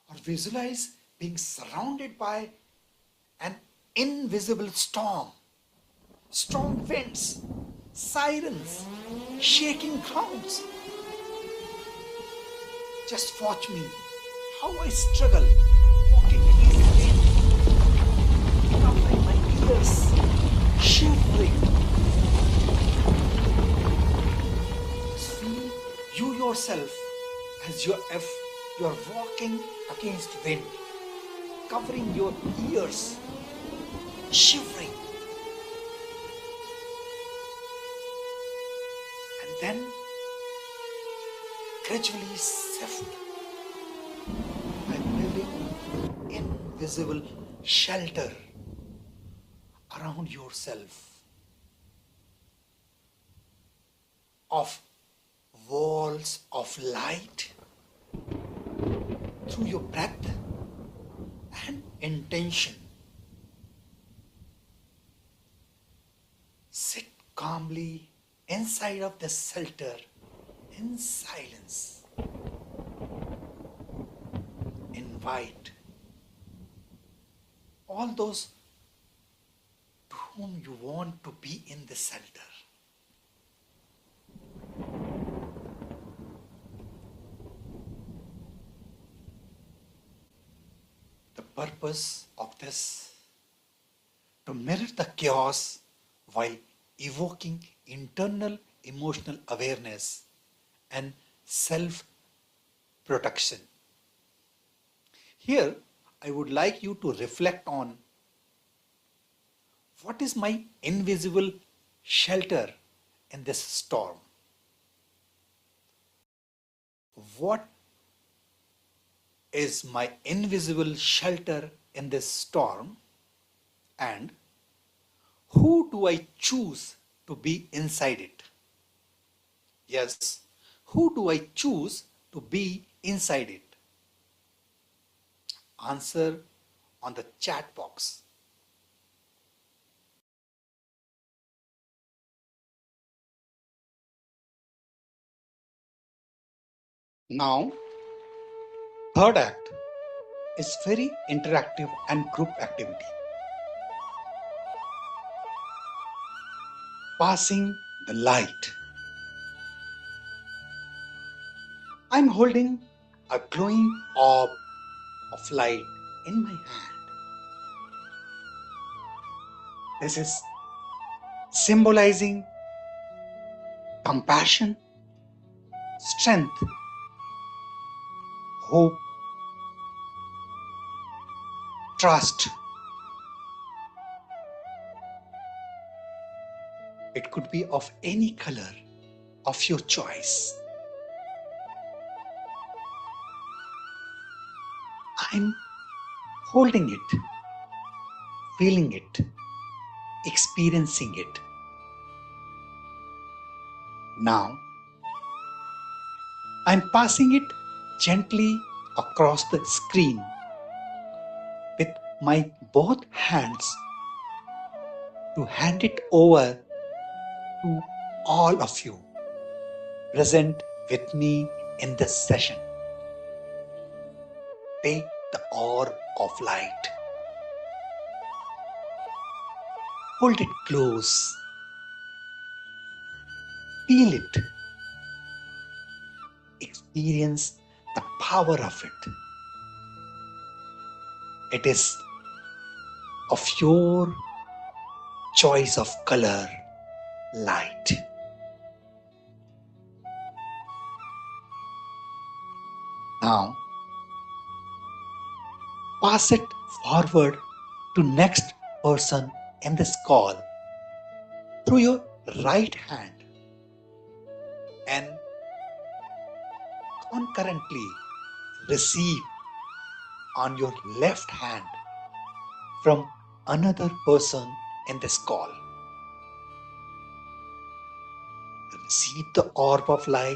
or visualize being surrounded by an invisible storm. Strong winds, sirens, shaking grounds. Just watch me, how I struggle walking against the wind, covering my ears, shivering. Just feel You yourself, as if you're walking against wind, covering your ears, shivering, and then gradually shift by building invisible shelter around yourself of walls of light through your breath and intention. Sit calmly inside of the shelter in silence. Invite all those to whom you want to be in the shelter. The purpose of this, to mirror the chaos while evoking internal emotional awareness and self-protection. Here, I would like you to reflect on what is my invisible shelter in this storm? What is my invisible shelter in this storm? And who do I choose to be inside it? Yes, who do I choose to be inside it? Answer on the chat box. Now, third act is very interactive and group activity. Passing the light. I'm holding a glowing orb of light in my hand. This is symbolizing compassion, strength, hope, trust. It could be of any color of your choice. I'm holding it, feeling it, experiencing it. Now, I'm passing it gently across the screen with my both hands to hand it over to all of you present with me in this session. Take the orb of light. Hold it close. Feel it. Experience the power of it. It is of your choice of color, light. Now, pass it forward to next person in this call through your right hand and concurrently receive on your left hand from another person in this call. Receive the orb of light.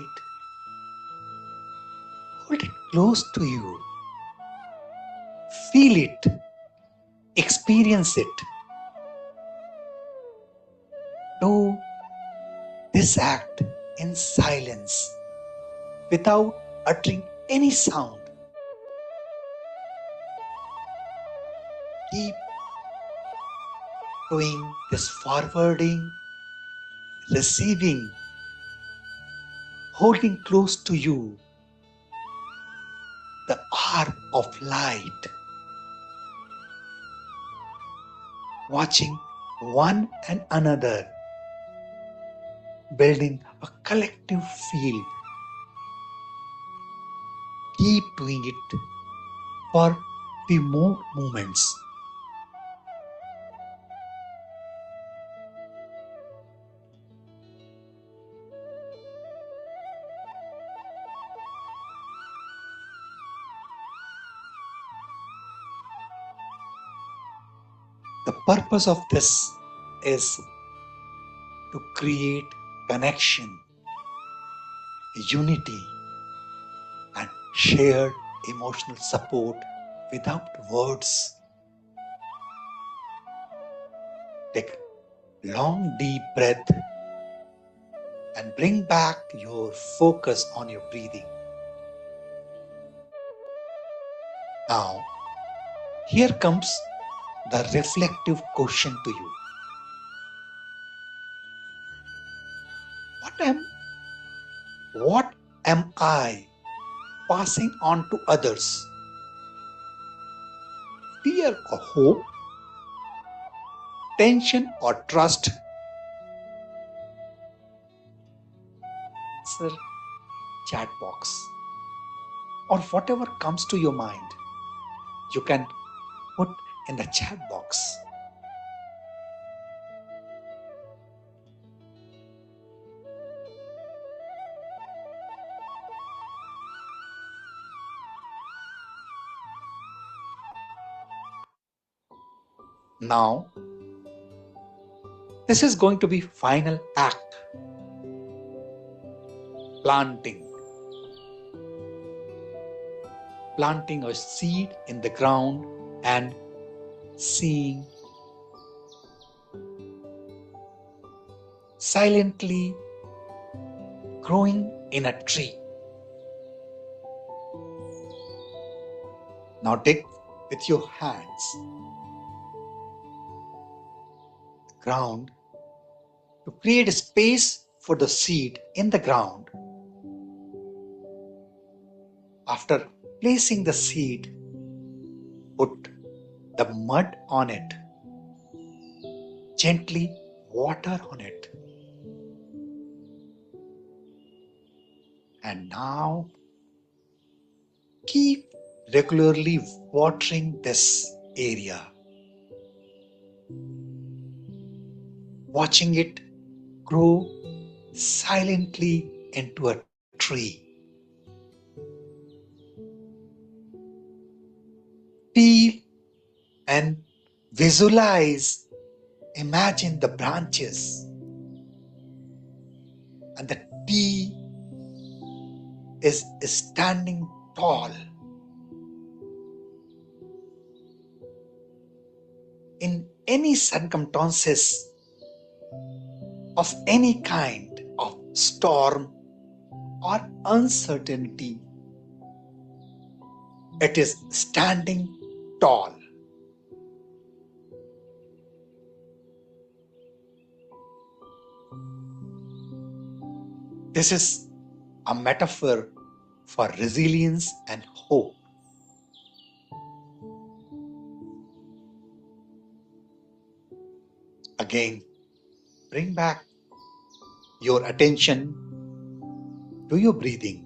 Hold it close to you. Feel it. Experience it. Do this act in silence without uttering any sound. Keep doing this forwarding, receiving, holding close to you the orb of light, watching one and another, building a collective field Keep doing it for few more moments. The purpose of this is to create connection, unity, and shared emotional support without words. Take a long deep breath and bring back your focus on your breathing. Now, here comes the reflective question to you. What am I passing on to others? Fear or hope? Tension or trust? Answer chat box or whatever comes to your mind. You can put in the chat box. Now, this is going to be final act. Planting. Planting a seed in the ground and seeing silently growing in a tree. Now dig with your hands the ground to create a space for the seed in the ground. After placing the seed, put the mud on it. Gently water on it. And now keep regularly watering this area. Watching it grow silently into a tree. Feel and visualize, imagine the branches and the tree is standing tall. In any circumstances of any kind of storm or uncertainty, it is standing tall. This is a metaphor for resilience and hope. Again, bring back your attention to your breathing.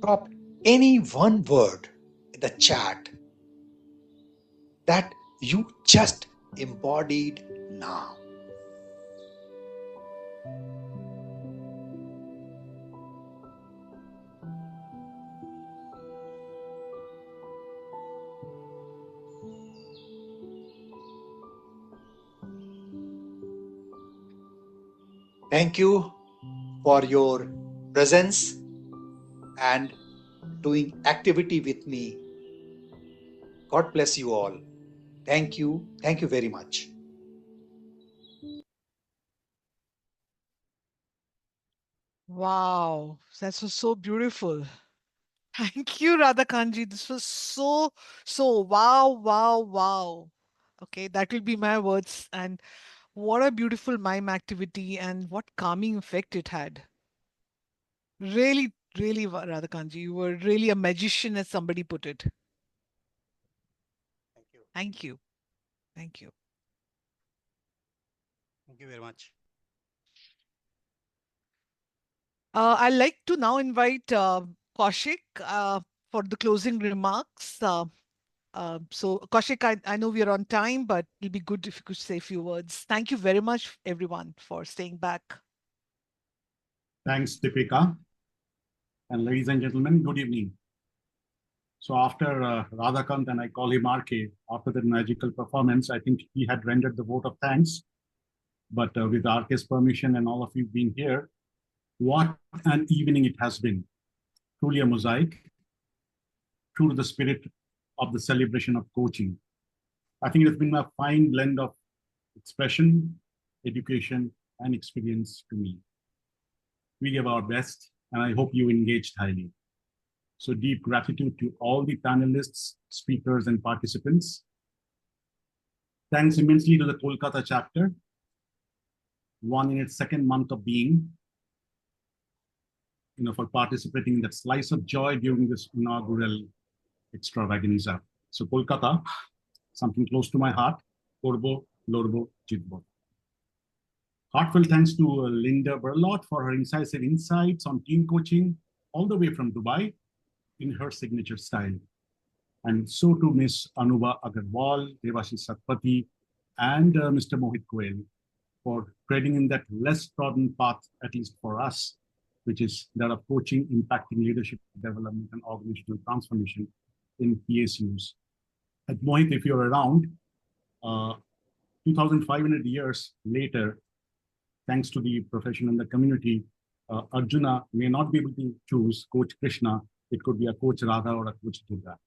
Drop any one word in the chat that you just embodied now. Thank you for your presence and doing activity with me. God bless you all. Thank you. Thank you very much. Wow, that was so beautiful. Thank you, Radhakanji. This was so wow, wow, wow. Okay, that will be my words. And what a beautiful mime activity and what calming effect it had. Really, really, Radhakanji, you were really a magician, as somebody put it. Thank you. Thank you. Thank you very much. I'd like to now invite Kaushik for the closing remarks. So, Kaushik, I know we are on time, but it'll be good if you could say a few words. Thank you very much, everyone, for staying back. Thanks, Deepika. And ladies and gentlemen, good evening. So after Radhakant, and I call him RK, after that magical performance, I think he had rendered the vote of thanks. But with RK's permission and all of you being here, what an evening it has been. Truly a mosaic, true to the spirit of the celebration of coaching. I think it's been a fine blend of expression, education, and experience to me. We gave our best, and I hope you engaged highly. So deep gratitude to all the panelists, speakers, and participants. Thanks immensely to the Kolkata chapter, one in its second month of being, for participating in that slice of joy during this inaugural extravaganza. So Kolkata, something close to my heart, Korbo, Lorbo, Jitbo. Heartfelt thanks to Linda Berlot for her incisive insights on team coaching, all the way from Dubai, in her signature style. And so to Ms. Anuba Agarwal, Devashi Satpathy, and Mr. Mohit Goel for treading in that less trodden path, at least for us, which is that of coaching impacting leadership development and organizational transformation in PSUs. At Mohit, if you're around, 2,500 years later, thanks to the profession and the community, Arjuna may not be able to choose Coach Krishna. It could be a Coach Radha or a Coach Durga.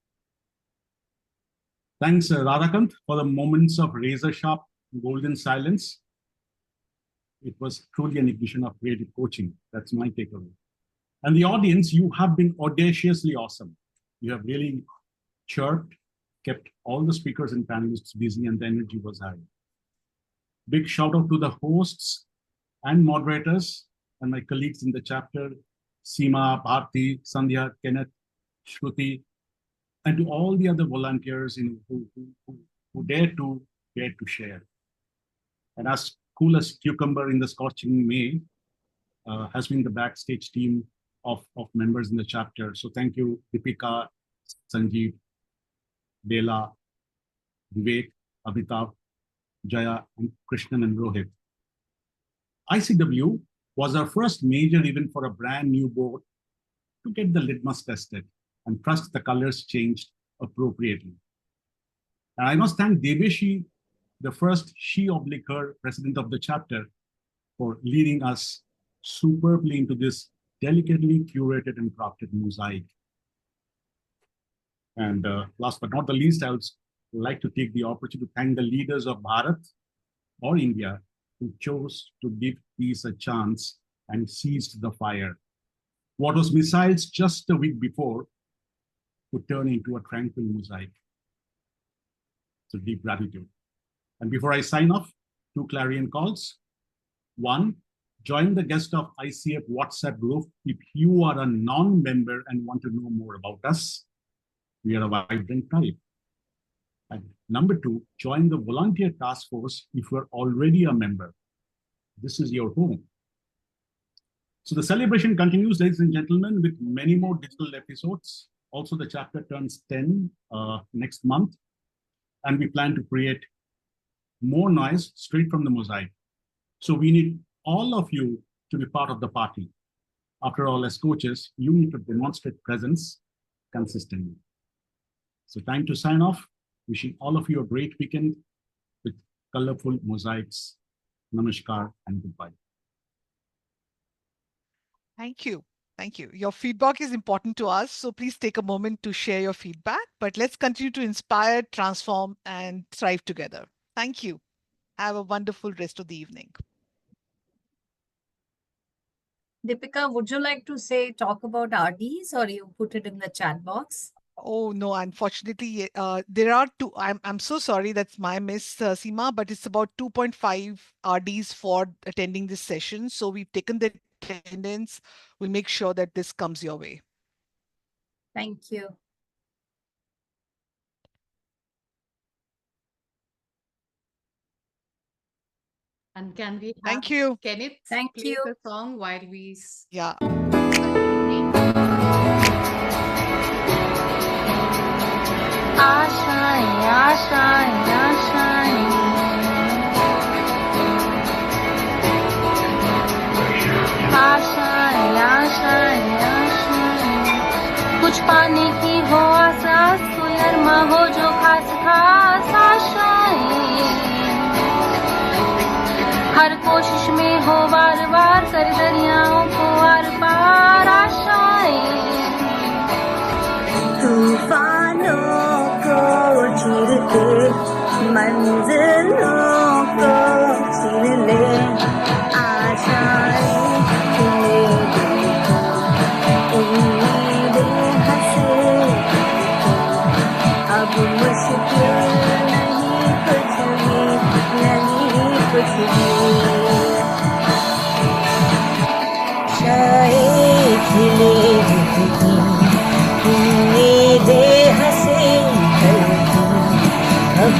Thanks, Radhakant, for the moments of razor-sharp golden silence. It was truly an ignition of creative coaching. That's my takeaway. And the audience, you have been audaciously awesome. You have really chirped, kept all the speakers and panelists busy, and the energy was high. Big shout out to the hosts and moderators and my colleagues in the chapter, Seema, Bharti, Sandhya, Kenneth, Shruti, and to all the other volunteers who dared to share. And as cool as cucumber in the scorching May has been the backstage team of members in the chapter. So thank you, Deepika, Sanjeev, Bela, Vivek, Abhitav, Jaya, and Krishnan and Rohit. ICW was our first major event for a brand new board to get the litmus tested and trust the colors changed appropriately. And I must thank Deveshi, the first she/her president of the chapter, for leading us superbly into this delicately curated and crafted mosaic. And last but not the least, I would like to take the opportunity to thank the leaders of Bharat or India who chose to give peace a chance and seized the fire. What was missiles just a week before would turn into a tranquil mosaic. So deep gratitude. And before I sign off, 2 clarion calls. 1, join the guest of ICF WhatsApp group if you are a non-member and want to know more about us. We are a vibrant tribe. And number 2, join the volunteer task force if you're already a member. This is your home. So the celebration continues, ladies and gentlemen, with many more digital episodes. Also, the chapter turns 10 next month, and we plan to create more noise straight from the mosaic. So we need all of you to be part of the party. After all, as coaches, you need to demonstrate presence consistently. So time to sign off. Wishing all of you a great weekend with colorful mosaics. Namaskar and goodbye. Thank you. Thank you. Your feedback is important to us, so please take a moment to share your feedback. But let's continue to inspire, transform, and thrive together. Thank you. Have a wonderful rest of the evening. Deepika, would you like to talk about RDs, or you put it in the chat box? Oh no, unfortunately, there are 2. I'm so sorry, that's my miss, Seema, but it's about 2.5 RDs for attending this session. So we've taken the attendance. We'll make sure that this comes your way. Thank you. And can we have Thank you. Kenneth Thank play you. the song while we Yeah. आशाएं आशाएं आशाएं आशाएं आशाएं आशाएं कुछ पाने की हो आसास कोई अरमा हो जो खास खास आशाएं हर कोशिश में हो बार बार कर दरियाओं को आर पार आशाएं तूफानों को चीर के मंजिलों को छीन ले आशाएं खिले दिल की उम्मीदें हंसे अब मुश्किल नहीं कुछ भी नहीं कुछ भी आशाएं खिले दिल की उम्मीदें हंसे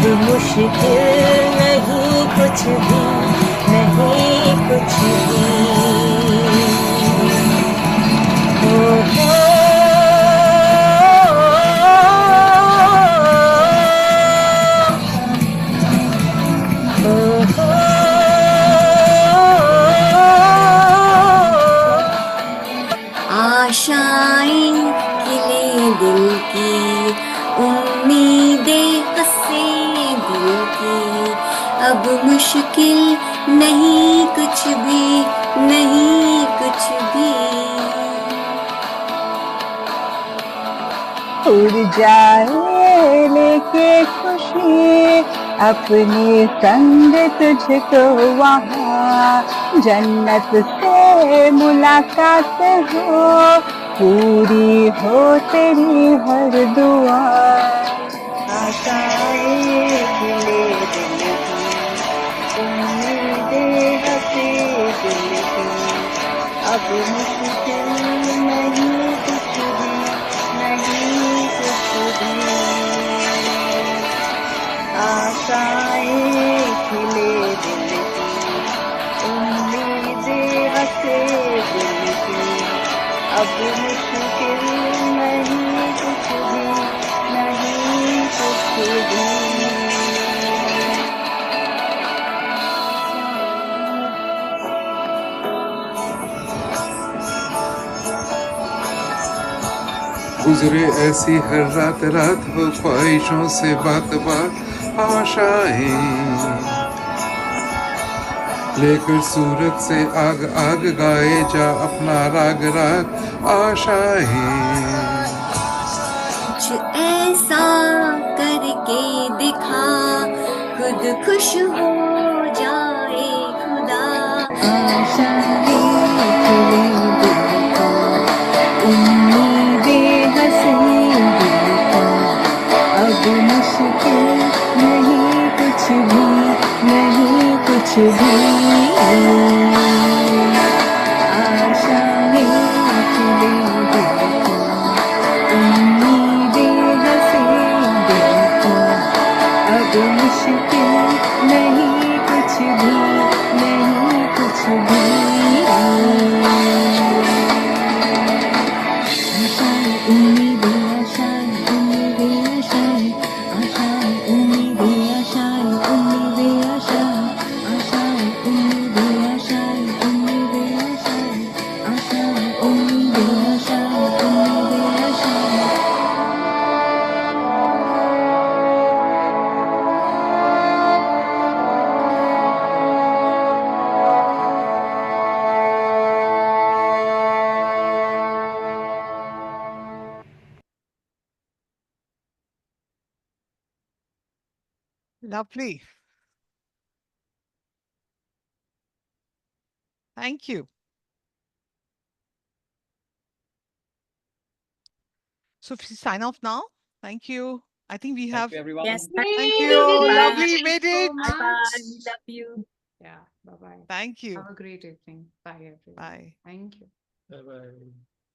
अब मुश्किल नहीं कुछ भी नहीं कुछ भी हो आशाएं खिले दिल की उम्मीदें हंसे दिल की अब मुश्किल नहीं कुछ भी नहीं कुछ भी उड़ जाए लेके खुशी अपने संग तुझको वहाँ जन्नत से मुलाकात हो पूरी हो तेरी हर दुआ आशाएं खिले दिल की उम्मीदें हंसे दिल की अब मुश्किल नहीं कुछ भी नहीं कुछ भी आशाएं खिले दिल की उम्मीदें हंसे दिल की अब मुश्किल नहीं कुछ भी नहीं कुछ भी गुजरे ऐसी हर रात रात हो ख्वाहिशों से बात बात आशाएं लेकर सूरत से आग आग गाए जा अपना राग राग आशाएं कुछ ऐसा करके दिखा खुद खुश हो जाए खुदा आशाएं खिले दिल की उम्मीदें हंसे दिल की अब मुश्किल नहीं कुछ भी नहीं कुछ भी आशाएं खिले दिल की उम्मीदें हंसे दिल की अब मुश्किल नहीं कुछ भी नहीं कुछ भी आशाएं उम्मीदें आशाएं उम्मीदें आशाएं आशाएं उम्मीदें आशाएं उम्मीदें आशाएं आशाएं उम्मीदें आशाएं उम्मीदें आशाएं आशाएं उम्मीदें आशाएं उम्मीदें आशाएं Lovely. Thank you. So if you sign off now, thank you. I think we have. Thank you, everyone. Yes, Thank you. you. Bye. Lovely. You made it. Much. Bye. We love you. Yeah, bye bye. Thank you. Have a great evening. Bye, everyone. Bye. Thank you. Bye bye.